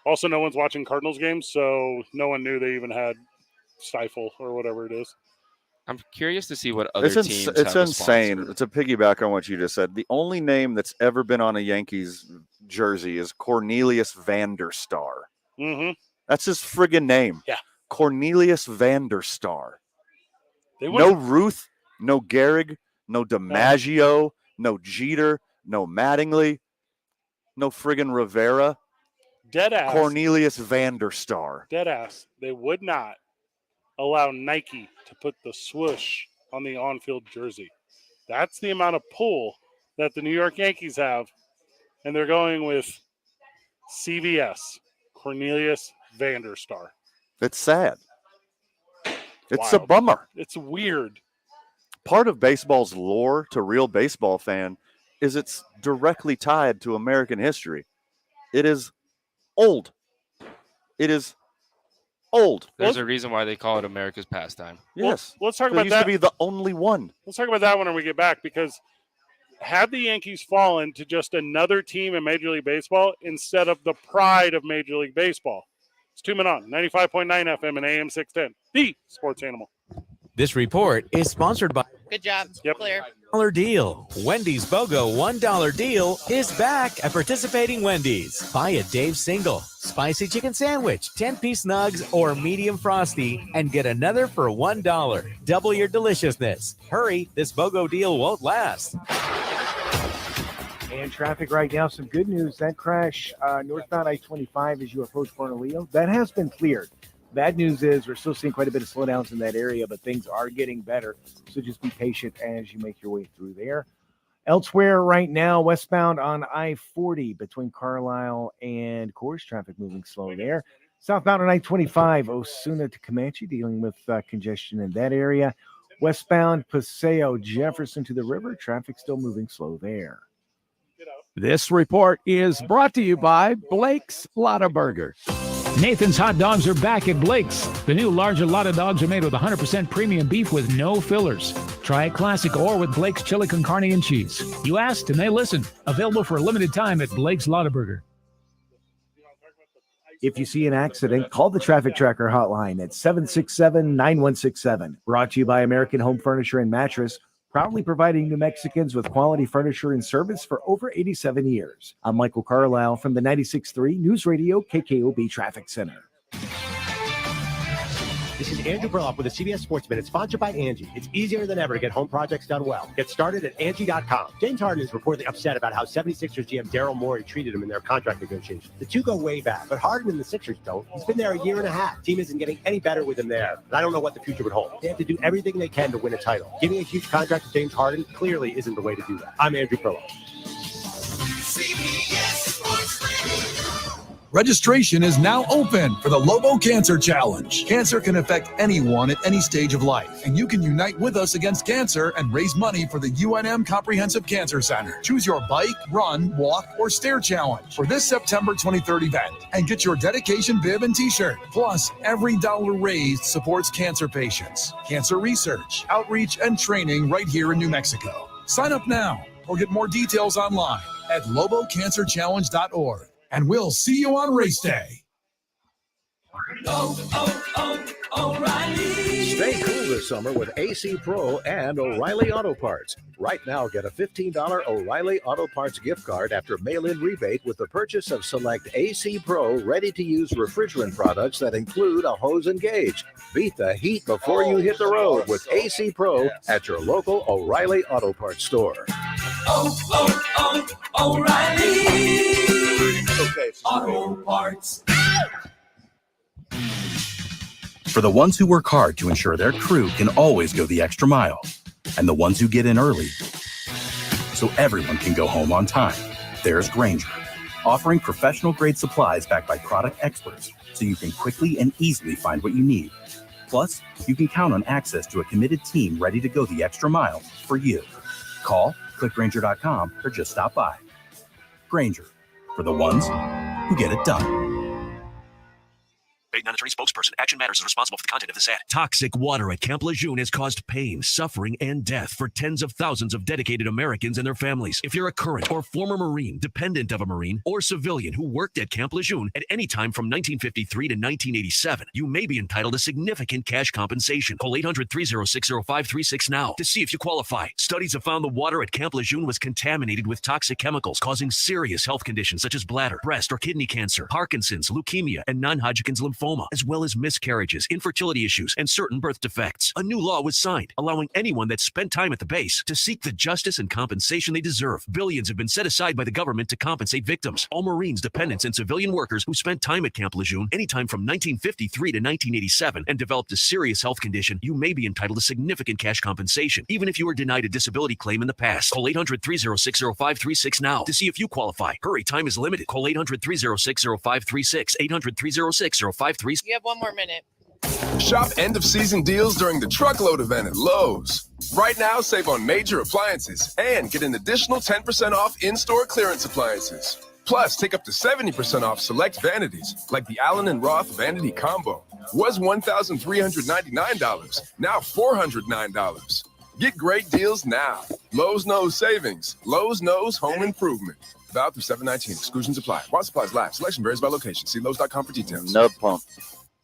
Also, no one's watching Cardinals games, so no one knew they even had Stifle or whatever it is. I'm curious to see what other It's teams it's have a insane. sponsor. To piggyback on what you just said, the only name that's ever been on a Yankees jersey is Cornelius Vanderstar. Mm-hmm. That's his friggin' name. Yeah. Cornelius Vanderstar. They No wouldn't- Ruth, no Gehrig, no DiMaggio, no Jeter, no Mattingly, no friggin' Rivera. Dead ass. Cornelius Vanderstar. Dead ass. They would not allow Nike to put the swoosh on the on-field jersey. That's the amount of pull that the New York Yankees have, and they're going with CVS, Cornelius Vanderstar. It's sad. It's a Wild. bummer. It's weird. Part of baseball's lore to real baseball fan is it's directly tied to American history. It is old. It is old. There's a reason why they call it America's pastime. Yes. Let's talk It about used that. to be the only one. Let's talk about that when we get back, because had the Yankees fallen to just another team in Major League Baseball instead of the pride of Major League Baseball? It's 2 Men On, 95.9 FM and AM 610, the sports animal. This report is sponsored by Good job. Clear. $1 Deal. Wendy's BOGO $1 deal is back at participating Wendy's. Buy a Dave single, spicy chicken sandwich, 10-piece nugs, or medium frosty, and get another for $1. Double your deliciousness. Hurry, this BOGO deal won't last. And traffic right now, some good news. That crash northbound I-25 as you approach Bernalillo, that has been cleared. Bad news is we're still seeing quite a bit of slowdowns in that area, but things are getting better. So just be patient as you make your way through there. Elsewhere right now, westbound on I-40 between Carlisle and Coors, traffic moving slow there. Southbound on I-25, Osuna to Comanche, dealing with congestion in that area. Westbound Paseo Jefferson to the river, traffic still moving slow there. This report is brought to you by Blake's Lotta Burger. Nathan's Hot Dogs are back at Blake's. The new larger Lotta Dogs are made with 100% premium beef with no fillers. Try it classic or with Blake's chili con carne and cheese. You asked and they listened. Available for a limited time at Blake's Lotta Burger. If you see an accident, call the Traffic Tracker hotline at 767-9167. Brought to you by American Home Furniture and Mattress, proudly providing New Mexicans with quality furniture and service for over 87 years. I'm Michael Carlisle from the 96.3 News Radio KKOB Traffic Center. This is Andrew Burloff with the CBS Sports Minute, sponsored by Angie. It's easier than ever to get home projects done well. Get started at Angie.com. James Harden is reportedly upset about how 76ers GM Daryl Morey treated him in their contract negotiations. The two go way back, but Harden and the Sixers don't. He's been there a year and a half. Team isn't getting any better with him there, and I don't know what the future would hold. They have to do everything they can to win a title. Giving a huge contract to James Harden clearly isn't the way to do that. I'm Andrew Burloff. Registration is now open for the Lobo Cancer Challenge. Cancer can affect anyone at any stage of life, and you can unite with us against cancer and raise money for the UNM Comprehensive Cancer Center. Choose your bike, run, walk, or stair challenge for this September 23rd event and get your dedication bib and t-shirt. Plus, every dollar raised supports cancer patients, cancer research, outreach, and training right here in New Mexico. Sign up now or get more details online at lobocancerchallenge.org. And we'll see you on race day. Stay cool this summer with AC Pro and O'Reilly Auto Parts. Right now, get a $15 O'Reilly Auto Parts gift card after mail-in rebate with the purchase of select AC Pro ready-to-use refrigerant products that include a hose and gauge. Beat the heat before you hit the road with AC Pro at your local O'Reilly Auto Parts store. O'Reilly Auto Parts. For the ones who work hard to ensure their crew can always go the extra mile, and the ones who get in early so everyone can go home on time, there's Grainger, offering professional-grade supplies backed by product experts so you can quickly and easily find what you need. Plus, you can count on access to a committed team ready to go the extra mile for you. Call, click Grainger.com, or just stop by. Grainger, for the ones who get it done. Paid non-attorney spokesperson. Action Matters is responsible for the content of this ad. Toxic water at Camp Lejeune has caused pain, suffering, and death for tens of thousands of dedicated Americans and their families. If you're a current or former Marine, dependent of a Marine, or civilian who worked at Camp Lejeune at any time from 1953 to 1987, you may be entitled to significant cash compensation. Call 800-306-0536 now to see if you qualify. Studies have found the water at Camp Lejeune was contaminated with toxic chemicals, causing serious health conditions such as bladder, breast, or kidney cancer, Parkinson's, leukemia, and non-Hodgkin's lymphoma, as well as miscarriages, infertility issues, and certain birth defects. A new law was signed, allowing anyone that spent time at the base to seek the justice and compensation they deserve. Billions have been set aside by the government to compensate victims. All Marines, dependents, and civilian workers who spent time at Camp Lejeune anytime from 1953 to 1987 and developed a serious health condition, you may be entitled to significant cash compensation, even if you were denied a disability claim in the past. Call 800-306-0536 now to see if you qualify. Hurry, time is limited. Call 800-306-0536, 800-306-0536. You have one more minute. Shop end-of-season deals during the Truckload event at Lowe's. Right now, save on major appliances and get an additional 10% off in-store clearance appliances. Plus, take up to 70% off select vanities, like the Allen & Roth Vanity Combo. Was $1,399, now $409. Get great deals now. Lowe's knows savings. Lowe's knows home improvement. Valid through 7/19. Exclusions apply. While supplies last. Selection varies by location. See Lowe's.com for details. Nub pump.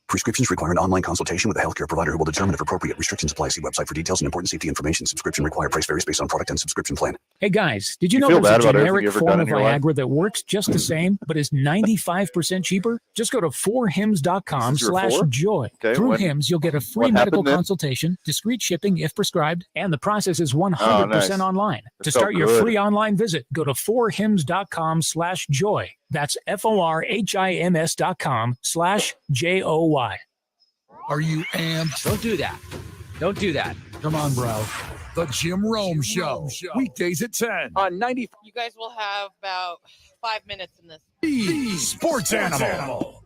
Prescriptions require an online consultation with a healthcare provider who will determine if appropriate. Restrictions apply. See website for details and important safety information. Subscription required. Price varies based on product and subscription plan. Hey guys, did you know feel there's a bad about everything generic you ever form done of in your life? Viagra that works just the same, but is 95% cheaper? Just go to 4hims.com/joy. Okay, Through what- Hims, you'll get a free what medical happened then? consultation, discreet shipping if prescribed, and the process is 100% nice. online. That To felt start your good. free online visit, go to 4hims.com/joy. That's FORHIMS.com/JOY. Are you amped? Don't do that. Don't do that. Come on, bro. The Jim Rome Show. Weekdays at 10 on 90 You guys will have about 5 minutes in this. The Sports Animal.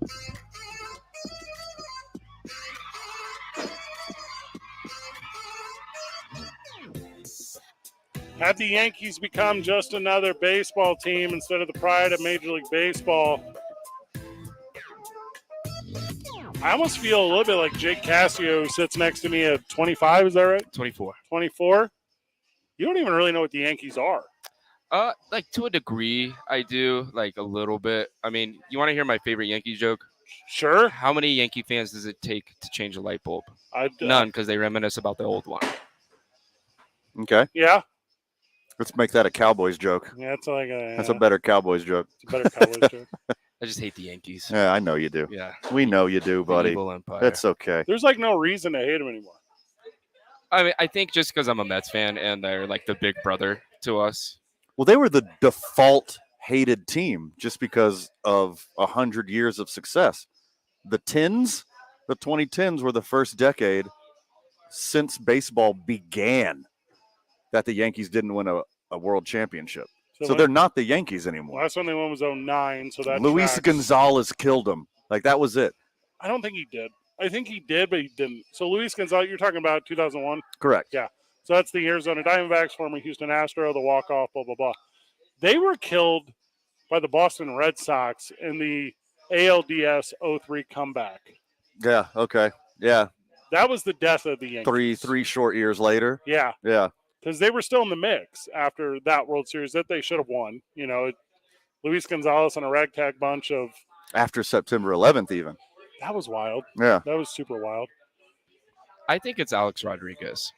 Have the Yankees become just another baseball team instead of the pride of Major League Baseball? I almost feel a little bit like Jake Cassio, who sits next to me at 25. Is that right? 24. 24? You don't even really know what the Yankees are. Like to a degree, I do, like a little bit. I mean, you want to hear my favorite Yankees joke? Sure. How many Yankee fans does it take to change a light bulb? None, None, because they reminisce about the old one. Okay. Yeah. Let's make that a Cowboys joke. Yeah, it's like a. That's a better Cowboys joke. It's a better Cowboys joke. I just hate the Yankees. Yeah, I know you do. Yeah. We know you do, buddy. evil empire. That's okay. There's like no reason to hate him anymore. I mean, I think just because I'm a Mets fan and they're like the big brother to us. Well, they were the default hated team just because of 100 years of success. The 2010s were the first decade since baseball began that the Yankees didn't win a world championship. So they're not the Yankees anymore. Last one they won was 2009, so that Luis tracks. Gonzalez killed them. Like, that was it. I don't think he did. I think he did, but he didn't. So Luis Gonzalez, you're talking about 2001? Correct. Yeah. So that's the Arizona Diamondbacks, former Houston Astro, the walk-off, blah, blah, blah. They were killed by the Boston Red Sox in the ALDS 03 comeback. Yeah, okay. Yeah. That was the death of the Yankees. Three short years later. Yeah. Yeah. Because they were still in the mix after that World Series that they should have won. You know, Luis Gonzalez and a ragtag bunch of. After September 11th, even. That was wild. Yeah. That was super wild. I think it's Alex Rodriguez.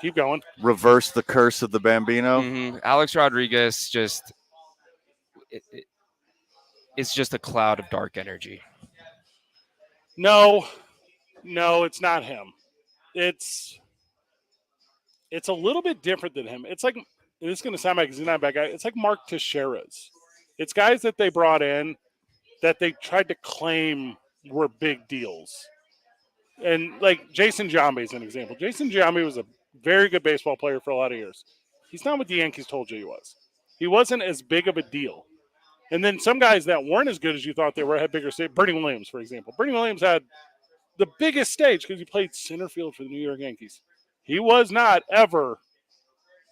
Keep going. Reverse the curse of the Bambino. Mm-hmm. Alex Rodriguez just it's just a cloud of dark energy. No, it's not him. It's a little bit different than him. It's like, this is going to sound like he's not a bad guy. It's like Mark Teixeira's. It's guys that they brought in that they tried to claim were big deals. And like Jason Giambi is an example. Jason Giambi was a very good baseball player for a lot of years. He's not what the Yankees told you he was. He wasn't as big of a deal. And then some guys that weren't as good as you thought they were had bigger stage. Bernie Williams, for example. Bernie Williams had the biggest stage because he played center field for the New York Yankees. He was not ever,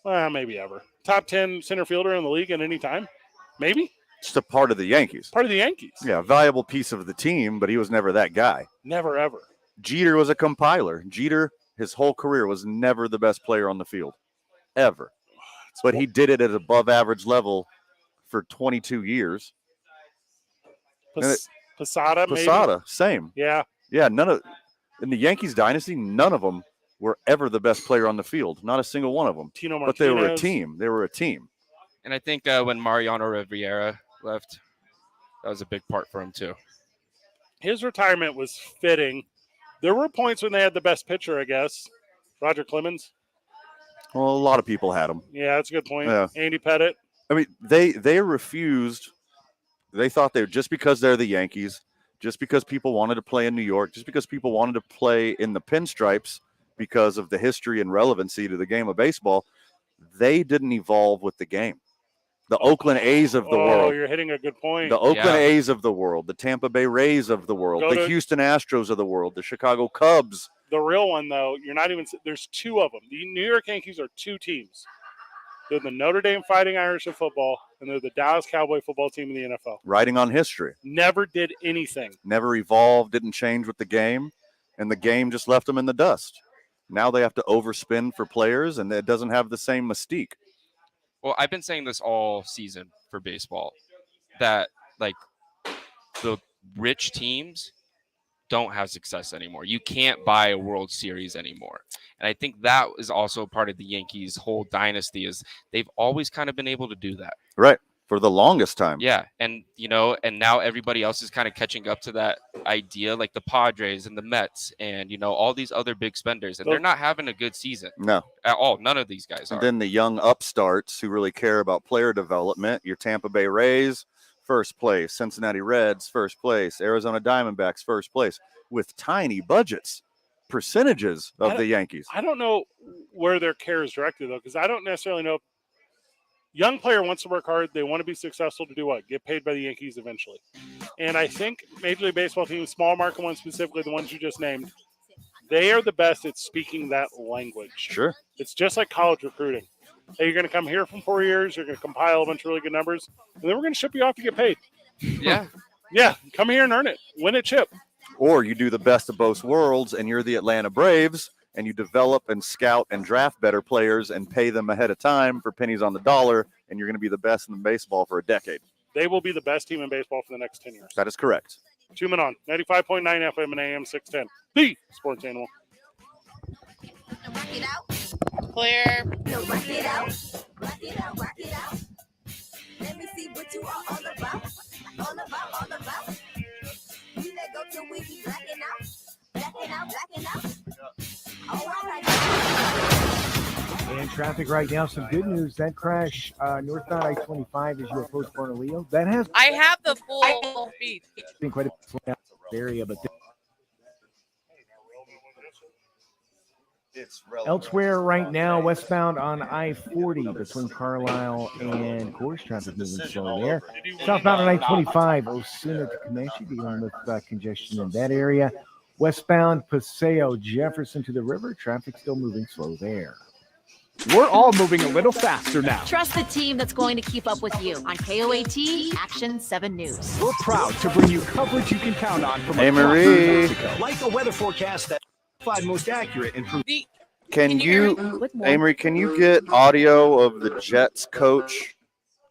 maybe ever, top 10 center fielder in the league at any time. Maybe. Just a part of the Yankees. Part of the Yankees. Yeah, valuable piece of the team, but he was never that guy. Never, ever. Jeter was a compiler. Jeter, his whole career, was never the best player on the field. Ever. But he did it at above average level for 22 years. Posada, maybe? Same. Yeah. Yeah, in the Yankees dynasty, none of them were ever the best player on the field. Not a single one of them. Tino But they were a Martinez. team. They were a team. And I think when Mariano Rivera left, that was a big part for him too. His retirement was fitting. There were points when they had the best pitcher, I guess. Roger Clemens. Well, a lot of people had him. Yeah, that's a good point. Yeah. Andy Pettit. I mean, they refused. They thought just because they're the Yankees, just because people wanted to play in New York, just because people wanted to play in the pinstripes because of the history and relevancy to the game of baseball, they didn't evolve with the game. The Oakland A's of the world. Oh, you're hitting a good point. The Oakland A's of the world, the Tampa Bay Rays of the world, the Houston Astros of the world, the Chicago Cubs. The real one, though, there's two of them. The New York Yankees are two teams. They're the Notre Dame Fighting Irish of football, and they're the Dallas Cowboy football team in the NFL. Writing on history. Never did anything. Never evolved, didn't change with the game, and the game just left them in the dust. Now they have to overspend for players, and it doesn't have the same mystique. Well, I've been saying this all season for baseball, that like the rich teams don't have success anymore. You can't buy a World Series anymore. And I think that is also part of the Yankees' whole dynasty, is they've always kind of been able to do that. Right. For the longest time. Yeah. And, and now everybody else is kind of catching up to that idea, like the Padres and the Mets and, all these other big spenders. And they're not having a good season. No. At all. None of these guys And are. then the young upstarts who really care about player development, your Tampa Bay Rays, first place. Cincinnati Reds, first place. Arizona Diamondbacks, first place. With tiny budgets, percentages of the Yankees. I don't know where their care is directed, though, because I don't necessarily know. Young player wants to work hard. They want to be successful to do what? Get paid by the Yankees eventually. And I think Major League Baseball teams, small market ones specifically, the ones you just named, they are the best at speaking that language. Sure. It's just like college recruiting. Hey, you're going to come here for 4 years. You're going to compile a bunch of really good numbers, and then we're going to ship you off to get paid. Yeah. Yeah. Come here and earn it. Win a chip. Or you do the best of both worlds and you're the Atlanta Braves and you develop and scout and draft better players and pay them ahead of time for pennies on the dollar, and you're going to be the best in baseball for a decade. They will be the best team in baseball for the next 10 years. That is correct. 2 men on 95.9 FM and AM 610. The Sports Animal. Clear. Let me see what you are all about. All about, all about. We let go till we be blacking out. Blacking out, blacking out. Oh, all right. And traffic right now, some good news. That crash northbound I-25 as you approach Bernalillo, that has I have the full speed. been quite a bit of area, but elsewhere right now, westbound on I-40 between Carlisle and Coors, traffic moving slow there. Southbound on I-25, Osuna to Comanche, dealing with congestion in that area. Westbound Paseo Jefferson to the river, traffic still moving slow there. We're all moving a little faster now. Trust the team that's going to keep up with you on KOAT Action 7 News. We're proud to bring you coverage you can count on from Hey, across Marie. Mexico. Like a weather forecast that most accurate and Can you, Amory, can you get audio of the Jets coach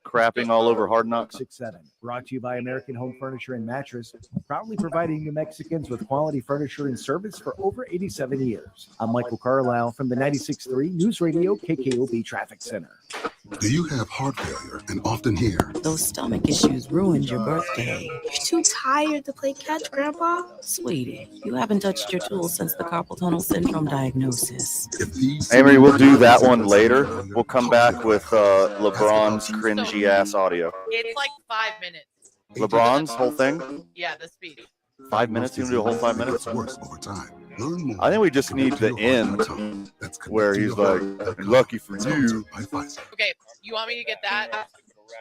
crapping all over Hard Knocks? 6-7. Brought to you by American Home Furniture and Mattress, proudly providing New Mexicans with quality furniture and service for over 87 years. I'm Michael Carlisle from the 96.3 News Radio KKOB Traffic Center. Do you have heart failure and often hear? Those stomach issues ruined your birthday. You're too tired to play catch, Grandpa? Sweetie, you haven't touched your tools since the carpal tunnel syndrome diagnosis. Amory, we'll do that one later. We'll come back with LeBron's cringy ass audio. It's like 5 minutes. LeBron's whole thing? Yeah, the speed. 5 minutes? You can do a whole 5 minutes? Worse over time. Learn more. I think we just need the end where he's like, lucky for you. Okay, you want me to get that?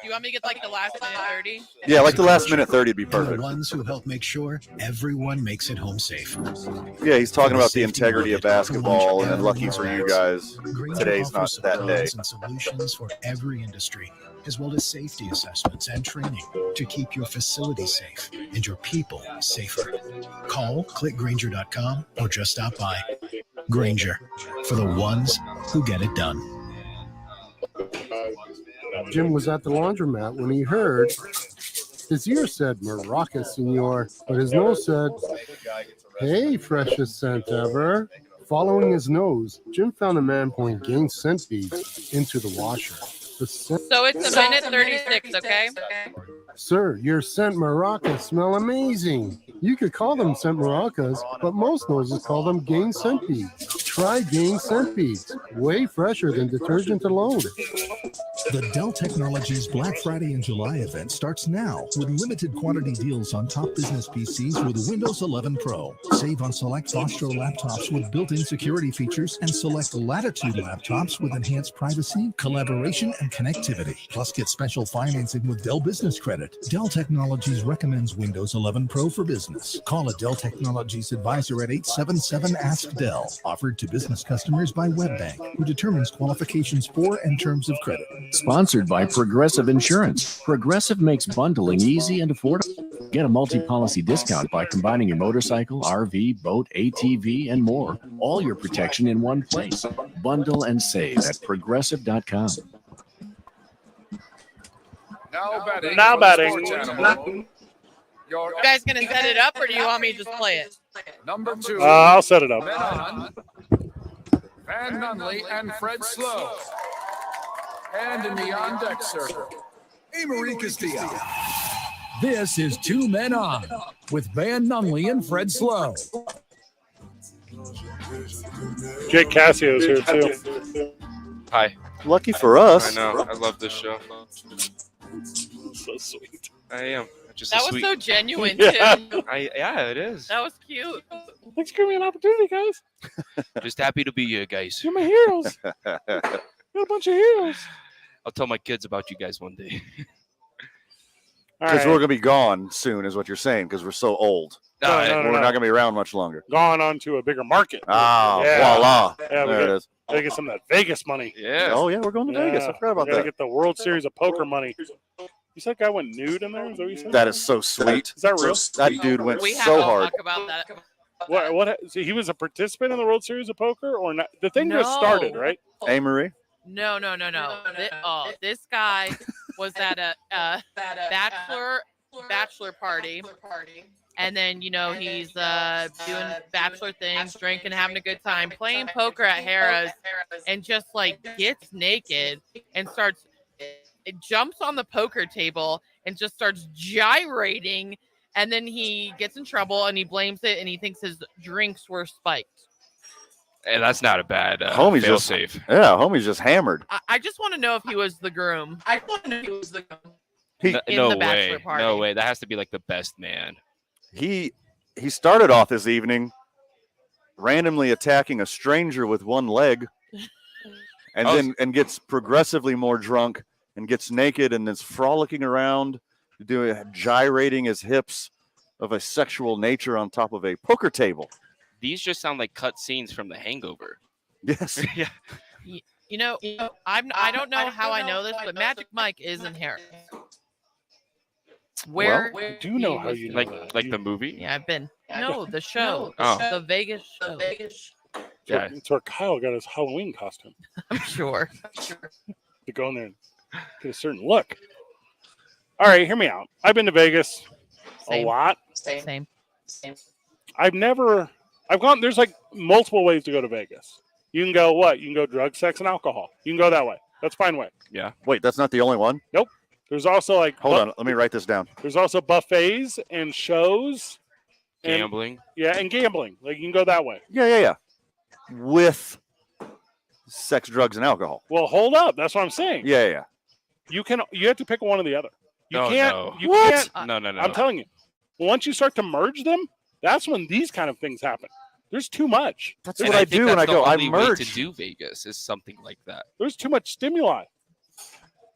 Do you want me to get like the last minute 30? Yeah, like the last minute 30 would be perfect. The ones who help make sure everyone makes it home safe. Yeah, he's talking about the integrity of basketball, and lucky for you guys, today's not that day. And solutions for every industry, as well as safety assessments and training to keep your facility safe and your people safer. Call clickgranger.com or just stop by. Granger, for the ones who get it done. Jim was at the laundromat when he heard his ear said Maraca, senor, but his nose said, hey, freshest scent ever. Following his nose, Jim found a man pouring gain scent beads into the washer. So it's a minute 36, okay? Sir, your scent maracas smell amazing. You could call them scent maracas, but most noses call them Gain scent beads. Try Gain scent beads. Way fresher than detergent alone. The Dell Technologies Black Friday and July event starts now with limited quantity deals on top business PCs with Windows 11 Pro. Save on select Vostro laptops with built-in security features and select Latitude laptops with enhanced privacy, collaboration, and connectivity. Plus, get special financing with Dell Business Credit. Dell Technologies recommends Windows 11 Pro for business. Call a Dell Technologies advisor at 877-ASK-DELL. Offered to business customers by WebBank, who determines qualifications for and terms of credit. Sponsored by Progressive Insurance. Progressive makes bundling easy and affordable. Get a multi-policy discount by combining your motorcycle, RV, boat, ATV, and more. All your protection in one place. Bundle and save at progressive.com. Now betting. You guys gonna set it up, or do you want me to just play it? Number 2. I'll set it up. Van Nunley and Fred Slow. And in the on-deck circle, Amory Castillo. This is Two Men On with Van Nunley and Fred Slow. Jake Cassio's here too. Hi. Lucky for us. I know. I love this show. So sweet. I am. Just That a was sweet... so genuine, Yeah. too. Yeah, it is. That was cute. Thanks for giving me an opportunity, guys. Just happy to be here, guys. You're my heroes. You're a bunch of heroes. I'll tell my kids about you guys one day. Because we're going to be gone soon, is what you're saying, because we're so old. No, We're not going to be around much longer. Gone on to a bigger market. Ah, Yeah. voila. Yeah, There it is. Gotta get some of that Vegas money. Yeah. Oh, yeah, we're going to Vegas. I forgot about we gotta that. get the World Series of Poker money. You said guy went nude in there? Is that what you said? That is so sweet. Is that real? That dude went We have so to hard. talk about that. What? So he was a participant in the World Series of Poker, or not? The thing just No. started, right? Hey, Marie. No. This guy was at a bachelor party. And then, he's doing bachelor things, drinking, having a good time, playing poker at Harrah's, and just, gets naked and starts it jumps on the poker table and just starts gyrating. And then he gets in trouble and he blames it and he thinks his drinks were spiked. And that's not a bad homie's fail just safe. Yeah, homie's just hammered. I just want to know if he was the groom. I want to know if he was the groom. No the bachelor way. party. No way. That has to be like the best man. He started off this evening randomly attacking a stranger with one leg, and then gets progressively more drunk and gets naked and is frolicking around, gyrating his hips of a sexual nature on top of a poker table. These just sound like cut scenes from The Hangover. Yes. Yeah. You know, I don't know how I know this, but Magic Mike is in Harris. Where I do know how you know that. Like the movie? Yeah, I've been. No, the show. Oh. The Vegas show. Yeah, it's where Kyle got his Halloween costume. I'm sure. To go in there and get a certain look. All right, hear me out. I've been to Vegas a lot. Same. I've gone, there's like multiple ways to go to Vegas. You can go what? You can go drugs, sex, and alcohol. You can go that way. That's a fine way. Yeah. Wait, that's not the only one? Nope. There's also like Hold on, let me write this down. There's also buffets and shows. Gambling. And gambling. Like you can go that way. Yeah. With sex, drugs, and alcohol. Well, hold up. That's what I'm saying. Yeah. You have to pick one or the other. You Oh, can't. no. You What? can't. No. I'm telling you. Once you start to merge them, that's when these kind of things happen. There's too much. That's And what I think do when that's I the go. I only way merge. to do Vegas is something like that. There's too much stimuli.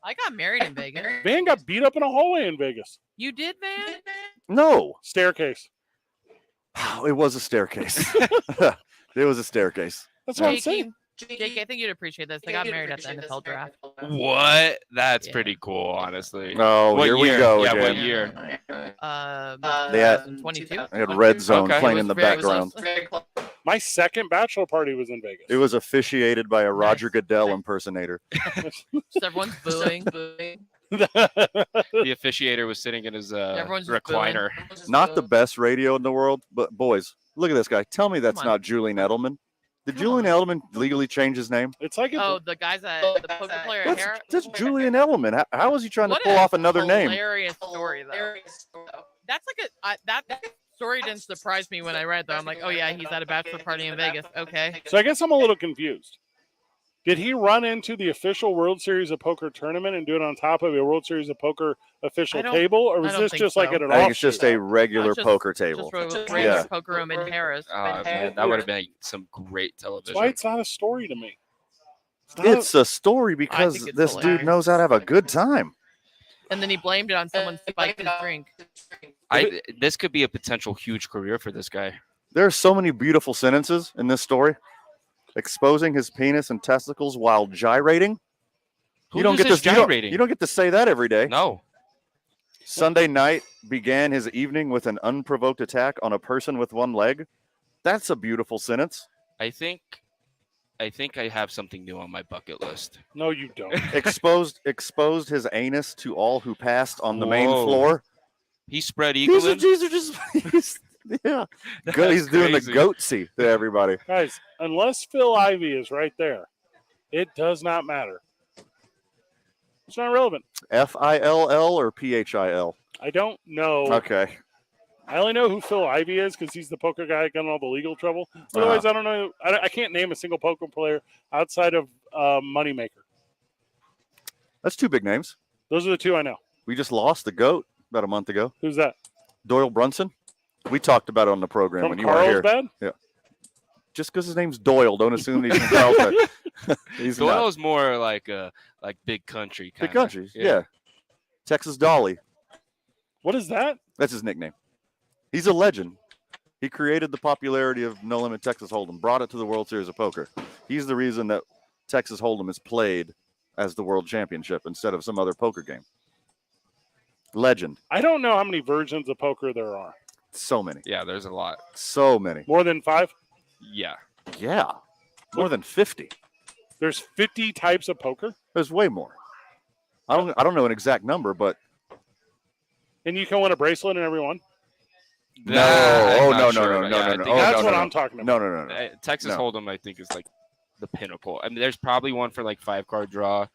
I got married in Vegas. Van got beat up in a hallway in Vegas. You did, Van? No. Staircase. It was a staircase. It was a staircase. That's what I'm saying. Jake, I think you'd appreciate this. They got married at the NFL draft. What? That's pretty cool, honestly. Oh, What here we year? go Yeah, again. what year? They had 22. I had Red Zone Okay. playing in the background. My second bachelor party was in Vegas. It was officiated by a Roger Goodell impersonator. Everyone's booing. The officiator was sitting in his Everyone's just recliner. Not the best radio in the world, but boys, look at this guy. Tell me that's Come on. not Julian Edelman. Did Julian Edelman legally change his name? It's like Oh, the guys at the poker player at That's, Harris. that's Julian Edelman. How is he trying to What pull a off another name? Hilarious story, though. That's like that story didn't surprise me when I read that. I'm like, oh yeah, he's at a bachelor party in Vegas. Okay. So I guess I'm a little confused. Did he run into the official World Series of Poker tournament and do it on top of a World Series of Poker official I don't- table, or I was don't this think just like so. at an I think it's just offshoot? a regular Just- poker table. Just a regular Yeah. poker room in Harris. Oh, man, that would have been some great That's television. why it's not a story to me. not It's a story I because think it's this dude hilarious. knows how to have a good time. And then he blamed it on someone spiked his drink. This could be a potential huge career for this guy. There are so many beautiful sentences in this story. Exposing his penis and testicles while gyrating. Who uses gyrating? You don't get to say that every day. No. Sunday night began his evening with an unprovoked attack on a person with one leg. That's a beautiful sentence. I think I have something new on my bucket list. No, you don't. Exposed his anus to all who passed on the main Whoa. floor. He spread eagle. These are just yeah. Good. He's doing the crazy. goatsy to everybody. Guys, unless Phil Ivey is right there, it does not matter. It's not relevant. FILL or PHIL? I don't know. Okay. I only know who Phil Ivey is because he's the poker guy that got in all the legal trouble. Otherwise, I don't know. I can't name a single poker player outside of Moneymaker. That's two big names. Those are the two I know. We just lost the GOAT about a month ago. Who's that? Doyle Brunson. We talked about it on the program From when you weren't here. Carlsbad? Yeah. Just because his name's Doyle, don't assume he's from Carlsbad. He's not. Doyle's more like big country. Big kinda. country, yeah. Texas Dolly. What is that? That's his nickname. He's a legend. He created the popularity of No Limit Texas Hold'em, brought it to the World Series of Poker. He's the reason that Texas Hold'em is played as the World Championship instead of some other poker game. Legend. I don't know how many versions of poker there are. So many. Yeah, there's a lot. So many. More than 5? Yeah. Yeah. More than 50. There's 50 types of poker? There's way more. I don't know an exact number, but And you can win a bracelet in every one? no. Oh, no. That's what I'm talking about. No. Texas No. Hold'em, I think, is like the pinnacle. I mean, there's probably one for like 5-card draw.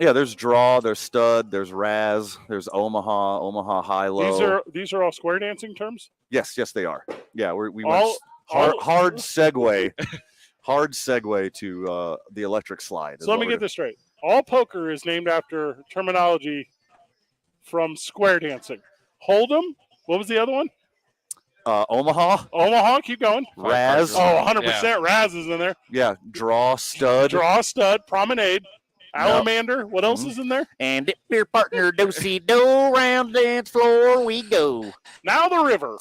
Yeah, there's Draw, there's Stud, there's Raz, there's Omaha High Low. These are all square dancing terms. Yes, they are. Yeah, we All- went hard segue, hard segue to the electric slide. So let me get this straight. All poker is named after terminology from square dancing. Hold'em. What was the other one? Omaha. Omaha. Keep going. Raz. Oh, 100%. Raz is in there. Yeah, Draw, Stud. Draw, Stud, Promenade, Alamander. What else is in there? And if your partner do-si-do, round dance floor we go. Now the river.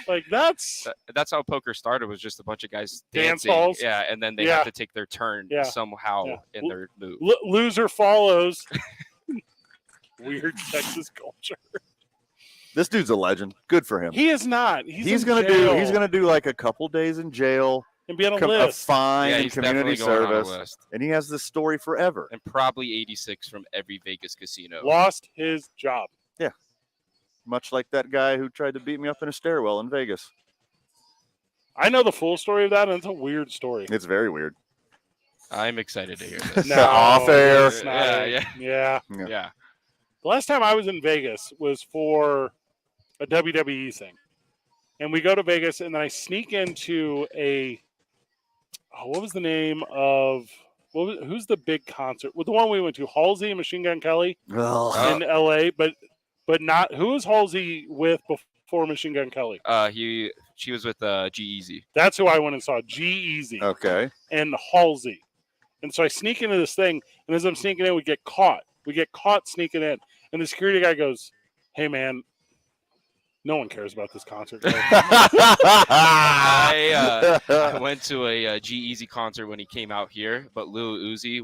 Like that's how poker started. Was just a bunch of guys Dance dancing. halls. Yeah, and then they have to take their turn somehow in their move. Loser follows. Weird Texas culture. This dude's a legend. Good for him. He is not. He's gonna do like a couple days in jail and be on a a list. fine Yeah, and he's community definitely going on a service, list. and he has this story forever. And probably 86 from every Vegas casino. Lost his job. Yeah, much like that guy who tried to beat me up in a stairwell in Vegas. I know the full story of that, and it's a weird story. It's very weird. I'm excited to hear this. No, Off air. it's not. Yeah. Yeah. The last time I was in Vegas was for a WWE thing. And we go to Vegas, and then I sneak into what was the name of who's the big concert? Well, the one we went to, Halsey and Machine Gun Kelly in LA, but not who was Halsey with before Machine Gun Kelly? She was with G-Eazy. That's who I went and saw, G-Eazy. Okay. And Halsey. And so I sneak into this thing, and as I'm sneaking in, we get caught. We get caught sneaking in. And the security guy goes, "Hey, man, no one cares about this concert." I went to a G-Eazy concert when he came out here, but Lil Uzi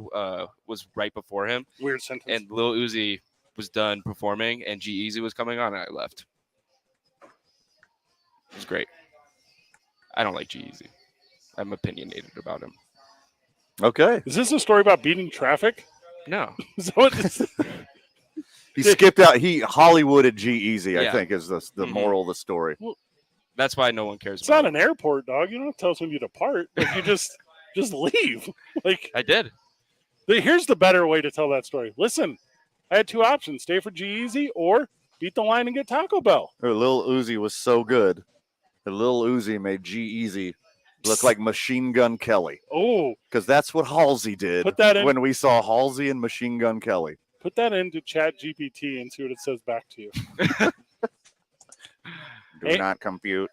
was right before him. Weird sentence. And Lil Uzi was done performing, and G-Eazy was coming on, and I left. It was great. I don't like G-Eazy. I'm opinionated about him. Okay. Is this a story about beating traffic? No. He skipped out. He Hollywooded G-Eazy, I Yeah. think, is the moral of the story. That's why no one cares It's about not an airport, dog. You don't have to tell us when you depart. Like, you just leave. Like I did. Here's the better way to tell that story. Listen, I had two options: stay for G-Eazy or beat the line and get Taco Bell. Lil Uzi was so good that Lil Uzi made G-Eazy look like Machine Gun Kelly. Oh, because that's what Halsey did Put that in. when we saw Halsey and Machine Gun Kelly. Put that into Chat GPT and see what it says back to you. Do not compute.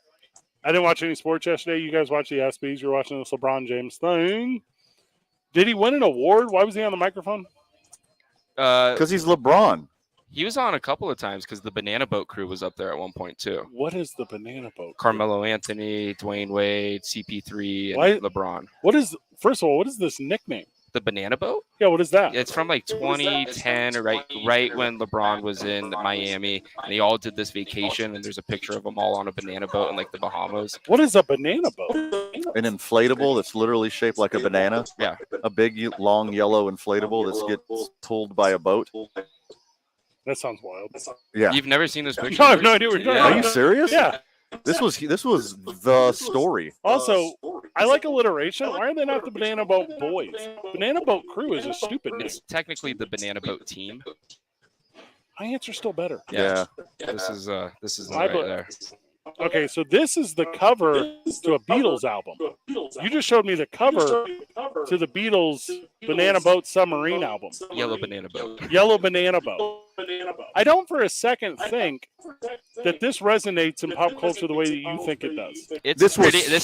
I didn't watch any sports yesterday. You guys watch the ESPYs. You're watching this LeBron James thing. Did he win an award? Why was he on the microphone? Because he's LeBron. He was on a couple of times because the Banana Boat crew was up there at one point too. What is the Banana Boat? Carmelo Anthony, Dwayne Wade, CP3, and Why- LeBron. First of all, what is this nickname? The Banana Boat? Yeah, what is that? It's from like 2010, right when LeBron was in Miami, and they all did this vacation, and there's a picture of them all on a banana boat in like the Bahamas. What is a banana boat? An inflatable that's literally shaped like a banana. Yeah. A big, long, yellow inflatable that gets pulled by a boat. That sounds wild. Yeah. You've never seen this picture? No, I have no idea what you're talking Are about. you serious? Yeah. This was the story. Also, I like alliteration. Why are they not the Banana Boat Boys? Banana Boat Crew is a stupid name. It's technically the Banana Boat team. My answer's still better. Yeah. This is right there. Okay, so this is the cover to a Beatles album. You just showed me the cover to the Beatles Banana Boat Submarine album. Yellow Banana Boat. Yellow Banana Boat. I don't for a second think that this resonates in pop culture the way that you think it does. This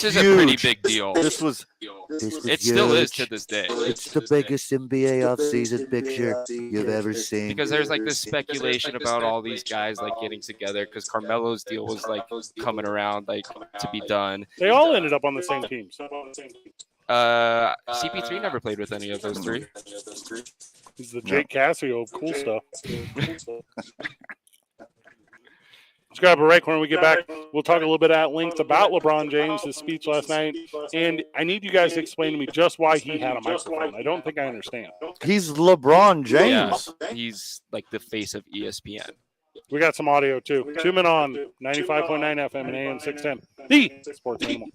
is a pretty big deal. This was It still is to this day. It's the biggest NBA offseason picture you've ever seen. Because there's like this speculation about all these guys like getting together because Carmelo's deal was like coming around like to be done. They all ended up on the same teams. CP3 never played with any of those three. He's the Jake Cassio of cool stuff. Let's grab a break. When we get back, we'll talk a little bit at length about LeBron James, his speech last night. And I need you guys to explain to me just why he had a microphone. I don't think I understand. He's LeBron James. Yeah, he's like the face of ESPN. We got some audio, too. 2 Men on 95.9 FM and AM 610. The Sports Animal.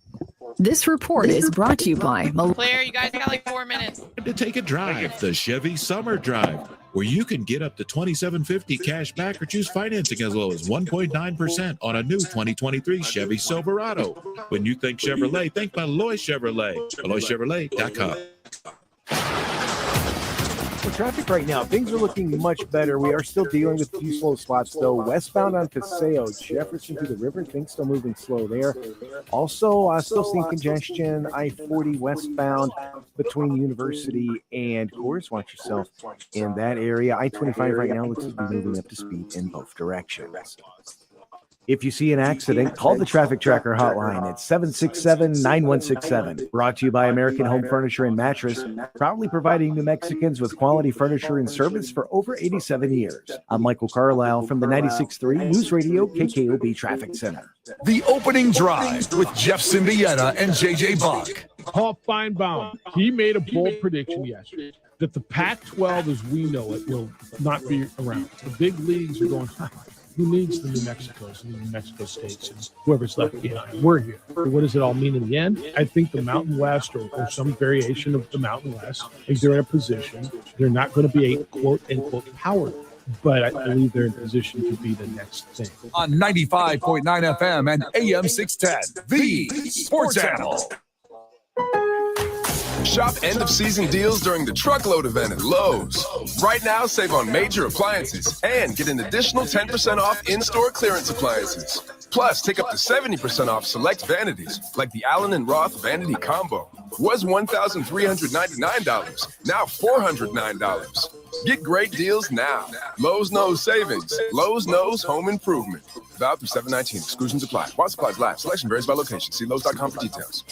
This report is brought to you by Claire, you guys got like 4 minutes. To take a drive, the Chevy Summer Drive, where you can get up to $2,750 cash back or choose financing as low as 1.9% on a new 2023 Chevy Silverado. When you think Chevrolet, think Malloy Chevrolet. MalloyChevrolet.com. For traffic right now, things are looking much better. We are still dealing with a few slow spots, though. Westbound on Paseo, Jefferson to the river, things still moving slow there. Also, still seeing congestion, I-40 westbound between University and Coors. Watch yourself in that area. I-25 right now looks to be moving up to speed in both directions. If you see an accident, call the Traffic Tracker hotline at 767-9167. Brought to you by American Home Furniture and Mattress, proudly providing New Mexicans with quality furniture and service for over 87 years. I'm Michael Carlisle from the 96.3 News Radio KKOB Traffic Center. The opening drive with Jeff Symbieta and JJ Buck. Paul Feinbaum, he made a bold prediction yesterday that the Pac-12 as we know it will not be around. The big leagues are going, who needs the New Mexicos and the New Mexico states and whoever's left behind? We're here. What does it all mean in the end? I think the Mountain West or some variation of the Mountain West, I think they're in a position. They're not going to be a quote-unquote power, but I believe they're in position to be the next thing. On 95.9 FM and AM 610, the Sports Animal. Shop end-of-season deals during the Truckload event at Lowe's. Right now, save on major appliances and get an additional 10% off in-store clearance appliances. Plus, take up to 70% off select vanities, like the Allen & Roth Vanity Combo. Was $1,399, now $409. Get great deals now. Lowe's knows savings. Lowe's knows home improvement. Valid through 7/19. Exclusions apply. While supplies last. Selection varies by location. See Lowe's.com for details.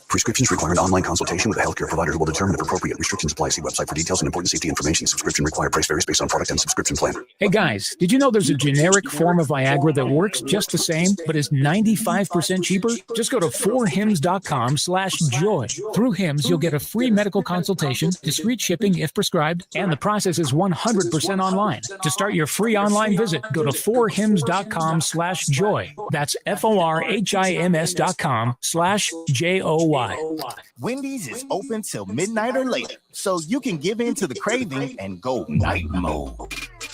Prescriptions require an online consultation with a healthcare provider who will determine if appropriate. Restrictions apply. See website for details and important safety information. Subscription required. Price varies based on product and subscription plan. Hey guys, did you know there's a generic form of Viagra that works just the same, but is 95% cheaper? Just go to 4hims.com/joy. Through Hims, you'll get a free medical consultation, discreet shipping if prescribed, and the process is 100% online. To start your free online visit, go to 4hims.com/joy. That's FORHIMS.com/JOY. Wendy's is open till midnight or later, so you can give in to the craving and go night mode.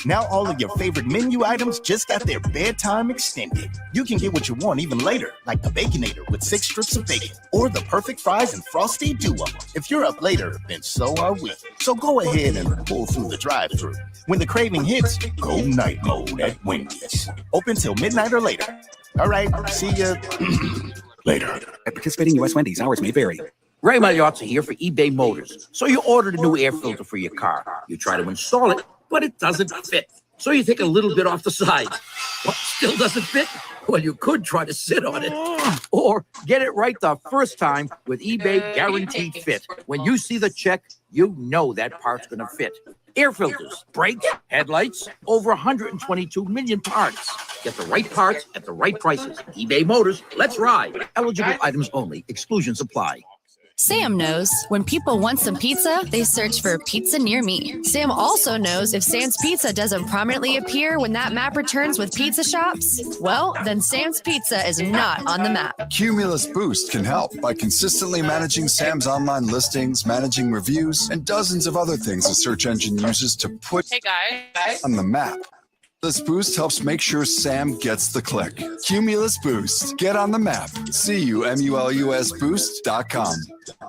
Now all of your favorite menu items just got their bedtime extended. You can get what you want even later, like the Baconator with 6 strips of bacon, or the perfect fries and frosty duo. If you're up later, then so are we. So go ahead and pull through the drive-thru. When the craving hits, go night mode at Wendy's. Open till midnight or later. All right, see ya later. At participating U.S. Wendy's, hours may vary. Ray Magliozzi here for eBay Motors. So you ordered a new air filter for your car. You try to install it, but it doesn't fit. So you take a little bit off the side. What, still doesn't fit? Well, you could try to sit on it. Or get it right the first time with eBay Guaranteed Fit. When you see the check, you know that part's going to fit. Air filters, brakes, headlights, over 122 million parts. Get the right parts at the right prices. eBay Motors, let's ride. Eligible items only. Exclusions apply. Sam knows when people want some pizza, they search for pizza near me. Sam also knows if Sam's Pizza doesn't prominently appear when that map returns with pizza shops, well, then Sam's Pizza is not on the map. Cumulus Boost can help by consistently managing Sam's online listings, managing reviews, and dozens of other things a search engine uses to put on the map. Cumulus Boost helps make sure Sam gets the click. Cumulus Boost. Get on the map. CUMULUSBoost.com.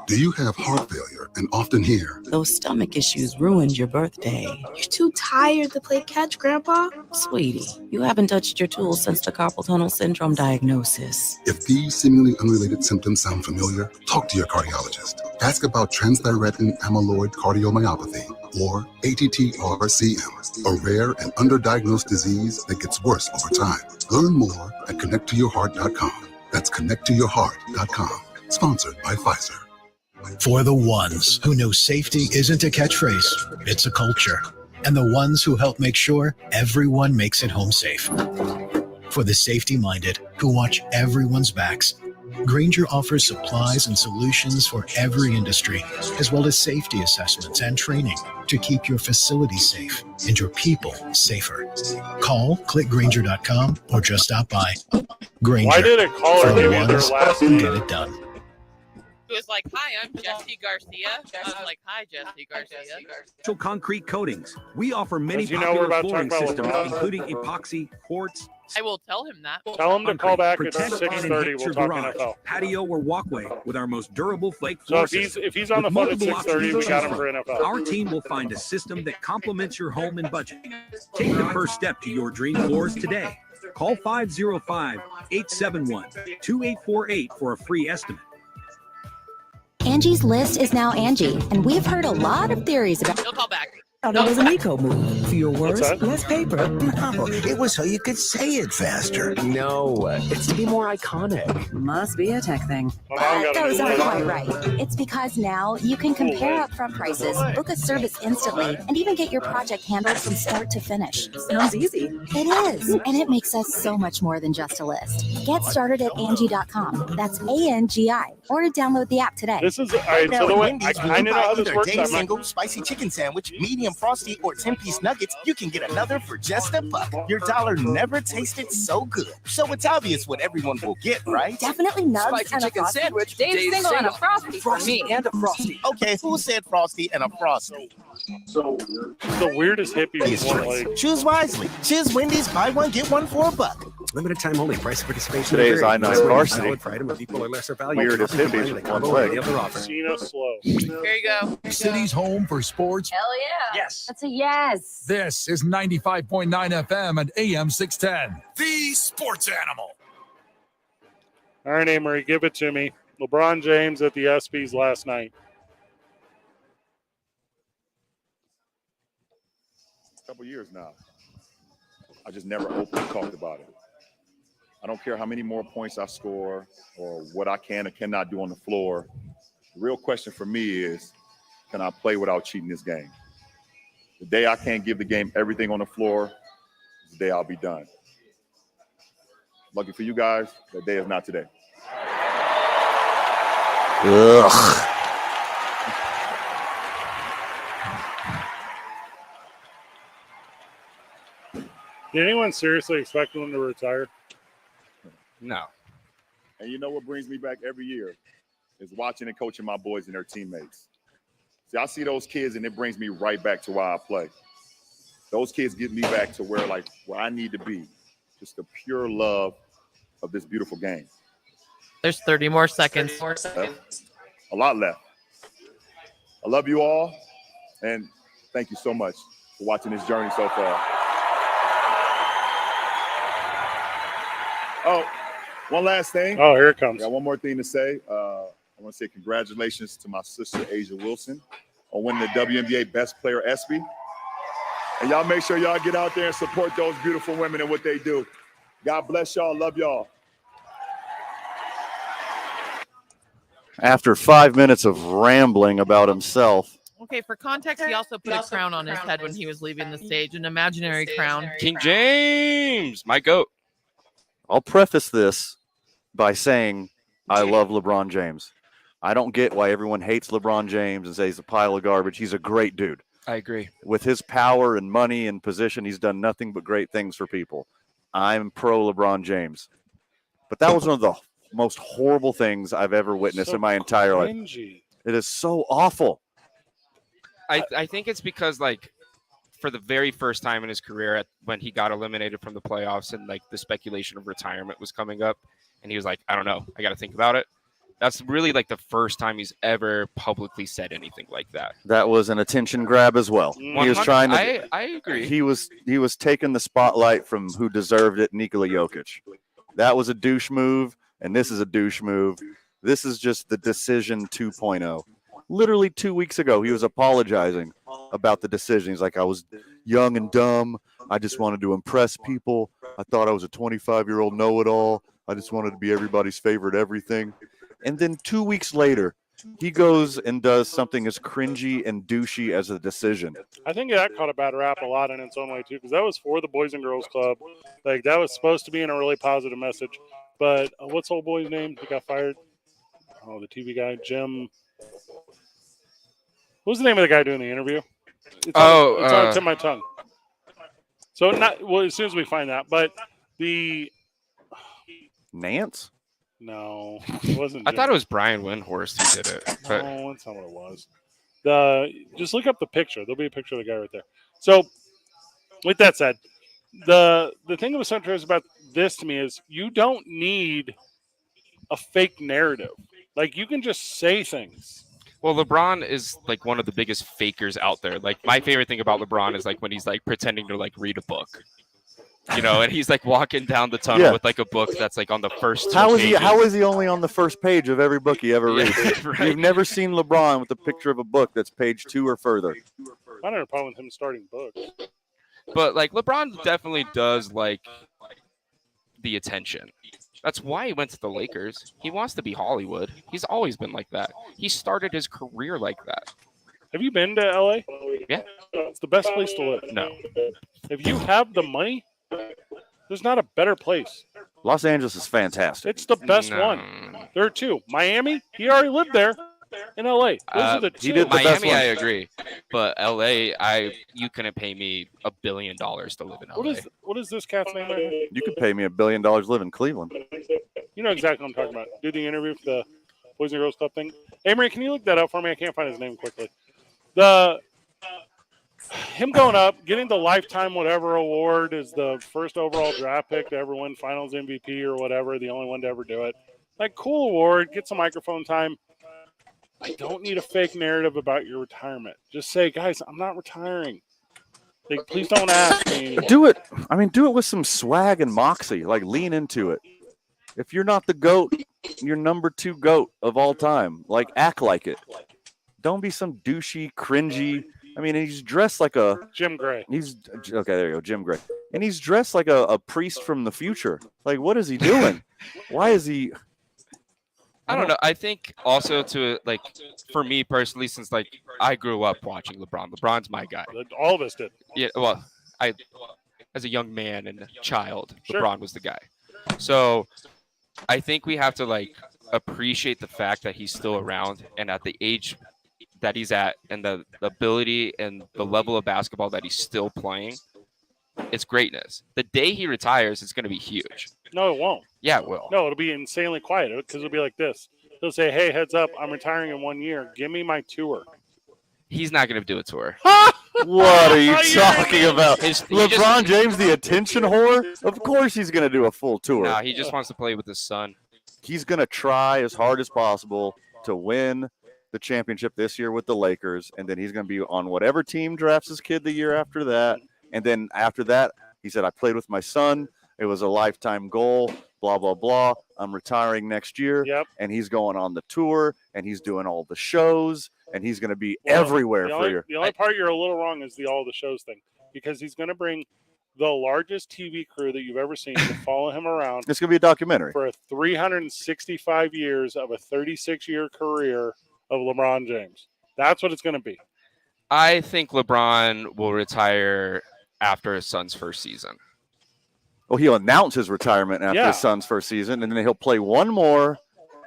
Do you have heart failure and often hear, Those stomach issues ruined your birthday. You're too tired to play catch, Grandpa. Sweetie, you haven't touched your tools since the carpal tunnel syndrome diagnosis. if these seemingly unrelated symptoms sound familiar, talk to your cardiologist. Ask about transthyretin amyloid cardiomyopathy, or ATTR-CM, a rare and underdiagnosed disease that gets worse over time. Learn more at connecttoyourheart.com. That's connecttoyourheart.com. Sponsored by Pfizer. For the ones who know safety isn't a catchphrase, it's a culture. And the ones who help make sure everyone makes it home safe. For the safety-minded who watch everyone's backs. Grainger offers supplies and solutions for every industry, as well as safety assessments and training to keep your facilities safe and your people safer. Call, click Grainger.com, or just stop by. Grainger. Why did a caller for the give you their ones last who name? get it done. It was like, hi, I'm Jesse Garcia. I was like, hi, Jesse Garcia. Special concrete coatings. We offer many As you know, we're popular about to flooring talk about systems, LeBron. including epoxy, quartz. I will tell him that. Tell him to call back at Protect and 6:30. enhance We'll your talk garage, NFL. patio, or walkway with our most durable flake So floor if he's system. on the With phone at multiple 6:30, we options to got choose him for from, NFL. Our team will find a system that complements your home and budget. Take the first step to your dream floors today. Call 505-871-2848 for a free estimate. Angie's List is now Angie, and we've heard a lot of theories about. He'll call back. Thought it was an eco move. Fewer words, that? less paper. No, it was so you could say it faster. No, it's to be more iconic. Must be a tech thing. My mom got a Those new aren't one. quite right. It's because now you can compare upfront prices, book a service instantly, and even get your project handled from start to finish. Sounds easy. It is, and it makes us so much more than just a list. Get started at Angie.com. That's ANGI, or download the app today. This is all right. So the way I kind of know how this either works. day I'm not- single, spicy chicken sandwich, medium frosty, or 10-piece nuggets, you can get another for just $1. Your dollar never tasted so good. So it's obvious what everyone will get, right? Definitely nugs Spicy and a chicken frosty. sandwich. Dave's single and a frosty for me. And a frosty. Okay, who said frosty and a frosty? The weirdest hippie was one like. Choose wisely. Choose Wendy's, buy one, get one for $1. Limited time only. Price of participation. Today is I-9 varsity. Valid for item of equal or lesser value. Weirdest hippies with one leg. Cena slow. Here you go. City's home for sports. Hell yeah. Yes. That's a yes. This is 95.9 FM and AM 610. The Sports Animal. All right, Amory, give it to me. LeBron James at the ESPYs last night. Couple years now. I just never openly talked about it. I don't care how many more points I score or what I can or cannot do on the floor. The real question for me is, can I play without cheating this game? The day I can't give the game everything on the floor is the day I'll be done. Lucky for you guys, that day is not today. Ugh. Did anyone seriously expect him to retire? No. And you know what brings me back every year is watching and coaching my boys and their teammates. See, I see those kids and it brings me right back to why I play. Those kids get me back to where I need to be. Just the pure love of this beautiful game. There's 30 more seconds. A lot left. I love you all, and thank you so much for watching this journey so far. Oh, one last thing. Oh, here it comes. I got one more thing to say. I want to say congratulations to my sister, Asia Wilson, on winning the WNBA Best Player ESPY. And y'all make sure y'all get out there and support those beautiful women and what they do. God bless y'all. Love y'all. After 5 minutes of rambling about himself, Okay, for context, he also put a crown on his head when he was leaving the stage, an imaginary crown. King James, my goat. I'll preface this by saying I love LeBron James. I don't get why everyone hates LeBron James and says he's a pile of garbage. He's a great dude. I agree. With his power and money and position, he's done nothing but great things for people. I'm pro LeBron James. But that was one of the most horrible things I've ever witnessed in my entire life. It is so awful. I think it's because, like, for the very first time in his career, when he got eliminated from the playoffs and, like, the speculation of retirement was coming up, and he was like, I don't know, I got to think about it. That's really, like, the first time he's ever publicly said anything like that. That was an attention grab as well. He was trying to. I agree. He was taking the spotlight from who deserved it, Nikola Jokic. That was a douche move, and this is a douche move. This is just the decision 2.0. Literally 2 weeks ago, he was apologizing about the decision. He's like, I was young and dumb. I just wanted to impress people. I thought I was a 25-year-old know-it-all. I just wanted to be everybody's favorite everything. And then 2 weeks later, he goes and does something as cringy and douchey as a decision. I think that caught a bad rap a lot in its own way, too, because that was for the Boys and Girls Club. Like, that was supposed to be in a really positive message. But what's old boy's name? He got fired. Oh, the TV guy, Jim. What was the name of the guy doing the interview? It's on the tip of my tongue. So as soon as we find that, but the Nance? No, it wasn't. I thought it was Brian Windhorst who did it. But No, that's not what it was. Just look up the picture. There'll be a picture of the guy right there. So, with that said, the thing that was so interesting about this to me is you don't need a fake narrative. Like, you can just say things. Well, LeBron is like one of the biggest fakers out there. Like, my favorite thing about LeBron is like when he's like pretending to like read a book. You know, and he's like walking down the tunnel with like a book that's like on the first. How is he only on the first page of every book he ever reads? Right. You've never seen LeBron with a picture of a book that's page 2 or further. I don't have a problem with him starting books. But like LeBron definitely does like the attention. That's why he went to the Lakers. He wants to be Hollywood. He's always been like that. He started his career like that. Have you been to LA? Yeah. It's the best place to live. No. If you have the money, there's not a better place. Los Angeles is fantastic. It's the best one. There are two. Miami, he already lived there. In LA. Those are the two. Miami, I agree. But LA, you couldn't pay me $1 billion to live in LA. What is this cat's name right here? You could pay me $1 billion to live in Cleveland. You know exactly what I'm talking about. Do the interview for the Boys and Girls Club thing. Hey, Marie, can you look that up for me? I can't find his name quickly. Him going up, getting the lifetime whatever award is the first overall draft pick to ever win Finals MVP or whatever, the only one to ever do it. Like, cool award, get some microphone time. I don't need a fake narrative about your retirement. Just say, guys, I'm not retiring. Like, please don't ask me anymore. Do it. I mean, do it with some swag and moxie. Like, lean into it. If you're not the GOAT, you're number 2 GOAT of all time. Like, act like it. Don't be some douchey, cringy. I mean, he's dressed like a Jim Gray. Okay, there you go, Jim Gray. And he's dressed like a priest from the future. Like, what is he doing? Why is he? I don't know. I think also like for me personally, since like I grew up watching LeBron. LeBron's my guy. All of us did. Yeah. Well, as a young man and a child, Sure. LeBron was the guy. So I think we have to like appreciate the fact that he's still around and at the age that he's at and the ability and the level of basketball that he's still playing. It's greatness. The day he retires, it's going to be huge. No, it won't. Yeah, it will. No, it'll be insanely quiet because it'll be like this. He'll say, hey, heads up, I'm retiring in 1 year. Give me my tour. He's not going to do a tour. What are you talking about? LeBron James, the attention whore? Of course he's going to do a full tour. Nah, he just wants to play with his son. He's going to try as hard as possible to win the championship this year with the Lakers, and then he's going to be on whatever team drafts his kid the year after that. And then after that, he said, I played with my son. It was a lifetime goal, blah, blah, blah. I'm retiring next year. Yep. And he's going on the tour, and he's doing all the shows, and he's going to be everywhere for you. The only part you're a little wrong is all the shows thing, because he's going to bring the largest TV crew that you've ever seen to follow him around. It's going to be a documentary. For 365 years of a 36-year career of LeBron James. That's what it's going to be. I think LeBron will retire after his son's first season. Well, he'll announce his retirement after his son's first season, and then he'll play one more,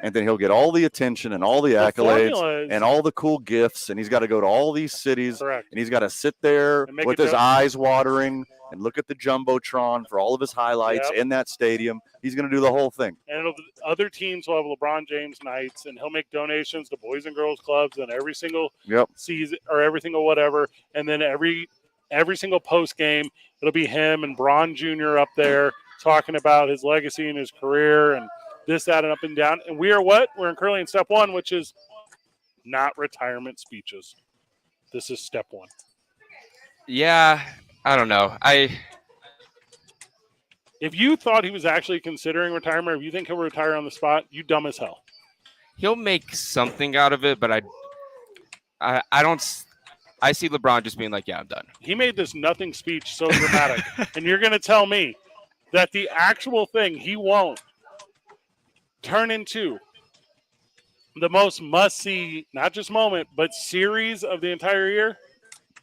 and then he'll get all the attention and all the accolades and all the cool gifts, and he's got to go to all these cities, Correct. and he's got to sit there And make with a his joke. eyes watering and look at the Jumbotron for all of his highlights Yep. in that stadium. He's going to do the whole thing. And other teams will have LeBron James nights, and he'll make donations to Boys and Girls Clubs and every single season or every single whatever. And then every single post game, it'll be him and Bron Jr. up there talking about his legacy and his career and this, that, and up and down. And we are what? We're in currently in step one, which is not retirement speeches. This is step one. Yeah, I don't know. If you thought he was actually considering retirement, or if you think he'll retire on the spot, you dumb as hell. He'll make something out of it, but I don't. I see LeBron just being like, yeah, I'm done. He made this nothing speech so dramatic. And you're going to tell me that the actual thing he won't turn into the most must-see, not just moment, but series of the entire year?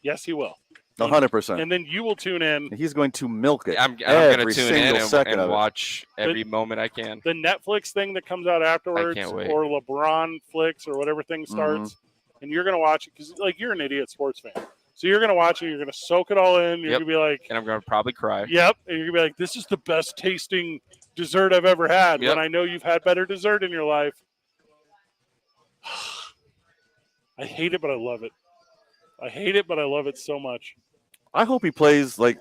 Yes, he will. 100%. And then you will tune in. He's going to milk it. I'm going every to tune single in second and of it. watch every moment I can. The Netflix thing that comes out afterwards, I can't wait. or LeBron Flicks, or whatever thing starts, and you're going to watch it because, like, you're an idiot sports fan. So you're going to watch it. You're going to soak it all in. You're going to be like, and I'm going to probably cry. Yep. And you're going to be like, this is the best tasting dessert I've ever had. Yep. When I know you've had better dessert in your life. I hate it, but I love it. I hate it, but I love it so much. I hope he plays like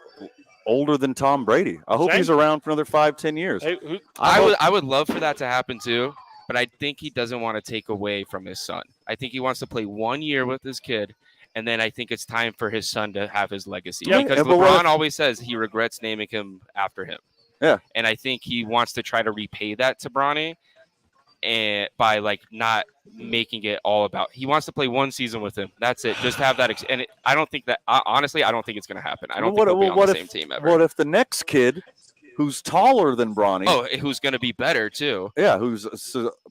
older than Tom Brady. I hope he's around for another 5-10 years. Hey, I would love for that to happen too, but I think he doesn't want to take away from his son. I think he wants to play 1 year with his kid, and then I think it's time for his son to have his legacy. Yeah, because but LeBron always says he regrets naming him after him. Yeah. And I think he wants to try to repay that to Bronny, and by like not making it all about. He wants to play 1 season with him. That's it. Just have that. I don't think that. Honestly, I don't think it's going to happen. I don't think they'll be on the same team ever. What if the next kid, who's taller than Bronny, who's going to be better too? Yeah, who's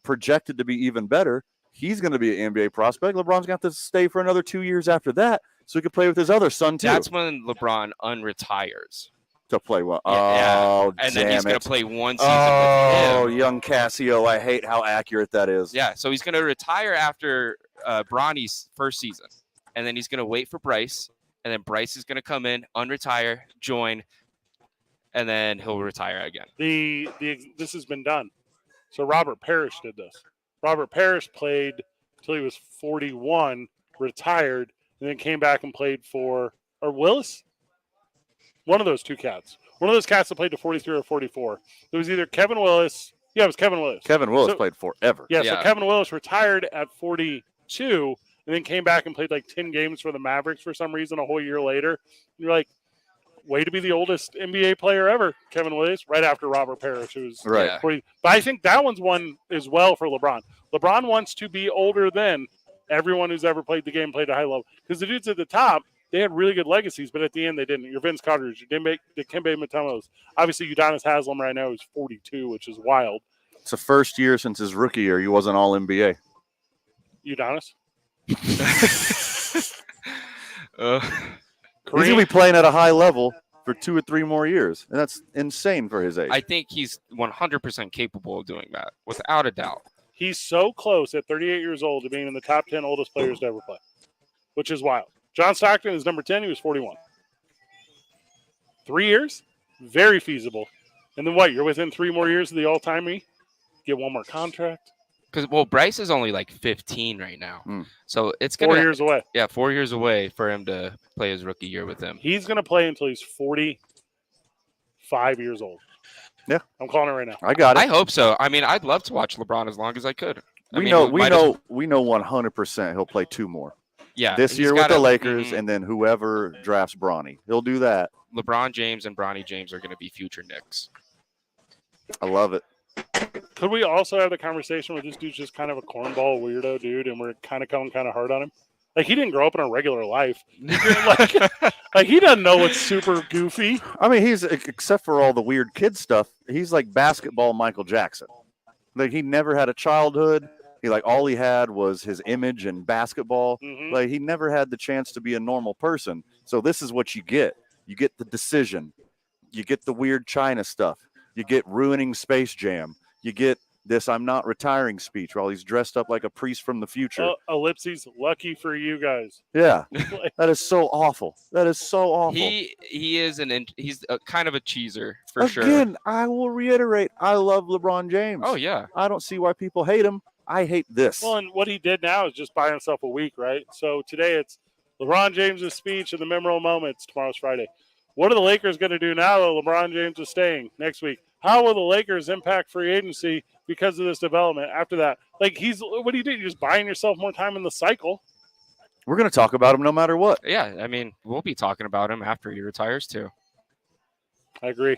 projected to be even better. He's going to be an NBA prospect. LeBron's going to have to stay for another 2 years after that, so he can play with his other son too. That's when LeBron unretires. To play well. Yeah. Oh, and damn then he's it. going to play 1 season with Oh, him. young Casio. I hate how accurate that is. Yeah, so he's going to retire after Bronny's first season, and then he's going to wait for Bryce, and then Bryce is going to come in, unretire, join, and then he'll retire again. This has been done. So Robert Parrish did this. Robert Parrish played until he was 41, retired, and then came back and played for Willis. One of those two cats. One of those cats that played to 43 or 44. It was either Kevin Willis. Yeah, it was Kevin Willis. Kevin Willis played forever. Yeah, so Kevin Willis retired at 42 and then came back and played like 10 games for the Mavericks for some reason a whole year later. And you're like, way to be the oldest NBA player ever, Kevin Willis, right after Robert Parrish, who's right. 40. But I think that one's one as well for LeBron. LeBron wants to be older than everyone who's ever played the game, played at a high level. Because the dudes at the top, they had really good legacies, but at the end they didn't. Your Vince Carter's, your Dikembe Mutombo's. Obviously, Udonis Haslem right now is 42, which is wild. It's the first year since his rookie year he wasn't all NBA. Udonis? He's going to be playing at a high level for 2 or 3 more years, and that's insane for his age. I think he's 100% capable of doing that, without a doubt. He's so close at 38 years old to being in the top 10 oldest players to ever play, which is wild. John Stockton is number 10. He was 41. 3 years? Very feasible. And then what? You're within 3 more years of the all-time get 1 more contract? Because, Bryce is only like 15 right now. So it's 4 years away. Yeah, 4 years away for him to play his rookie year with him. He's going to play until he's 45 years old. Yeah. I'm calling it right now. I got it. I hope so. I mean, I'd love to watch LeBron as long as I could. We know 100% he'll play 2 more. Yeah, this year with the Lakers, and then whoever drafts Bronny, he'll do that. LeBron James and Bronny James are going to be future Knicks. I love it. Could we also have the conversation where this dude's just kind of a cornball weirdo dude, and we're kind of coming kind of hard on him? Like, he didn't grow up in a regular life. Like he doesn't know what's super goofy. I mean, he's, except for all the weird kid stuff, he's like basketball Michael Jackson. Like, he never had a childhood. All he had was his image in basketball. Like, he never had the chance to be a normal person. So this is what you get. You get the decision. You get the weird China stuff. You get ruining Space Jam. You get this "I'm not retiring" speech while he's dressed up like a priest from the future. Ellipses, lucky for you guys. Yeah, that is so awful. That is so awful. He's kind of a cheeser for sure. Again, I will reiterate, I love LeBron James. Oh yeah, I don't see why people hate him. I hate this. Well, and what he did now is just buy himself a week, right? So today it's LeBron James' speech and the memorable moments. Tomorrow's Friday. What are the Lakers going to do now that LeBron James is staying next week? How will the Lakers impact free agency because of this development after that? What do you do? You're just buying yourself more time in the cycle. We're going to talk about him no matter what. Yeah, I mean, we'll be talking about him after he retires too. I agree.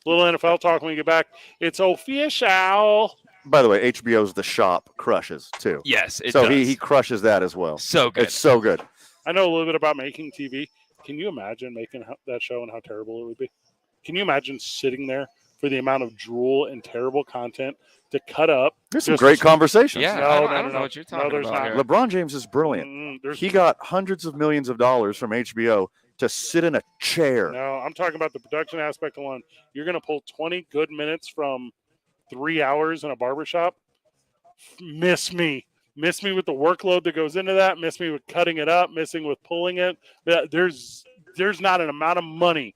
Little NFL talk when we get back. It's official. By the way, HBO's The Shop crushes too. Yes, it so does. he crushes that as well. So good. It's so good. I know a little bit about making TV. Can you imagine making that show and how terrible it would be? Can you imagine sitting there for the amount of drool and terrible content to cut up? There's some great conversations. Yeah, I don't know what you're talking about here. LeBron James is brilliant. He got hundreds of millions of dollars from HBO to sit in a chair. No, I'm talking about the production aspect alone. You're going to pull 20 good minutes from 3 hours in a barbershop. Miss me with the workload that goes into that. Miss me with cutting it up. Missing with pulling it. There's not an amount of money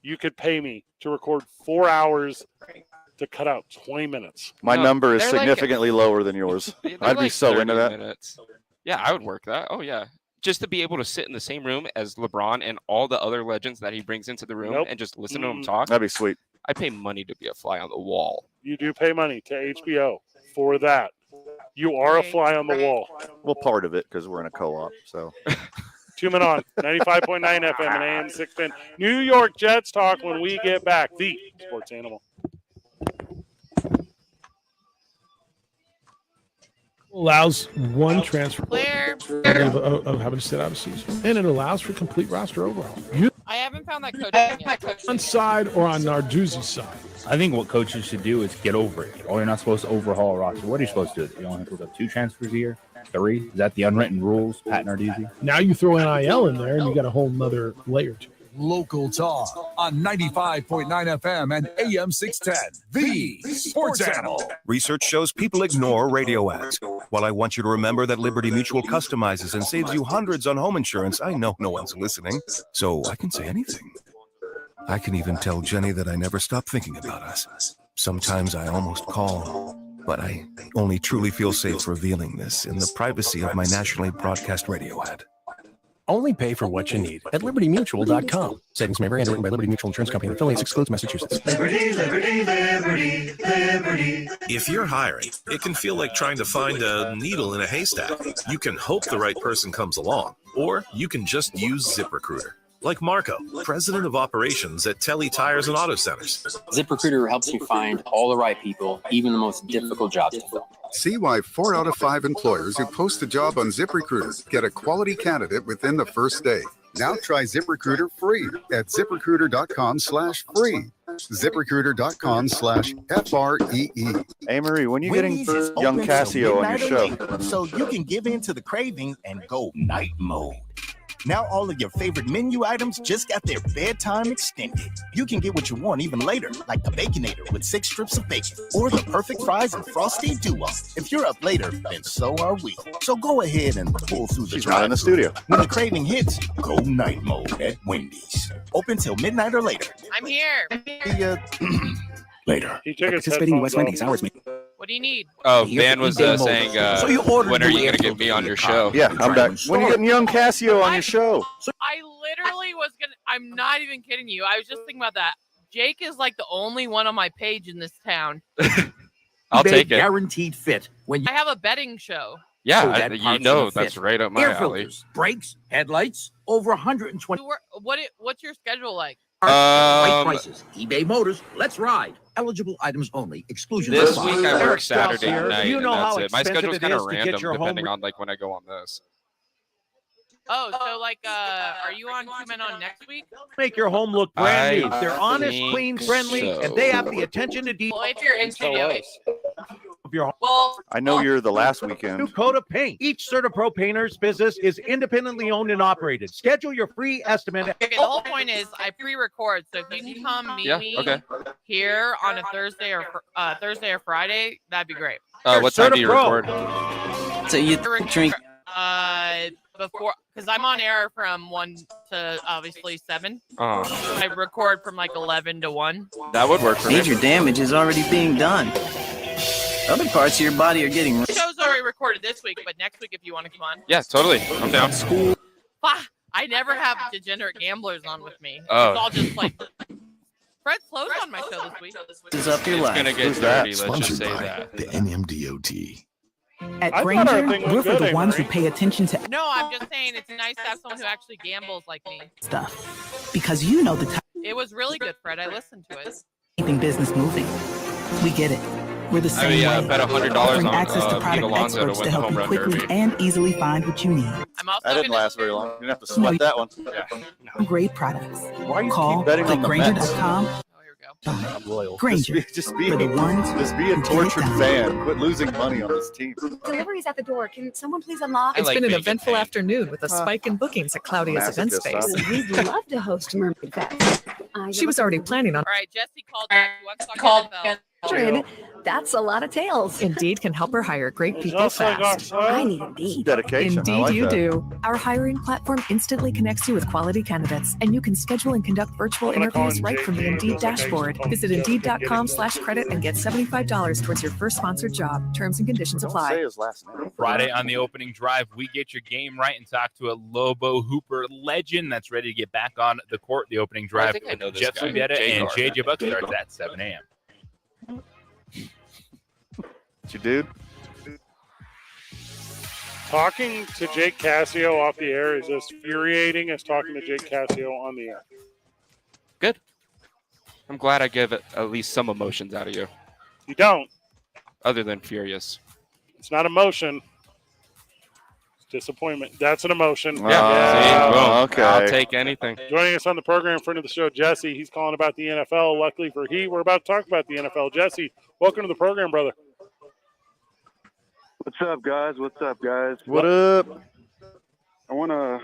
you could pay me to record 4 hours to cut out 20 minutes. My number is significantly lower than yours. I'd be so into that. Minutes. Yeah, I would work that. Oh, yeah. Just to be able to sit in the same room as LeBron and all the other legends that he brings into the room and just listen to them talk. That'd be sweet. I pay money to be a fly on the wall. You do pay money to HBO for that. You are a fly on the wall. Well, part of it because we're in a co-op. So 2 Men On 95.9 FM and AM 610. New York Jets talk when we get back. The Sports Animal. Allows one transfer of having to sit out a season, and it allows for complete roster overhaul. I haven't found that code yet. On side or on Narduzzi's side. I think what coaches should do is get over it. Oh, you're not supposed to overhaul a roster. What are you supposed to do? You only have to have 2 transfers a year? 3? Is that the unwritten rules, Pat Narduzzi? Now you throw NIL in there, and you got a whole nother layer to it. Local talk on 95.9 FM and AM 610. The Sports Animal. Research shows people ignore radio ads. While I want you to remember that Liberty Mutual customizes and saves you hundreds on home insurance, I know no one's listening, so I can say anything. I can even tell Jenny that I never stop thinking about us. Sometimes I almost call, but I only truly feel safe revealing this in the privacy of my nationally broadcast radio ad. Only pay for what you need at libertymutual.com. Savings may vary. Underwritten by Liberty Mutual Insurance Company and affiliates. Excludes Massachusetts. Liberty, liberty, liberty, liberty. If you're hiring, it can feel like trying to find a needle in a haystack. You can hope the right person comes along, or you can just use ZipRecruiter. Like Marco, president of operations at Telly Tires and Auto Centers. ZipRecruiter helps you find all the right people, even the most difficult jobs to fill. See why 4 out of 5 employers who post a job on ZipRecruiter get a quality candidate within the first day. Now try ZipRecruiter free at ZipRecruiter.com/free. ZipRecruiter.com/FREE. Hey, Marie, when you getting Wendy's is young open Cassio till on your midnight show? or later, so you can give in to the craving and go night mode. Now all of your favorite menu items just got their bedtime extended. You can get what you want even later, like the Baconator with 6 strips of bacon, or the perfect fries and frosty duo. If you're up later, then so are we. So go ahead and pull through the She's not in the studio. When the craving hits, go night mode at Wendy's. Open till midnight or later. I'm here. Later. He took his Participating headphones West Wendy's off. hours. What do you need? Oh, Van was saying, when are you going to get me on your show? Yeah, I'm back. When are you getting young Cassio on your show? I literally was gonna. I'm not even kidding you. I was just thinking about that. Jake is like the only one on my page in this town. I'll take it. Guaranteed fit. When you I have a betting show. Yeah, you know that's right up my air alley. filters, brakes, headlights, over 120. What's your schedule like? Right prices. eBay Motors. Let's ride. Eligible items only. Exclusions. This apply. week I work Saturday Excelsior. night, You and know how that's it. My expensive schedule's it kind is of to get random your home depending on like when I go on this. Oh, so like, are you on 2 Men On next week? Make your home look brand new. I They're honest, think clean, friendly, so. and they have the attention to detail. Well, if you're in studio, Of your I know you're the last weekend. new coat of paint. Each CertaPro painter's business is independently owned and operated. Schedule your free estimate. Okay, the whole point is I pre-record, so if you can come meet me here on a Thursday or Friday, that'd be great. What time do you record? So you drink. Before, because I'm on air from 1 to obviously 7. Oh. I record from like 11 to 1. That would work for me. Major damage is already being done. Other parts of your body are getting. The show's already recorded this week, but next week if you want to come on. Yeah, totally. I'm down. I never have degenerate gamblers on with me. Oh. It's all just like Fred Flo's on my show this week. Is up your It's life. gonna get Who's that? dirty. Let's just say that. The NMDOT. At I thought our Granger, thing was we're for good, the ones who Amory. pay attention to No, I'm just saying it's nice to have someone who actually gambles like me. stuff. Because you know the type It was really good, Fred. I listened to it. of keeping business moving. We get it. We're the same way. bet $100 offering on access to Pete product Alonso to experts win to the help home you run quickly derby. and easily find what you need. I'm also That didn't last very long. You didn't have to sweat that one. Great products. Why are you Call keep betting on the Mets? clickgranger.com. Oh, here we go. I'm loyal. Granger. Just be For the ones a tortured fan. Quit losing money on this team. Delivery's at the door. Can someone please unlock? It's been an eventful afternoon with a spike in bookings at Claudia's event Masochist, space. We'd love to host Mermaid Fest. She was already planning on. All right, Jesse called back. He wants to talk NFL. That's a lot of tails. Indeed can help her hire great people fast. I need Indeed. Dedication. I Indeed, like you that. do. Our hiring platform instantly connects you with quality candidates, and you can schedule and conduct virtual interviews right from the Indeed dashboard. Visit Indeed.com/credit and get $75 towards your first sponsored job. Terms and conditions Say apply. his last name. Friday on the opening drive, we get your game right and talk to a Lobo Hooper legend that's ready to get back on the court. The opening drive, think I know this Jeff guy. Sudetta Jay and Gardner. JJ Buck starts at 7 a.m. What you dude? Talking to Jake Cassio off the air is as infuriating as talking to Jake Cassio on the air. Good. I'm glad I give it at least some emotions out of you, You don't. other than furious. It's not emotion. It's disappointment. That's an emotion. Yeah. See? Boom. okay. I'll take anything. Joining us on the program, friend of the show, Jesse. He's calling about the NFL. Luckily for we're about to talk about the NFL. Jesse, welcome to the program, brother. What's up, guys? What up? I want to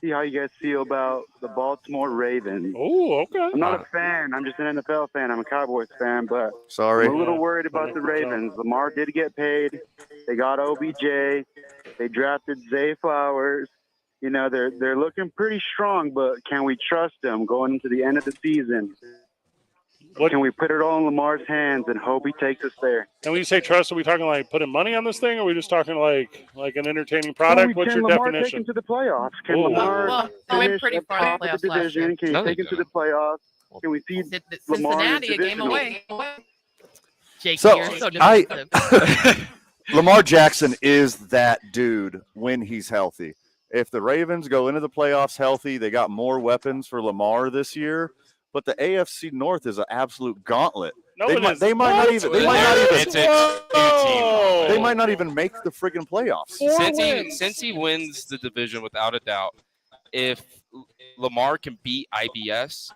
see how you guys feel about the Baltimore Ravens. Oh, okay. I'm not a fan. I'm just an NFL fan. I'm a Cowboys fan, but Sorry. I'm a little worried about the Ravens. Lamar did get paid. They got OBJ. They drafted Zay Flowers. You know, they're looking pretty strong, but can we trust them going into the end of the season? Can we put it all in Lamar's hands and hope he takes us there? And when you say trust, are we talking like putting money on this thing, or are we just talking like an entertaining product? What's Can your Lamar definition? take him to the playoffs? Can Ooh. Lamar Well, they went finish pretty at far in top the of the playoffs last year. division? Can he No, take they him to the playoffs? Can we feed Lamar his Cincinnati a game divisional? away. Jake, So, you're so defensive. Lamar Jackson is that dude when he's healthy. If the Ravens go into the playoffs healthy, they got more weapons for Lamar this year. But the AFC North is an absolute gauntlet. No, they it might, is. they might not even. They might not even. It's a two-team. They might not even make the friggin' playoffs. Since he wins the division without a doubt, if Lamar can beat IBS,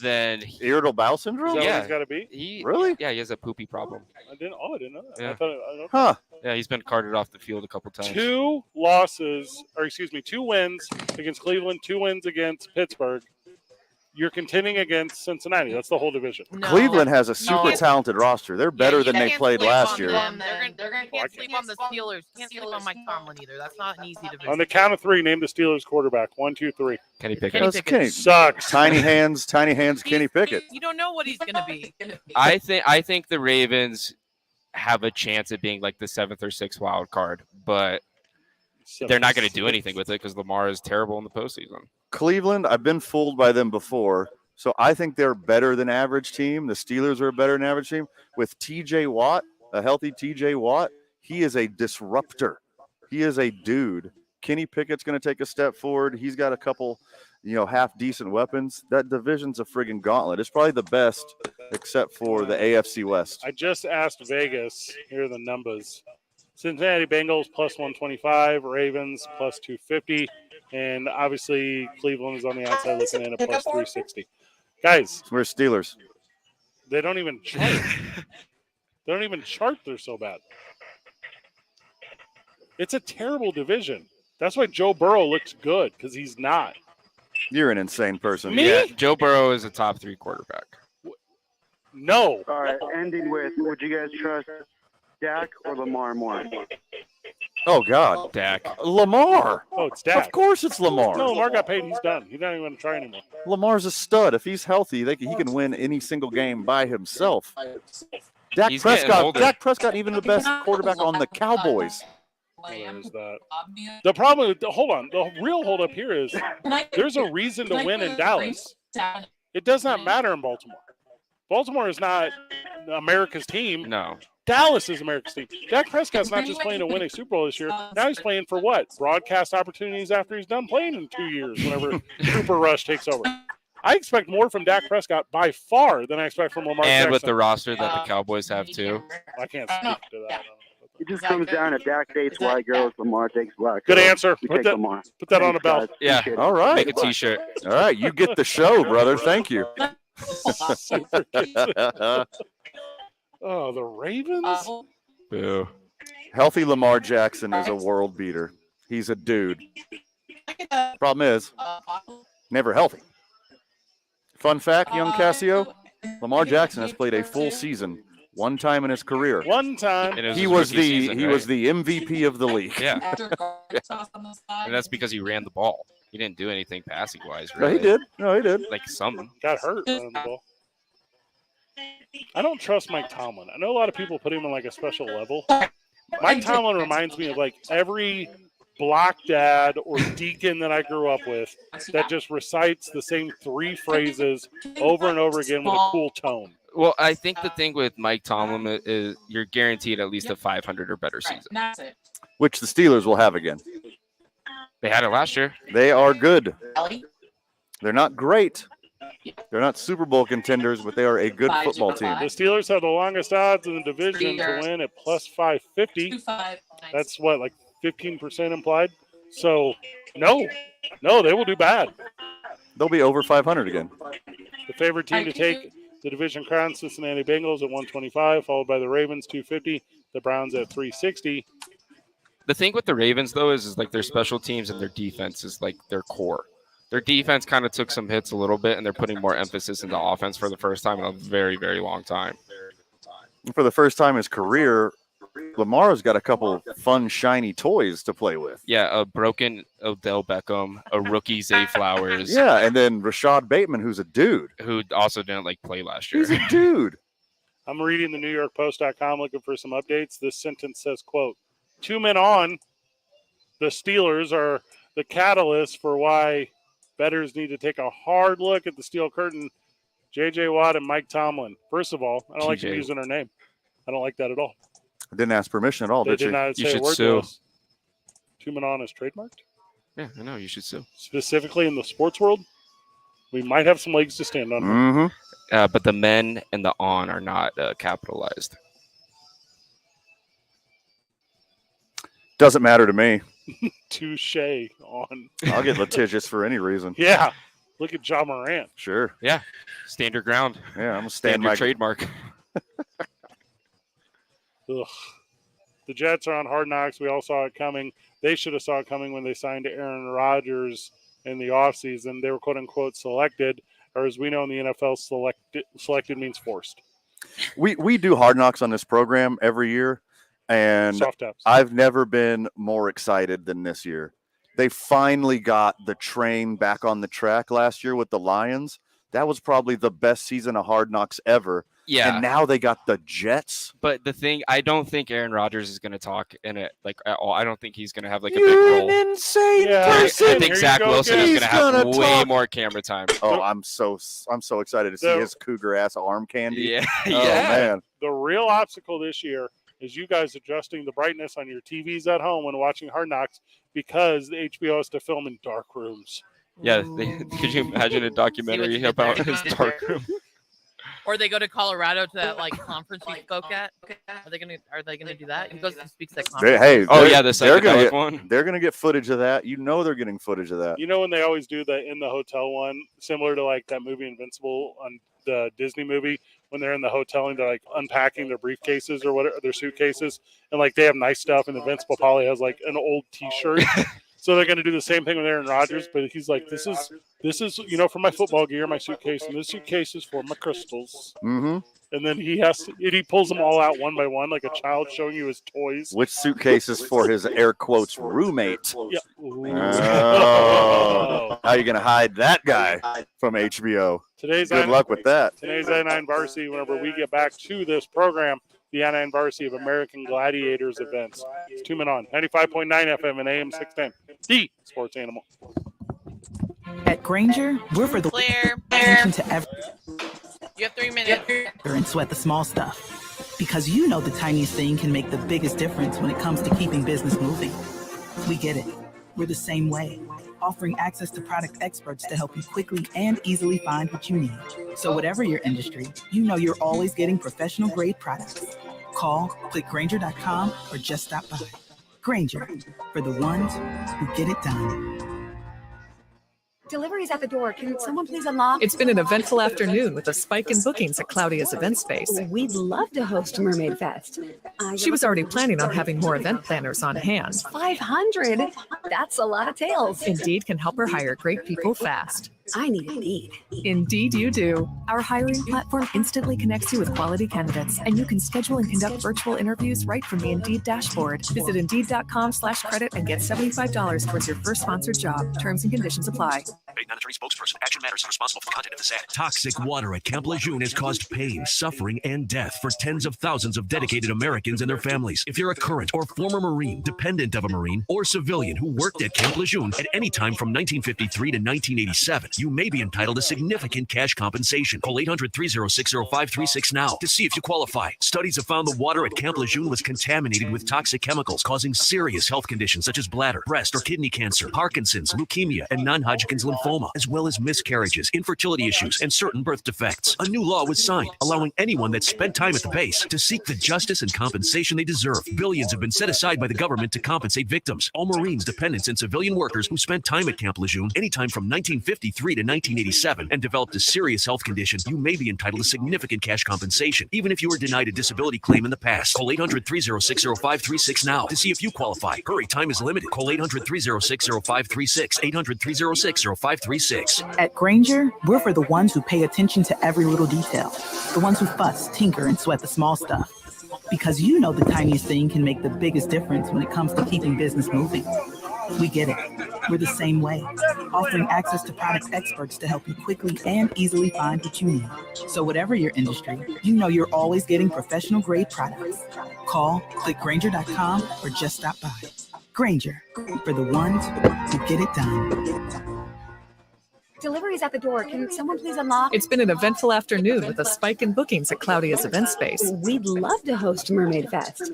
then Irritable bowel syndrome. Is that what yeah, he's got to be? he Really? Yeah, he has a poopy problem. I didn't know that. Yeah. I thought, Huh? Yeah, he's been carted off the field a couple times. 2 wins against Cleveland, 2 wins against Pittsburgh. You're contending against Cincinnati. That's the whole division. No. Cleveland has a super No. talented roster. They're better You than they can't played sleep last on year. them. They're gonna can't sleep on the Steelers. Can't sleep on Mike Tomlin either. That's not an easy division. On the count of 3, name the Steelers quarterback. 1, 2, 3. Kenny Pickett. Kenny That's Pickett. Kenny. Sucks. Tiny hands, Kenny Pickett. You don't know what he's gonna be. I think the Ravens have a chance at being like the 7th or 6th wild card, but they're not going to do anything with it because Lamar is terrible in the postseason. Cleveland, I've been fooled by them before. So I think they're better than average team. The Steelers are a better than average team. With TJ Watt, a healthy TJ Watt, he is a disruptor. He is a dude. Kenny Pickett's going to take a step forward. He's got a couple, half decent weapons. That division's a friggin' gauntlet. It's probably the best except for the AFC West. I just asked Vegas. Here are the numbers. Cincinnati Bengals plus 125, Ravens plus 250, and obviously Cleveland is on the outside looking in at plus 360. Guys, We're Steelers. they don't even chart. They don't even chart. They're so bad. It's a terrible division. That's why Joe Burrow looks good, because he's not. You're an insane person. Me? Yeah, Joe Burrow is a top 3 quarterback. No. All right, ending with, would you guys trust Dak or Lamar more? Oh, God. Dak. Lamar. Oh, it's Dak. Of course it's Lamar. No, Lamar got paid. He's done. He's not even going to try anymore. Lamar's a stud. If he's healthy, he can win any single game by himself. Dak He's getting Prescott. older. Dak Prescott, even the best quarterback on the Cowboys. Where is that? The problem, hold on. The real hold up here is there's a reason to win in Dallas. It does not matter in Baltimore. Baltimore is not America's team. No. Dallas is America's team. Dak Prescott's not just playing to win a Super Bowl this year. Now he's playing for what? Broadcast opportunities after he's done playing in 2 years, whenever Super Rush takes over. I expect more from Dak Prescott by far than I expect from Lamar And Jackson. with the roster that the Cowboys have, too. I can't speak to that. It just comes down to Dak dates white girls, Lamar takes black Good girls. answer. We Put take that- Lamar. put that on a Thanks, belt. guys. Yeah. Appreciate it. All right. Make a T-shirt. All right. You get the show, brother. Thank you. Super cute. Oh, the Ravens? Boo. Healthy Lamar Jackson is a world beater. He's a dude. Problem is, never healthy. Fun fact, young Cassio, Lamar Jackson has played a full season one time in his career. One time. And it He his was rookie the season, was the MVP of the league. Yeah. And that's because he ran the ball. He didn't do anything passing wise, No, really. he did. No, he did. Like some. Got hurt running the ball. I don't trust Mike Tomlin. I know a lot of people put him on like a special level. Mike Tomlin reminds me of like every block dad or deacon that I grew up with that just recites the same 3 phrases over and over again with a cool tone. Well, I think the thing with Mike Tomlin is you're guaranteed at least a 500 or better season. Which the Steelers will have again. They had it last year. They are good. They're not great. They're not Super Bowl contenders, but they are a good football team. The Steelers have the longest odds in the division to win at plus 550. That's what, like 15% implied? So, no, they will do bad. They'll be over 500 again. The favorite team to take the division crown, Cincinnati Bengals at 125, followed by the Ravens 250, the Browns at 360. The thing with the Ravens, though, is like their special teams and their defense is like their core. Their defense kind of took some hits a little bit, and they're putting more emphasis into offense for the first time in a very, very long time. For the first time in his career, Lamar's got a couple fun, shiny toys to play with. Yeah, a broken Odell Beckham, a rookie Zay Flowers. Yeah, and then Rashad Bateman, who's a dude. Who also didn't play last year. He's a dude. I'm reading the NewYorkPost.com looking for some updates. This sentence says, quote, 2 men on, the Steelers are the catalyst for why bettors need to take a hard look at the steel curtain. J.J. Watt and Mike Tomlin. First of all, I don't like them using their name. I don't like that at all. I didn't ask permission at all, They did did you? not say a word to us. 2 men on is trademarked? Yeah, I know. You should sue. Specifically in the sports world, we might have some legs to stand on. Mm-hmm. But the men and the on are not capitalized. Doesn't matter to me. Touche on. I'll get litigious for any reason. Yeah. Look at John Morant. Sure. Yeah. Stand your ground. Yeah, I'm a stand your trademark. Ugh. The Jets are on Hard Knocks. We all saw it coming. They should have saw it coming when they signed Aaron Rodgers in the offseason. They were quote-unquote selected, or as we know in the NFL, selected means forced. We do Hard Knocks on this program every year, and Soft taps. I've never been more excited than this year. They finally got the train back on the track last year with the Lions. That was probably the best season of Hard Knocks ever. Yeah. And now they got the Jets. But the thing, I don't think Aaron Rodgers is going to talk in it at all. I don't think he's going to have a big role. You're an insane I person. think Zach Wilson is going to have way more camera time. Oh, I'm so excited to see his cougar ass arm candy. Yeah. Oh, man. The real obstacle this year is you guys adjusting the brightness on your TVs at home when watching Hard Knocks because the HBO has to film in dark rooms. Yeah. Could you imagine a documentary about his dark room? Or they go to Colorado to that conference you spoke at. Are they gonna do that? He goes and speaks at conference. Hey, the they're gonna get footage of that. You know they're getting footage of that. You know when they always do the in the hotel one, similar to that movie Invincible on the Disney movie, when they're in the hotel and they're unpacking their briefcases or whatever, their suitcases, and they have nice stuff, and Invincible probably has an old T-shirt. So they're going to do the same thing with Aaron Rodgers, but he's like, this is for my football gear, my suitcase, and this suitcase is for my crystals. Mm-hmm. And then he pulls them all out one by one, like a child showing you his toys. Which suitcase is for his air quotes roommate? Yeah. Oh, how are you going to hide that guy from HBO? Good luck with that. Today's I-9 Varsity, whenever we get back to this program, the I-9 Varsity of American Gladiators events. It's 2 men on 95.9 FM and AM 610. The Sports Animal. At Granger, we're for the attention to every. You have 3 minutes. And sweat the small stuff. Because you know the tiniest thing can make the biggest difference when it comes to keeping business moving. We get it. We're the same way, offering access to product experts to help you quickly and easily find what you need. So whatever your industry, you know you're always getting professional grade products. Call, click Granger.com, or just stop by. Granger, for the ones who get it done. Delivery's at the door. Can someone please unlock? It's been an eventful afternoon with a spike in bookings at Claudia's event space. We'd love to host Mermaid Fest. She was already planning on having more event planners on hand. 500? That's a lot of tails. Indeed can help her hire great people fast. I need Indeed. Indeed you do. Our hiring platform instantly connects you with quality candidates, and you can schedule and conduct virtual interviews right from the Indeed dashboard. Visit Indeed.com/credit and get $75 towards your first sponsored job. Terms and conditions apply. Paid non-attorney spokesperson. Action Matters is responsible for the content of this ad. Toxic water at Camp Lejeune has caused pain, suffering, and death for tens of thousands of dedicated Americans and their families. If you're a current or former Marine, dependent of a Marine, or civilian who worked at Camp Lejeune at any time from 1953 to 1987, you may be entitled to significant cash compensation. Call 800-306-0536 now to see if you qualify. Studies have found the water at Camp Lejeune was contaminated with toxic chemicals, causing serious health conditions such as bladder, breast, or kidney cancer, Parkinson's, leukemia, and non-Hodgkin's lymphoma, as well as miscarriages, infertility issues, and certain birth defects. A new law was signed, allowing anyone that spent time at the base to seek the justice and compensation they deserve. Billions have been set aside by the government to compensate victims. All Marines, dependents, and civilian workers who spent time at Camp Lejeune anytime from 1953 to 1987 and developed a serious health condition, you may be entitled to significant cash compensation, even if you were denied a disability claim in the past. Call 800-306-0536 now to see if you qualify. Hurry, time is limited. Call 800-306-0536, 800-306-0536. At Granger, we're for the ones who pay attention to every little detail, the ones who fuss, tinker, and sweat the small stuff. Because you know the tiniest thing can make the biggest difference when it comes to keeping business moving. We get it. We're the same way, offering access to product experts to help you quickly and easily find what you need. So whatever your industry, you know you're always getting professional grade products. Call, click Granger.com, or just stop by. Granger, for the ones who get it done. Delivery's at the door. Can someone please unlock? It's been an eventful afternoon with a spike in bookings at Claudia's event space. We'd love to host Mermaid Fest.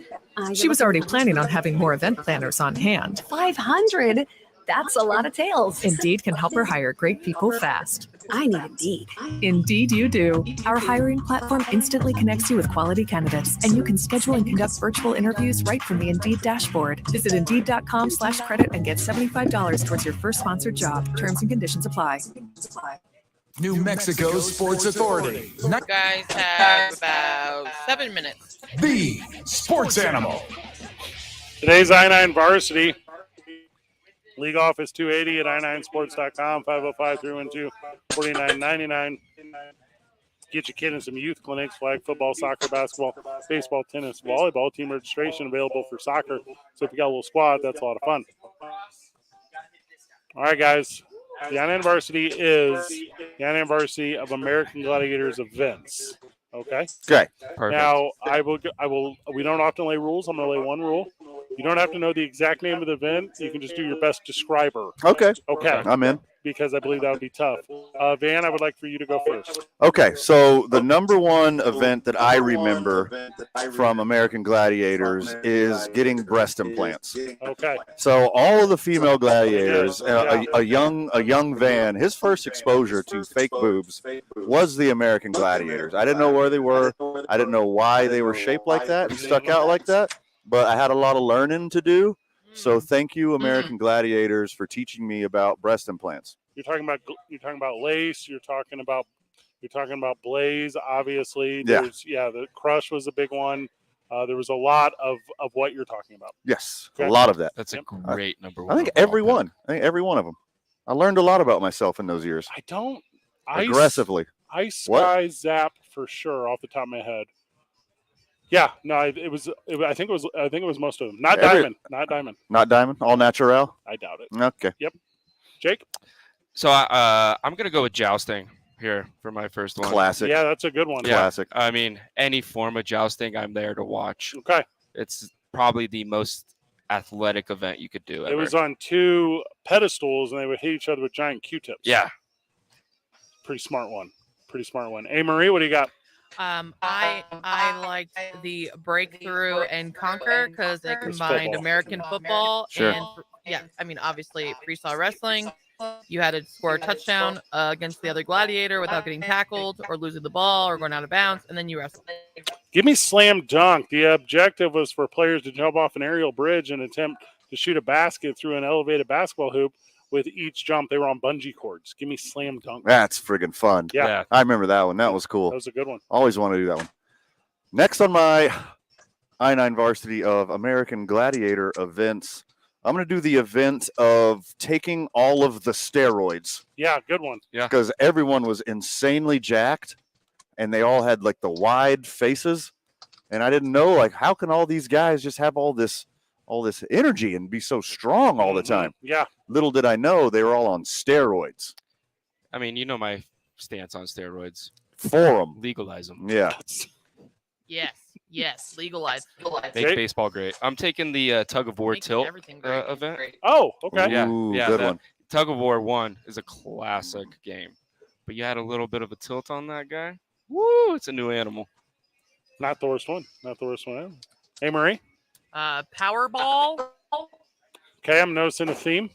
She was already planning on having more event planners on hand. 500? That's a lot of tails. Indeed can help her hire great people fast. I need Indeed. Indeed you do. Our hiring platform instantly connects you with quality candidates, and you can schedule and conduct virtual interviews right from the Indeed dashboard. Visit Indeed.com/credit and get $75 towards your first sponsored job. Terms and conditions apply. New Mexico Sports Authority. You guys have about 7 minutes. The Sports Animal. Today's I-9 varsity. League office 280 at i9sports.com, 505-312-4999. Get your kid in some youth clinics, flag football, soccer, basketball, baseball, tennis, volleyball. Team registration available for soccer. So if you got a little squad, that's a lot of fun. All right, guys. The I-9 varsity is the I-9 varsity of American Gladiators events. Okay? Okay. Perfect. Now, we don't often lay rules. I'm going to lay one rule. You don't have to know the exact name of the event. You can just do your best describer. Okay. Okay. I'm in. Because I believe that would be tough. Van, I would like for you to go first. Okay, so the number one event that I remember from American Gladiators is getting breast implants. Okay. So all of the female gladiators, a young Van, his first exposure to fake boobs was the American Gladiators. I didn't know where they were. I didn't know why they were shaped like that and stuck out like that. But I had a lot of learning to do. So thank you, American Gladiators, for teaching me about breast implants. You're talking about lace. You're talking about Blaze. Obviously, the Crush was a big one. There was a lot of what you're talking about. Yes, Okay. a lot of that. That's a great number one. I think every one of them. I learned a lot about myself in those years. Aggressively. Ice Sky Zap for sure, off the top of my head. Yeah, no, I think it was most of them. Not Diamond. Not Diamond. All natural. I doubt it. Okay. Yep. Jake. So I'm gonna go with jousting here for my first one. Classic. Yeah, that's a good one. Yeah. Classic. I mean, any form of jousting, I'm there to watch. Okay. It's probably the most athletic event you could do ever. It was on two pedestals, and they would hit each other with giant Q-tips. Yeah. Pretty smart one. Hey, Marie, what do you got? I liked the Breakthrough and Conquer because it combined American football and obviously freestyle wrestling. You had to score a touchdown against the other gladiator without getting tackled or losing the ball or going out of bounds, and then you wrestle. Give me slam dunk. The objective was for players to jump off an aerial bridge and attempt to shoot a basket through an elevated basketball hoop with each jump, they were on bungee cords. Give me slam dunk. That's friggin' fun. Yeah. I remember that one. That was cool. That was a good one. Always want to do that one. Next on my I-9 varsity of American Gladiator events, I'm going to do the event of taking all of the steroids. Yeah, good one. Yeah. Because everyone was insanely jacked, and they all had like the wide faces. And I didn't know, like, how can all these guys just have all this energy and be so strong all the time? Yeah. Little did I know they were all on steroids. I mean, you know my stance on steroids. For them. Legalize them. Yeah. Yes, legalize. Make baseball great. I'm taking the tug of war tilt event. Oh, okay. Yeah, Ooh, yeah. good that one. Tug of War 1 is a classic game, but you had a little bit of a tilt on that guy. Woo! It's a new animal. Not the worst one. Not the worst one ever. Hey, Marie. Powerball. Okay, I'm noticing a theme.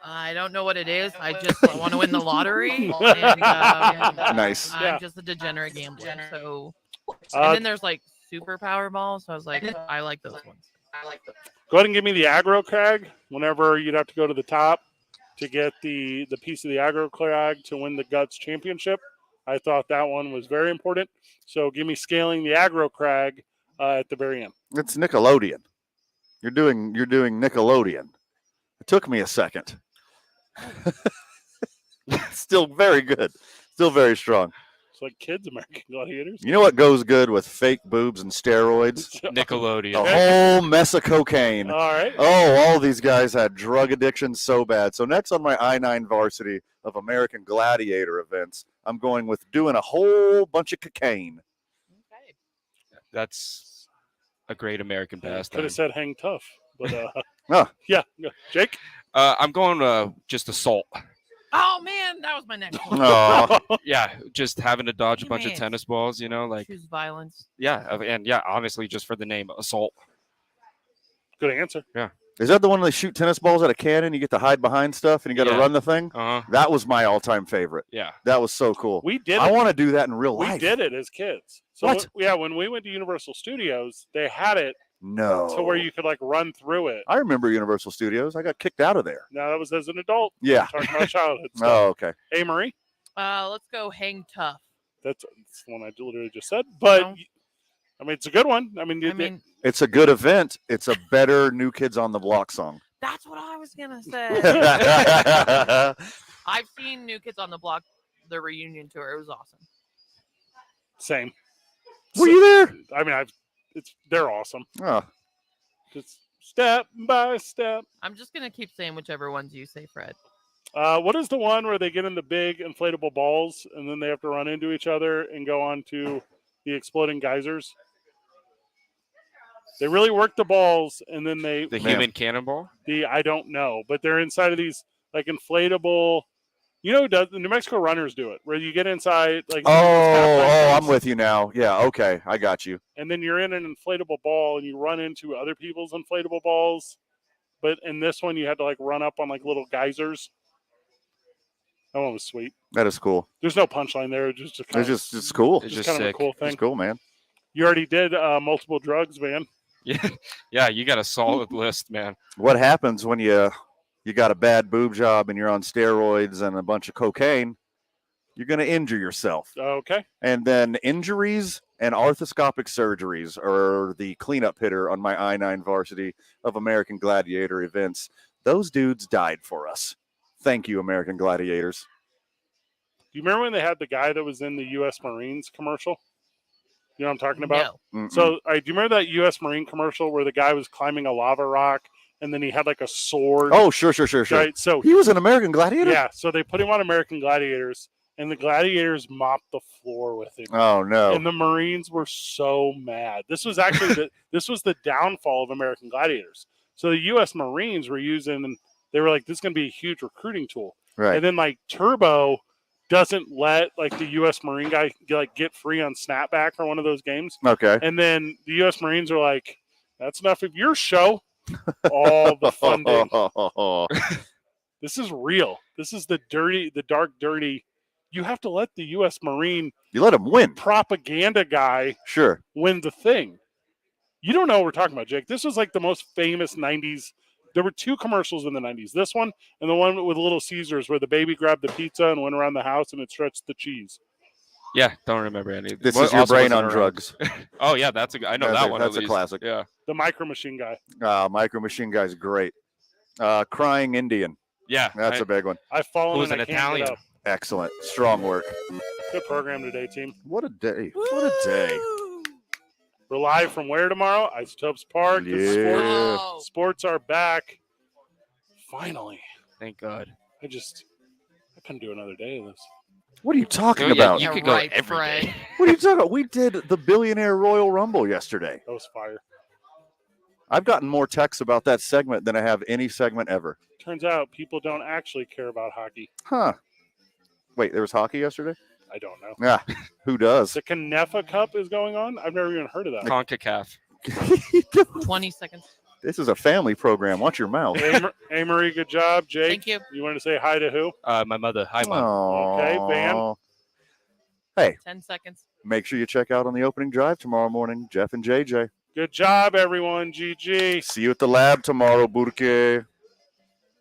I don't know what it is. I just want to win the lottery. And, Nice. I'm just a degenerate gambler. So, and then there's like super Powerball. So I was like, I like those ones. Go ahead and give me the aggro crag. Whenever you'd have to go to the top to get the piece of the aggro crag to win the Guts Championship. I thought that one was very important. So give me scaling the aggro crag at the very end. It's Nickelodeon. You're doing Nickelodeon. It took me a second. Still very good. Still very strong. It's like kids American Gladiators. You know what goes good with fake boobs and steroids? Nickelodeon. The whole mess of cocaine. All right. Oh, all these guys had drug addiction so bad. So next on my I-9 varsity of American Gladiator events, I'm going with doing a whole bunch of cocaine. That's a great American Could pastime. have said hang tough, but Oh. yeah. Jake. I'm going just assault. Oh man, that was my next one. Oh. Yeah, just having to dodge a bunch of Damn it. tennis balls, like Choose violence. yeah, and yeah, honestly, just for the name assault. Good answer. Yeah. Is that the one where they shoot tennis balls out of cannon? You get to hide behind stuff and you got to Yeah. run the thing? Uh-huh. That was my all-time favorite. Yeah. That was so cool. We did I it. want to do that in real We life. did it as kids. So What? when we went to Universal Studios, they had it No. to where you could like run through it. I remember Universal Studios. I got kicked out of there. Now that was as an adult. Yeah. We're talking about childhood stuff. Oh, okay. Hey, Marie. Let's go hang tough. That's the one I literally just said. But No. I mean, it's a good one. I mean, It's a good event. It's a better New Kids on the Block song. That's what I was gonna say. I've seen New Kids on the Block, the reunion tour. It was awesome. same. Were you there? I mean, they're awesome. Oh. Just step by step. I'm just gonna keep saying whichever ones you say, Fred. What is the one where they get in the big inflatable balls and then they have to run into each other and go on to the exploding geysers? They really work the balls and then The human cannonball. I don't know, but they're inside of these like inflatable. You know, the New Mexico runners do it, where you get inside like. I'm with you now. Yeah, okay, I got you. And then you're in an inflatable ball and you run into other people's inflatable balls, but in this one you had to like run up on like little geysers. That one was sweet. That is cool. There's no punchline there. It's cool. It's just kind of a cool thing. It's cool, man. You already did multiple drugs, man. Yeah, you got a solid list, man. What happens when you got a bad boob job and you're on steroids and a bunch of cocaine? You're going to injure yourself. Okay. And then injuries and arthroscopic surgeries are the cleanup hitter on my I-9 varsity of American Gladiator events. Those dudes died for us. Thank you, American Gladiators. Do you remember when they had the guy that was in the U.S. Marines commercial? You know what I'm talking about? No. So, do you remember that U.S. Marine commercial where the guy was climbing a lava rock and then he had like a sword? Oh, sure. Right. So he was an American Gladiator? Yeah. So they put him on American Gladiators, and the Gladiators mopped the floor with him. Oh, no. And the Marines were so mad. This was actually this was the downfall of American Gladiators. So the U.S. Marines were using, they were like, this is going to be a huge recruiting tool. Right. And then like Turbo doesn't let like the U.S. Marine guy get free on Snapback or one of those games. Okay. And then the U.S. Marines are like, that's enough of your show. All the funding. This is real. This is the dark, dirty. You have to let the U.S. Marine. You let him win. Propaganda guy. Sure. Win the thing. You don't know what we're talking about, Jake. This was like the most famous 90s There were two commercials in the 90s. This one and the one with Little Caesars where the baby grabbed the pizza and went around the house and it stretched the cheese. Yeah, don't remember any. This What is your also brain wasn't on around? drugs. Oh yeah, that's a. I know that one. That's at a least. classic. Yeah. The Micro Machine guy. Micro Machine Guy's great. Crying Indian. Yeah, That's a big one. I've fallen Who's and an I can't Italian? get up. Excellent. Strong work. Good program today, team. What a day. What a day. We're live from where tomorrow? Isotopes Park. Yeah. Sports are back. Finally. Thank God. I couldn't do another day of this. What are you talking Oh, yeah, about? you could go every day. What are you talking about? We did the Billionaire Royal Rumble yesterday. That was fire. I've gotten more texts about that segment than I have any segment ever. Turns out people don't actually care about hockey. Huh. Wait, there was hockey yesterday? I don't know. Yeah. Who does? The Canefa Cup is going on? I've never even heard of that. CONCACAF. 20 seconds. This is a family program. Watch your mouth. Hey, Marie, good job. Jake, Thank you. You want to say hi to who? My mother. Hi, Mom. Okay, Van. Hey, 10 seconds. make sure you check out on the opening drive tomorrow morning, Jeff and JJ. Good job, everyone. GG. See you at the lab tomorrow, Burke.